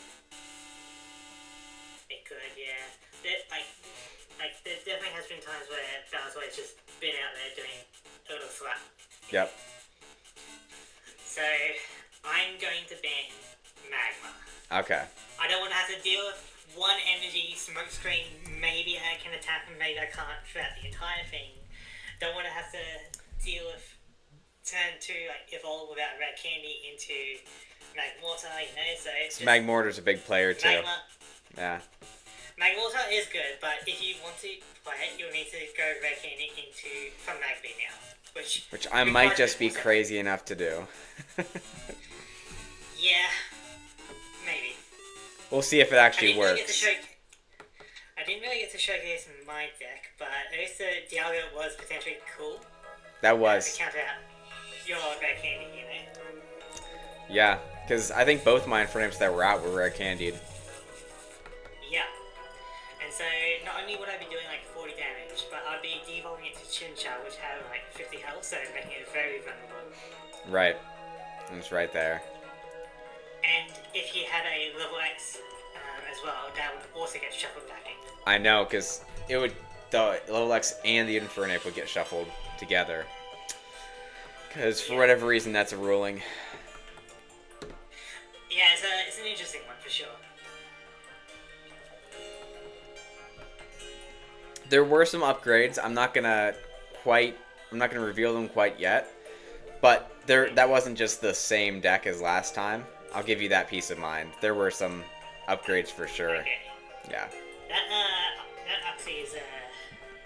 It could, yeah. There definitely has been times where Bowser's just been out there doing a little slap. Yep. So, I'm going to ban Magma. Okay. I don't want to have to deal with one energy, Smokescreen, maybe I can attack and maybe I can't throughout the entire thing. Don't want to have to deal with turn 2, like, evolve without red candy into Magmortar, you know, so it's just... Magmortar's a big player, too. Magma. Yeah. Magmortar is good, but if you want to play it, you'll need to go red candy from Magby now, which I might just be crazy enough to do. Yeah, maybe. We'll see if it actually works. I didn't really get to showcase my deck, but at least the Dialga was potentially cool. That was. To counter out your red candy, you know? Yeah, because I think both mine frames that were out were red candied. Yeah. And so, not only would I be doing like 40 damage, but I'd be devolving it to Chinchar, which had like 50 health, so making it very vulnerable. Right. And it's right there. And if he had a level X as well, that would also get shuffled back in. I know, because it would, the level X and the Infernape would get shuffled together. Because for whatever reason, that's a ruling. Yeah, it's an interesting one for sure. There were some upgrades. I'm not gonna reveal them quite yet. But that wasn't just the same deck as last time. I'll give you that peace of mind. There were some upgrades for sure. Okay. Yeah. That Galaxy is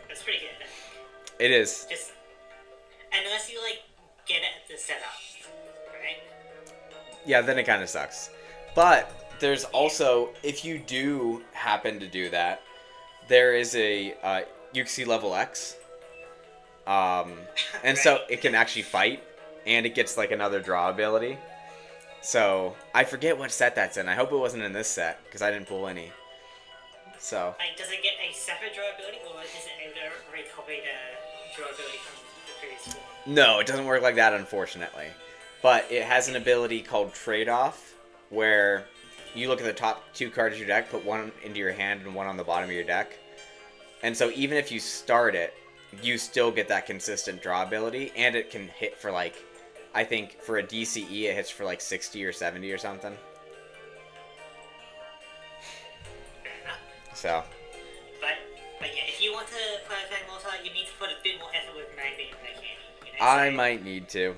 that's pretty good. It is. Just unless you like get it at the setup, right? Yeah, then it kind of sucks. But there's also, if you do happen to do that, there is a Uxie level X. And so it can actually fight, and it gets like another draw ability. So I forget what set that's in. I hope it wasn't in this set, because I didn't pull any. So. Like, does it get a separate draw ability, or is it able to recopy the draw ability from the previous one? No, it doesn't work like that, unfortunately. But it has an ability called Trade-Off, where you look at the top 2 cards of your deck, put one into your hand and one on the bottom of your deck. And so even if you start it, you still get that consistent draw ability, and it can hit for like, I think for a DCE it hits for like 60 or 70 or something. So. But yeah, if you want to play Fang Multi, you need to put a bit more effort with Magby and Red Candy. You know, I might need to.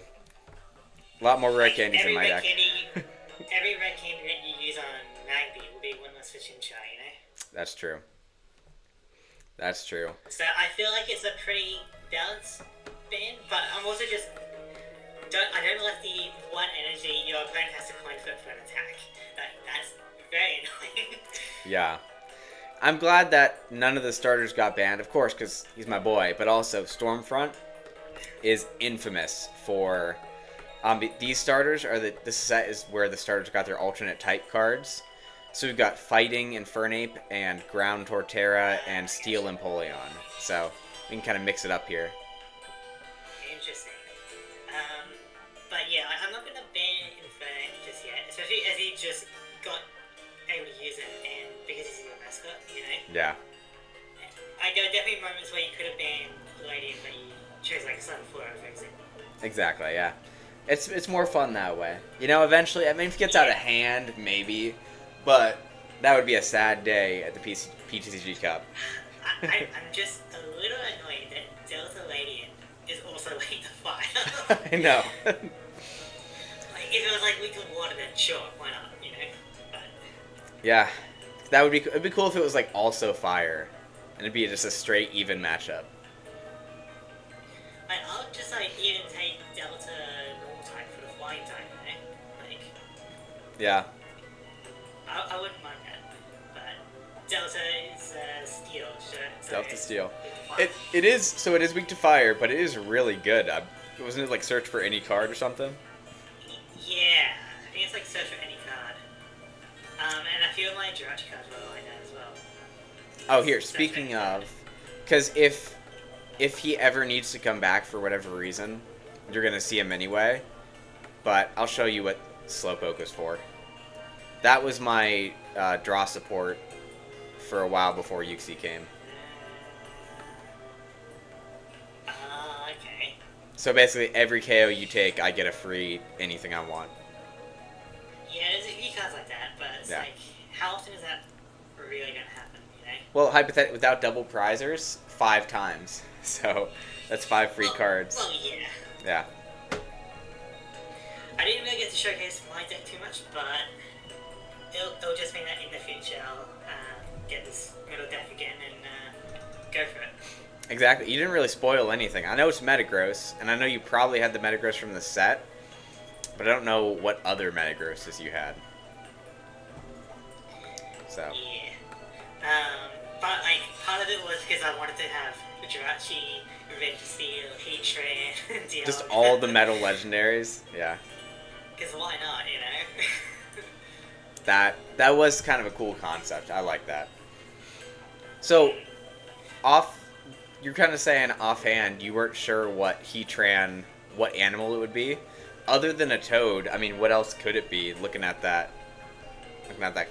A lot more red candies in my deck. Every red candy that you use on Magby will be one less for Chinchai, you know? That's true. That's true. So I feel like it's a pretty balanced ban, but I'm also just I don't like the one energy your opponent has to coin flip for an attack. That's very annoying. Yeah. I'm glad that none of the starters got banned, of course, because he's my boy, but also Stormfront is infamous for... these starters are this set is where the starters got their alternate type cards. So we've got Fighting Infernape and Ground Torterra and Steel Empoleon. So we can kind of mix it up here. Interesting. But yeah, I'm not gonna ban Infernape just yet, especially as he just got able to use it, and because he's your mascot, you know. Yeah. There are definitely moments where you could have banned Palladium, but you chose like Sunflower, for example. Exactly. Yeah. It's more fun that way. You know, eventually, I mean, if it gets out of hand, maybe. But that would be a sad day at the PTCG Cup. I'm just a little annoyed that Delta Ladian is also weak to fire. I know. Like, if it was like weak to water, then sure, why not, you know? But Yeah, that would be. It'd be cool if it was like also fire, and it'd be just a straight even matchup. like, I would just like even take Delta normal type for the flying type, you know? Like, Yeah. I wouldn't mind that, but Delta is steel, so Delta it's Steel. weak to fire. It is. So it is weak to fire, but it is really good. Wasn't it like search for any card or something? Yeah, I think it's like search for any card. And a few of my Jirachi cards were like that as well. Oh, here. Speaking of, because if he ever needs to come back for whatever reason, you're gonna see him anyway. But I'll show you what Slowpoke was for. That was my draw support for a while before Uxie came. Okay. So basically, every KO you take, I get a free anything I want. Yeah, there's a few cards like that, but it's like, how often is that really gonna happen, you know? Well, hypothetically, without double prizers, 5 times. So that's 5 free cards. Well, yeah. Yeah. I didn't really get to showcase my deck too much, but it'll just mean that in the future I'll get this middle deck again and go for it. Exactly. You didn't really spoil anything. I know it's Metagross, and I know you probably had the Metagross from the set, but I don't know what other Metagrosses you had. So. Yeah. But like part of it was because I wanted to have Jirachi, Revenge of Steel, Heatran, Dialga. Just all the metal legendaries. Yeah. Because why not, you know? That was kind of a cool concept. I like that. So, you're kind of saying offhand you weren't sure what what animal it would be. Other than a toad, I mean, what else could it be? Looking at that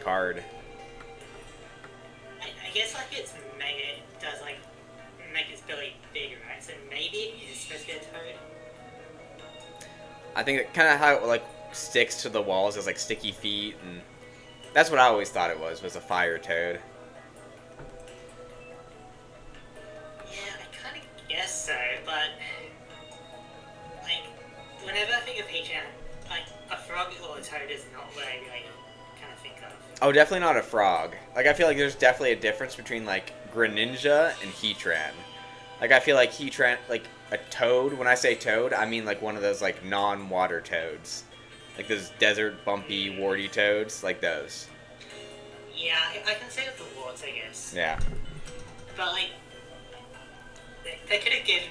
card. I guess like it's mega does like make its belly bigger, right? So maybe it's supposed to be a toad. I think it kind of how it like sticks to the walls as like sticky feet, and that's what I always thought it was a fire toad. Yeah, I kind of guess so, but like whenever I think of Heatran, like a frog or a toad is not what I really kind of think of. Oh, definitely not a frog. Like, I feel like there's definitely a difference between, like, Greninja and Heatran. Like, I feel like Heatran, like, a toad, when I say toad, I mean, like, one of those, like, non-water toads. Like, those desert, bumpy, warty toads, like those. Yeah, I can say with the warts, I guess. Yeah. But, like, they could have given...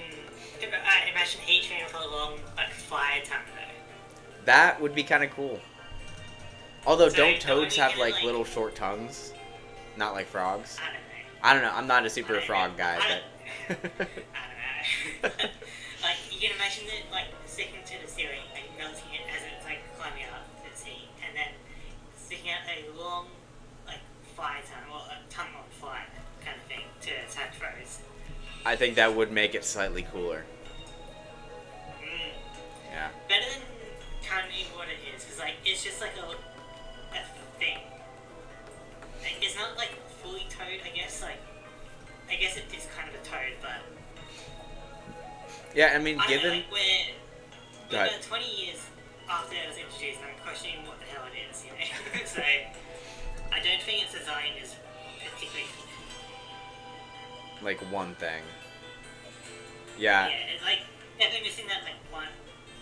imagine Heatran for a long, like, fire time, though. That would be kind of cool. Although, So, don't toads only have, gonna, like, little short tongues? Not like frogs? I don't know. I don't know. I'm not a super frog guy, I but... don't know. Like, you can imagine it, like, sticking to the ceiling, like, melting it as it's, like, climbing up to the sea, and then sticking out a long, like, fire tongue, or a tongue on fire kind of thing to attack foes. I think that would make it slightly cooler. Yeah. Better than currently what it is, because, like, it's just, like, a thing. Like, it's not, like, fully toad, I guess, like, I guess it is kind of a toad, but... Yeah, I mean, I given... don't know, like, we're about 20 years after it was introduced, and I'm questioning what the hell it is, you know? So, I don't think its design is particularly... like, one thing. Yeah. Yeah, it's like, definitely missing that, like, one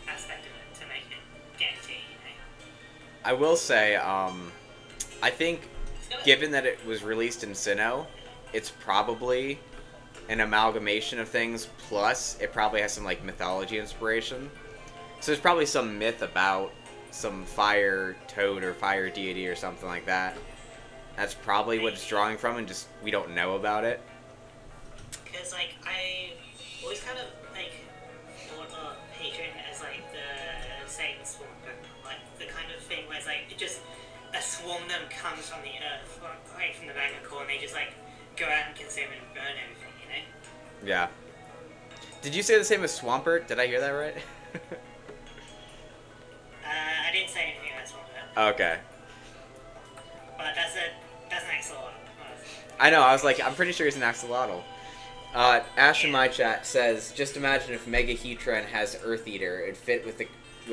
aspect of it to make it guarantee, you know? I will say, I think, given that it was released in Sinnoh, it's probably an amalgamation of things, plus it probably has some, like, mythology inspiration. So there's probably some myth about some fire toad or fire deity or something like that. That's probably what it's drawing from, and just, we don't know about it. Because, like, I always kind of, like, thought of Patreon as, like, the Satan swarm Pokemon. Like, the kind of thing where it's, like, it just, a swarm of them comes from the earth, like, from the magma core, and they just, like, go out and consume and burn everything, you know? Yeah. Did you say the same as Swampert? Did I hear that right? I didn't say anything about Swampert. Okay. But that's an axolotl. I know, I was like, I'm pretty sure he's an axolotl. Ash in my chat says, just imagine if Mega Heatran has Earth Eater. It'd fit with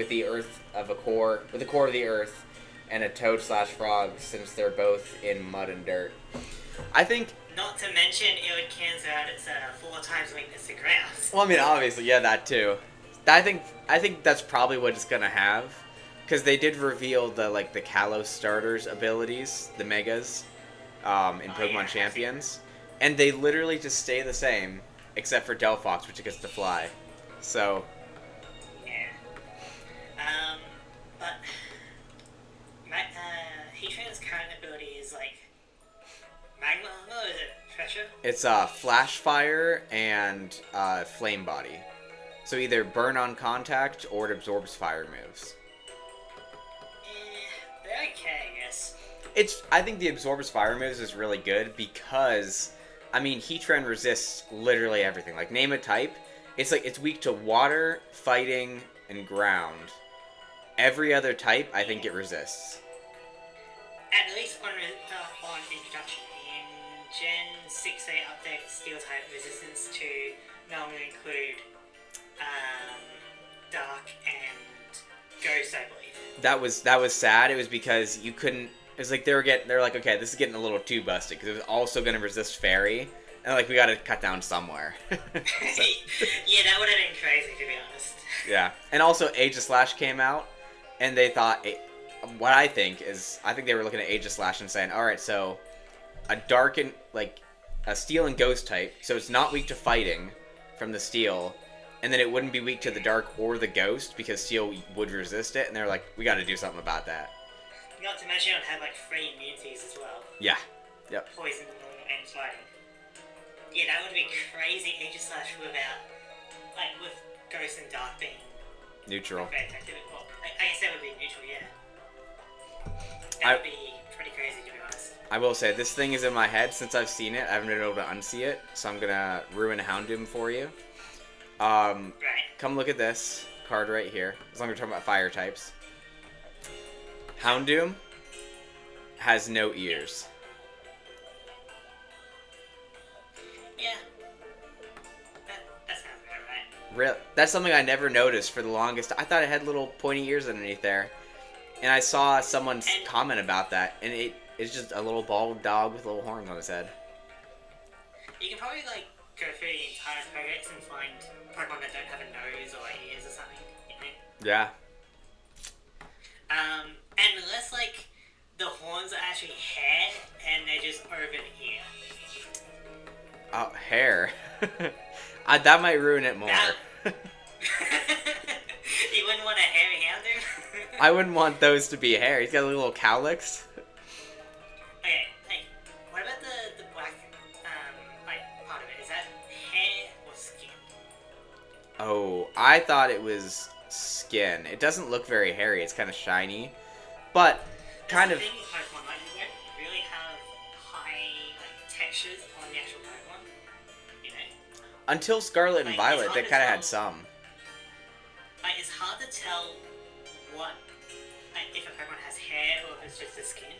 the earth of a core, with the core of the earth, and a toad/frog, since they're both in mud and dirt. I think... Not to mention, it would cancel out its 4 times weakness to ground. Well, I mean, obviously, yeah, that too. I think that's probably what it's gonna have, because they did reveal the Kalos starters abilities, the Megas, in Pokemon Champions, and they literally just stay the same, except for Delphox, which it gets to fly. So. Yeah. But Heatran's current ability is like magma, or is it pressure? It's Flash Fire and Flame Body. So either burn on contact or it absorbs fire moves. They're okay, I guess. I think the absorbs fire moves is really good because, I mean, Heatran resists literally everything. Like, name a type, it's weak to water, fighting, and ground. Every other type, I think it resists. At least on introduction. In Gen 6A update, Steel type resistance to normally include Dark and Ghost, I believe. That was sad. It was because you couldn't. It was like they're like, okay, this is getting a little too busted because it was also going to resist Fairy, and like we got to cut down somewhere. Yeah, that would have been crazy, to be honest. Yeah, and also Aegislash came out, and they thought what I think they were looking at Aegislash and saying, all right, so a dark and a Steel and Ghost type, so it's not weak to fighting from the Steel. And then it wouldn't be weak to the Dark or the Ghost because Steel would resist it. And they're like, we got to do something about that. Not to mention it had 3 immunities as well. Yeah. Yep. Poison and fighting. Yeah, that would be crazy. Aegislash without, with Ghost and Dark being neutral. Very effective. Well, I guess that would be neutral, yeah. That would be pretty crazy, to be honest. I will say, this thing is in my head since I've seen it. I haven't been able to unsee it. So I'm going to ruin Houndoom for you. Right. Come look at this card right here. As long as we're talking about fire types. Houndoom has no ears. Yeah. That sounds about right. That's something I never noticed for the longest. I thought it had little pointy ears underneath there. And I saw someone's comment about that, and it it's just a little bald dog with little horns on his head. You can probably like go through the entire Pokedex and find Pokemon that don't have a nose or ears or something. You know? Yeah. And unless like the horns are actually hair and they're just over the ear. Oh, hair. That might ruin it more. You wouldn't want a hairy Houndoom? I wouldn't want those to be hair. He's got a little cowlicks. Okay, hey, what about the black, like, part of it? Is that hair or skin? Oh, I thought it was skin. It doesn't look very hairy. It's kind of shiny. But, kind of... The thing is, Pokemon, like, you don't really have high, like, textures on the actual Pokemon, you know? Until Scarlet and Like, Violet, it's they hard to kind of tell. had some. Like, it's hard to tell what, like, if a Pokemon has hair or if it's just the skin.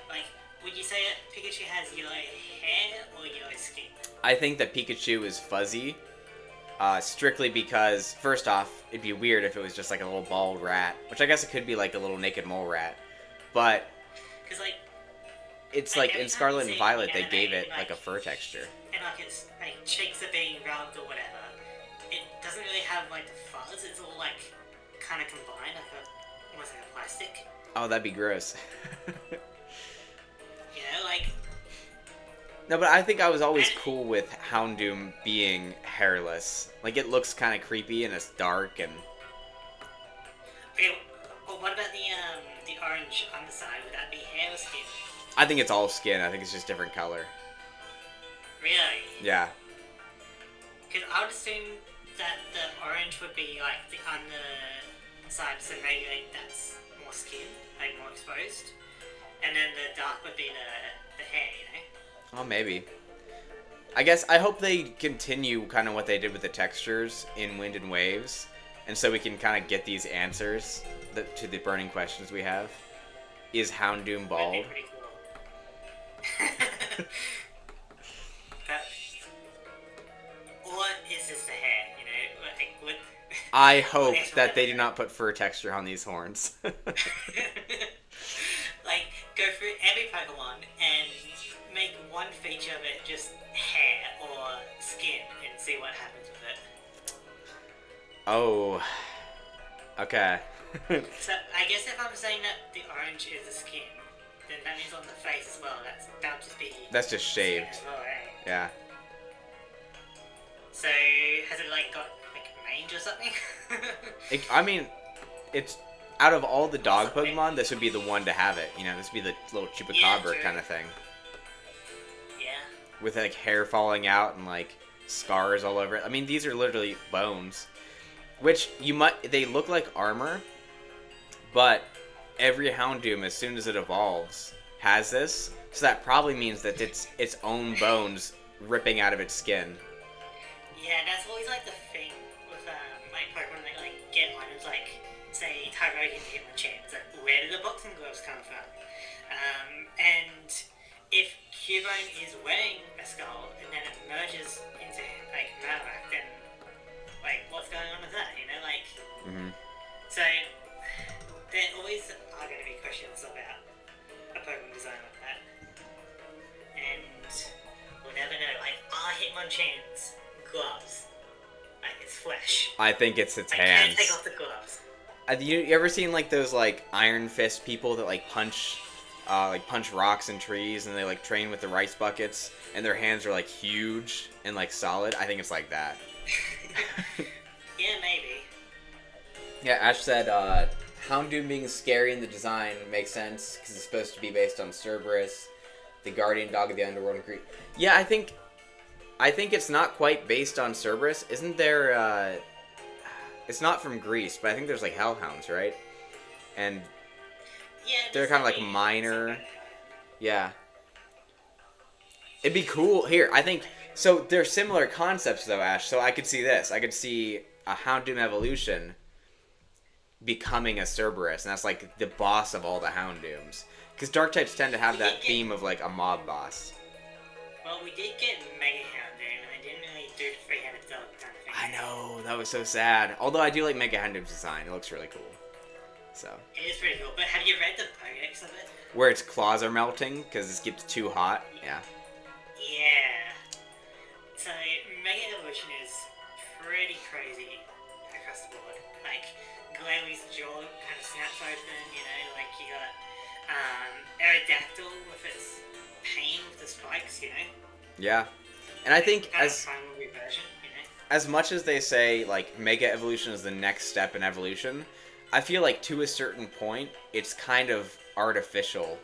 Like, would you say that Pikachu has yellow hair or yellow skin? I think that Pikachu is fuzzy. Strictly because, first off, it'd be weird if it was just like a little bald rat. Which I guess it could be like a little naked mole rat. But... Because, like... It's like like every in time Scarlet you and see Violet, they anime, gave it like, like a fur texture. And, like, its, like, cheeks are being rubbed or whatever. It doesn't really have, like, the fuzz. It's all, like, kind of combined, like almost like a plastic. Oh, that'd be gross. You know, like... No, but I think I was always cool with Houndoom being hairless. Like, it looks kind of creepy and it's dark and... Okay, well, what about the orange underside? Would that be hair or skin? I think it's all skin. I think it's just different color. Really? Yeah. Because I would assume that the orange would be, like, the underside, so maybe, like, that's more skin, like, more exposed. And then the dark would be the hair, you know? Oh, maybe. I guess I hope they continue kind of what they did with the textures in Wind and Waves. And so we can kind of get these answers to the burning questions we have. Is Houndoom bald? That'd be pretty cool. Or is this the hair, you know? Like, what... I hope that they do not put fur texture on these horns. Like, go through every Pokemon and make one feature of it just hair or skin and see what happens with it. Oh. Okay. So, I guess if I'm saying that the orange is the skin, then that means on the face as well. That'll just be... That's just shaved. As well, right? Yeah. So, has it, like, got, like, mange or something? I mean, it's... Out of all the dog Pokemon, this would be the one to have it. You know, this would be the little Chupacabra true. kind of thing. Yeah. With, like, hair falling out and, like, scars all over it. I mean, these are literally bones. Which, they look like armor, but every Houndoom, as soon as it evolves, has this. So that probably means that it's its own bones ripping out of its skin. Yeah, that's always, like, the thing with, like, Pokemon that, like, get items like, say, Tyrogue and Hitmonchan. It's like, where did the boxing gloves come from? And if Cubone is wearing a skull and then it merges into, like, Marowak, then, like, what's going on with that, you know? Like, So, there always are going to be questions about a Pokemon design like that. And we'll never know, like, are Hitmonchan's gloves, like, its flesh? I think it's its Like, hands. can't take off the gloves. You ever seen, like, those, like, Iron Fist people that, like, punch rocks and trees and they, like, train with the rice buckets and their hands are, like, huge and, like, solid? I think it's like that. Yeah, maybe. Yeah, Ash said, Houndoom being scary in the design makes sense because it's supposed to be based on Cerberus, the guardian dog of the underworld and Greece. Yeah, I think it's not quite based on Cerberus. Isn't there, it's not from Greece, but I think there's, like, hellhounds, right? And Yeah, they're kind of, like, minor. Yeah. It'd be cool. Here, I think... So, they're similar concepts, though, Ash. So, I could see this. I could see a Houndoom evolution becoming a Cerberus, and that's, like, the boss of all the Houndooms. Because Dark types tend to have that theme of, like, a mob boss. Well, we did get Mega Houndoom, and they didn't really do the three-headed dog kind of thing. I know. That was so sad. Although, I do like Mega Houndoom's design. It looks really cool. So It is pretty cool. But have you read the Pokedex of it? where its claws are melting because it gets too hot. Yeah. Yeah. So Mega Evolution is pretty crazy across the board. Like Glalie jaw kind of snaps open. You know, like you got Aerodactyl with its pain with the spikes. You know. Yeah. And I think Kind of final reversion. You know. as much as they say like Mega Evolution is the next step in evolution, I feel like to a certain point it's kind of artificial.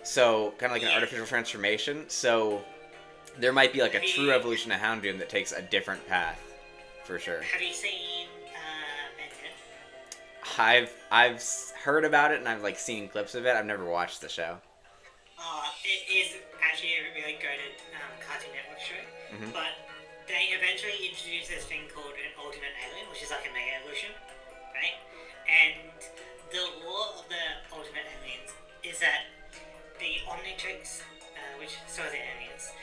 So kind of like an artificial transformation. So there might be like a true evolution of Houndoom that takes a different path, for sure. Have you seen Ben 10? I've heard about it and I've like seen clips of it. I've never watched the show. It is actually a really goated Cartoon Network show, but they eventually introduced this thing called an Ultimate Alien, which is like a Mega Evolution, right? And the law of the Ultimate Aliens is that the Omnitrix, which stores the aliens,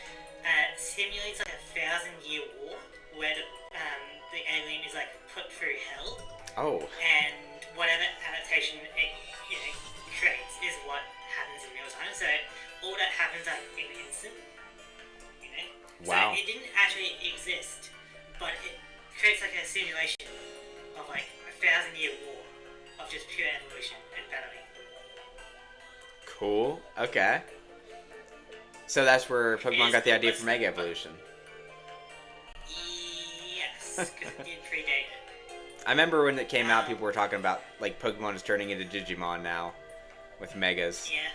simulates like a 1,000-year war where the alien is like put through hell. Oh. And whatever adaptation it creates is what happens in real time. So all that happens like in an instant. You know. Wow. So it didn't actually exist, but it creates like a simulation of like a 1,000-year war of just pure evolution and battling. Cool. Okay. So that's where Pokemon got the idea for Mega Evolution. Yes, because it did predate it. I remember when it came out, people were talking about like Pokemon is turning into Digimon now with Megas. Yeah.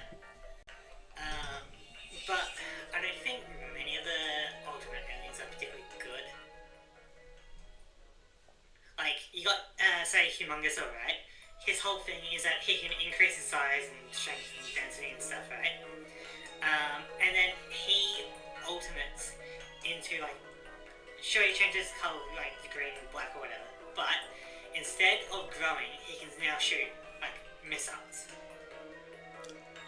But I don't think many of the Ultimate Aliens are particularly good. Like, you got, say, Humongousaur, right? His whole thing is that he can increase his size and strength and density and stuff, right? And then he ultimates into, like, sure, he changes color, like, the green and black or whatever, but instead of growing, he can now shoot, like, missiles.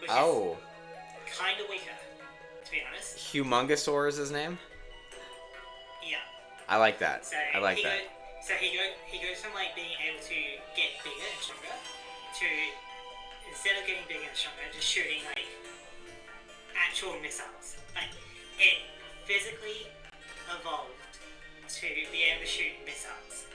Which is kind of weaker, to be honest. Humongousaur is his name? Yeah. I like that. So I like that. He goes from like being able to get bigger and stronger to instead of getting bigger and stronger, just shooting like actual missiles. Like it physically evolved to be able to shoot missiles.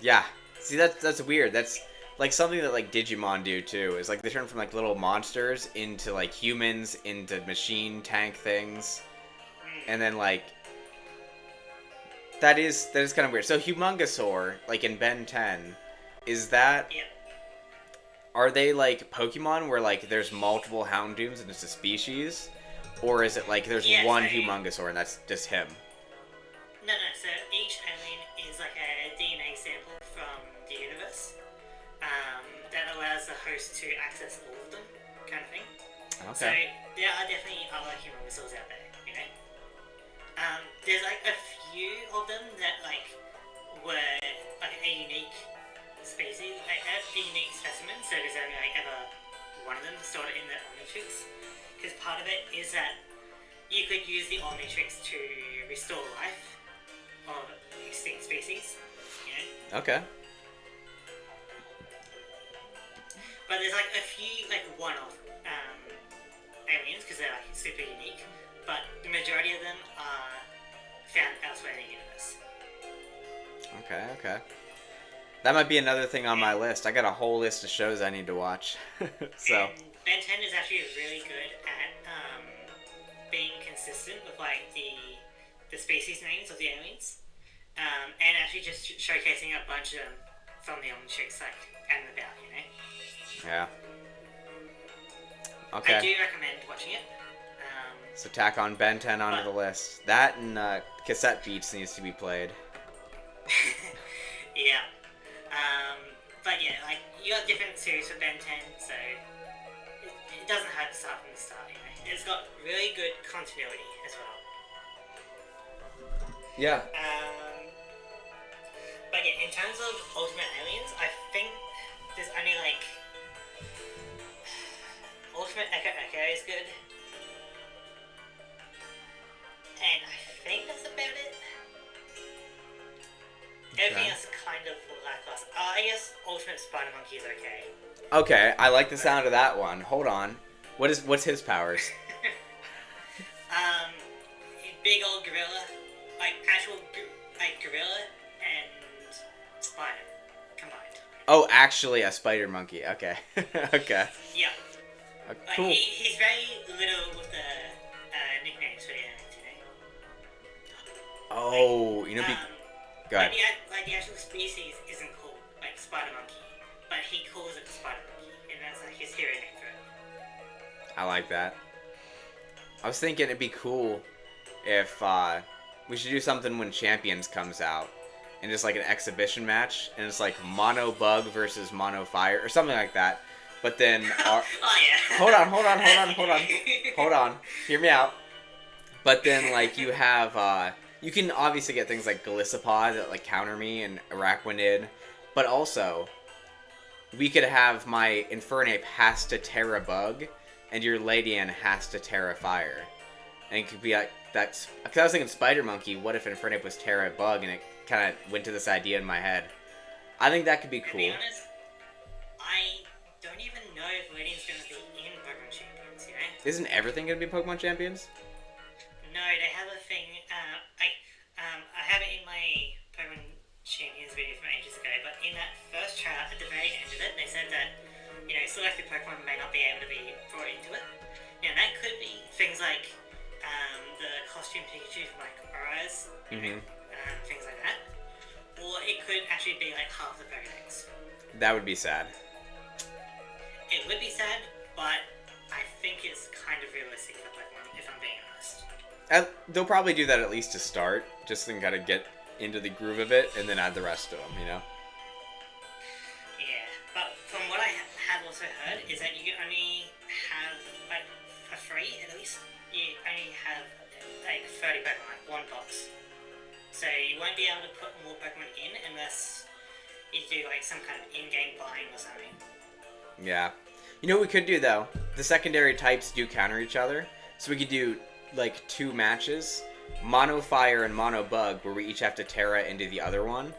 Yeah. See, that's weird. That's like something that like Digimon do too. Is like they turn from like little monsters into like humans, into machine tank things, and then like that is kind of weird. So Humongousaur, like in Ben 10, is that? Yeah. Are they like Pokemon where like there's multiple Houndooms and it's a species, or is it like there's one Humongousaur and that's just him? No. So each alien is like a DNA sample from the universe that allows the host to access all of them, kind of thing. Okay. So there are definitely other Humongousaurs out there, you know. There's like a few of them that like were like a unique species, like a unique specimen. So there's only like ever one of them stored in the Omnitrix. Because part of it is that you could use the Omnitrix to restore life of extinct species. You know. Okay. But there's like a few like one-off aliens because they're like super unique. But the majority of them are found elsewhere in the universe. Okay. That might be another thing on my list. I got a whole list of shows I need to watch. So. And Ben 10 is actually really good at being consistent with like the species names of the aliens, and actually just showcasing a bunch of them from the Omnitrix like out and about, you know. Yeah. Okay. I do recommend watching it. So tack on Ben 10 onto the list. That and Cassette Beats needs to be played. Yeah. But yeah, like you got different series for Ben 10, so it doesn't have to start from the start, you know. It's got really good continuity as well. Yeah. But yeah, in terms of Ultimate Aliens, I think there's only like Ultimate Echo is good. And I think that's about it. Everything else is kind kind of lackluster. I guess Ultimate Spider Monkey is okay. Okay, I like the sound of that one. Hold on. What's his powers? Big old gorilla, like actual like gorilla and spider combined. Oh, actually a spider monkey. Okay. Okay. Yeah. Cool. Like, he's very little with the nicknames for the enemies, you know? Oh, you know, go ahead. Like the actual species isn't called like spider monkey, but he calls it spider monkey, and that's like his hero name for it. I like that. I was thinking it'd be cool if we should do something when Champions comes out, and just like an exhibition match, and it's like Mono Bug versus Mono Fire or something like that. But then, oh yeah. hold on. Hear me out. But then, like, you have you can obviously get things like Galissapod that like counter me and Araquanid, but also we could have my Infernape has to Terra Bug, and your Ladian has to Terra Fire, and it could be like that's. Because I was thinking Spider Monkey. What if Infernape was Terra Bug, and it kind of went to this idea in my head. I think that could be cool. To be honest, I don't even know if Ladian's gonna be in Pokemon Champions, you know? Isn't everything gonna be Pokemon Champions? No, they have a thing. I have it in my Pokemon Champions video from ages ago, but in that first trial, at the very end of it, they said that selected Pokemon may not be able to be brought into it. Now that could be things like the costume Pikachu from like Arise, things like that, or it could actually be like half the Pokedex. That would be sad. It would be sad, but I think it's kind of realistic for Pokemon, if I'm being honest. They'll probably do that at least to start, just to kind of get into the groove of it, and then add the rest of them, you know? Yeah, but from what I have also heard, is that you only have, like, for free at least, you only have, like, 30 Pokemon, like, one box. So you won't be able to put more Pokemon in unless you do, like, some kind of in-game buying or something. Yeah. You know what we could do, though? The secondary types do counter each other, so we could do like 2 matches, Mono Fire and Mono Bug, where we each have to Terra into the other one,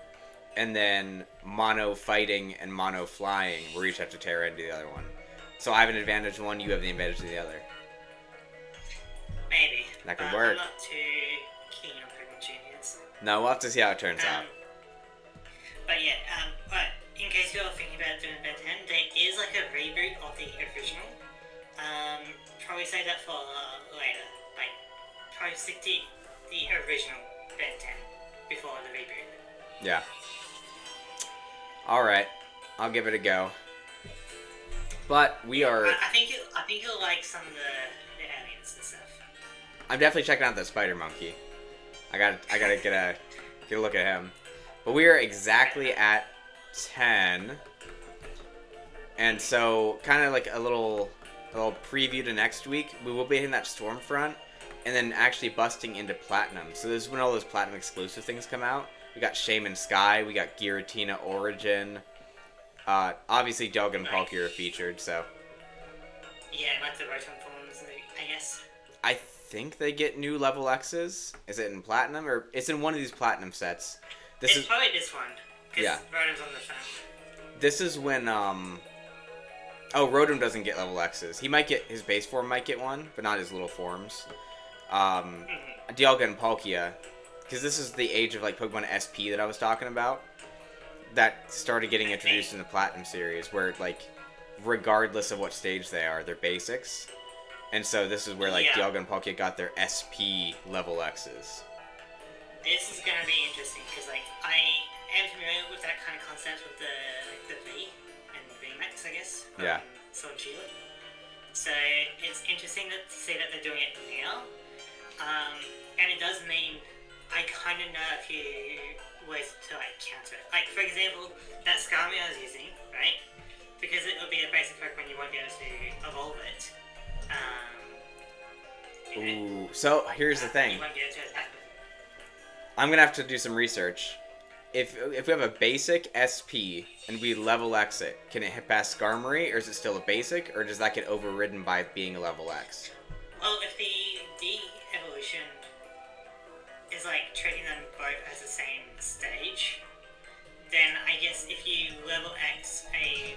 and then Mono Fighting and Mono Flying, where we each have to Terra into the other one. So I have an advantage of one, you have the advantage of the other. Maybe. That could work. I'm not too keen on Pokemon Champions. No, we'll have to see how it turns out. But yeah, but in case you're thinking about doing Ben 10, there is like a reboot of the original. Probably save that for later. Like, probably stick to the original Ben 10 before the reboot. Yeah. Alright. I'll give it a go. But we are... I think you'll like some of the aliens and stuff. I'm definitely checking out that Spider Monkey. I gotta get a look at him. But we are exactly at 10. And so, kind of like a little preview to next week, we will be hitting that Stormfront, and then actually busting into Platinum. So this is when all those Platinum exclusive things come out. We got Shaman Sky, we got Giratina Origin. Obviously, Dialga and Palkia are featured, so... Yeah, like the Rotom forms, I guess. I think they get new level X's. Is it in Platinum? Or it's in one of these Platinum sets. It's probably this one. Yeah. Rotom's on the phone. This is when, Oh, Rotom doesn't get level X's. He might get... His base form might get one, but not his little forms. Dialga and Palkia. Because this is the age of, like, Pokemon SP that I was talking about. That started getting introduced in the Platinum series, where, like, regardless of what stage they are, they're basics. And so this is where, like, Dialga and Palkia got their SP level X's. This is gonna be interesting, because, like, I am familiar with that kind of concept with the V and VMAX, I guess. Yeah. Sword and Shield. So it's interesting to see that they're doing it now. And it does mean I kind of know a few ways to, like, counter it. Like, for example, that Skarmory I was using, right? Because it would be a basic Pokemon, you won't be able to evolve it. Ooh, so here's the thing. You won't be able to attack with it. I'm gonna have to do some research. If we have a basic SP and we level X it, can it hit past Skarmory, or is it still a basic, or does that get overridden by being a level X? Well, if the D-evolution is like treating them both as the same stage, then I guess if you level X a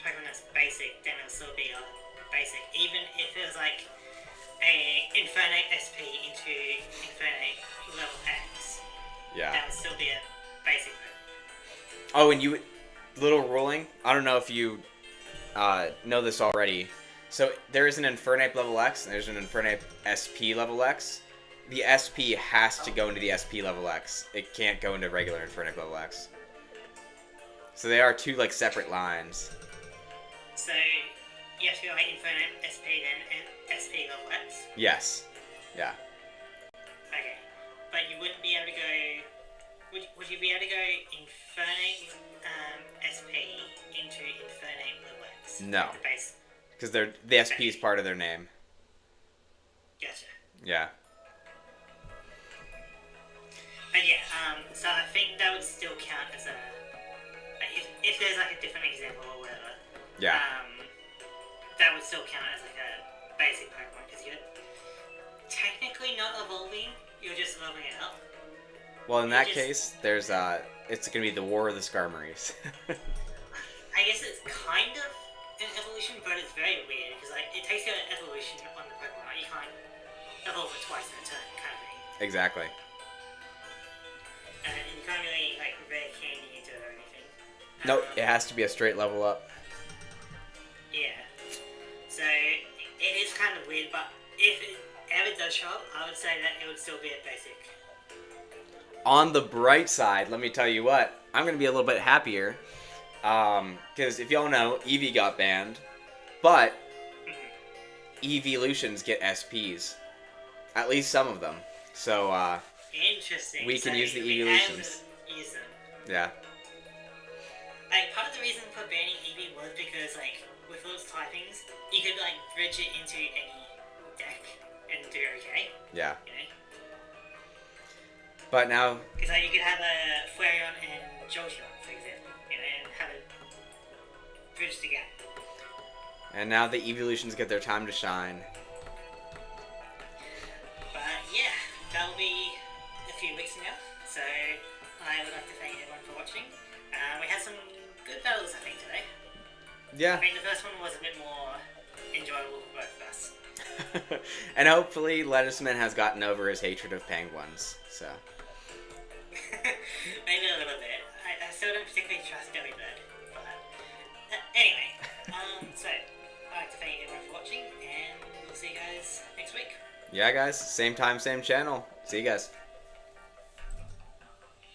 Pokemon that's basic, then it'll still be a basic. Even if it was like a Infernape SP into Infernape level X, Yeah. that would still be a basic Pokemon. Oh, and you, little ruling. I don't know if you know this already. So there is an Infernape level X, and there's an Infernape SP level X. The SP has to go into the SP level X. It can't go into regular Infernape level X. So they are two like separate lines. So you have to go like Infernape SP then and SP level X. Yes. Yeah. Okay, but you wouldn't be able to go. Would you be able to go Infernape SP into Infernape level X? No. The base. Because the SP is part of their name. Gotcha. Yeah. But yeah, so I think that would still count as a. Like if there's like a different example or whatever. Yeah. That would still count as like a basic Pokemon because you're technically not evolving, you're just leveling it up. Well, in that case, there's it's gonna be the War of the Skarmories. I guess it's kind of an evolution, but it's very weird because like it takes your evolution on the Pokemon. Like, you can't evolve it twice in a turn, kind of thing. Exactly. And you can't really like rare candy into it or anything. Nope, it has to be a straight level up. Yeah. So it is kind of weird, but if it ever does show up, I would say that it would still be a basic. On the bright side, let me tell you what, I'm gonna be a little bit happier. Because if y'all know, Eevee got banned, but Eeveelutions get SPs. At least some of them. So, Interesting. we can so use the we Eeveelutions. can use them. Yeah. Like, part of the reason for banning Eevee was because, like, with those typings, you could, like, bridge it into any deck and do okay. Yeah. You know? But now, Because, like, you could have a Flareon and Jolteon, for example, you know, and have it bridge the gap. and now the Eeveelutions get their time to shine. But, yeah, that'll be a few weeks now, so I would like to thank everyone for watching. We had some good battles, I think, today. Yeah. I mean, the first one was a bit more enjoyable for both of us. And hopefully Ledisman has gotten over his hatred of penguins. So. Maybe a little bit. I still don't particularly trust Delibird, but anyway. So I'd like to thank everyone for watching, and we'll see you guys next week. Yeah, guys. Same time, same channel. See you guys.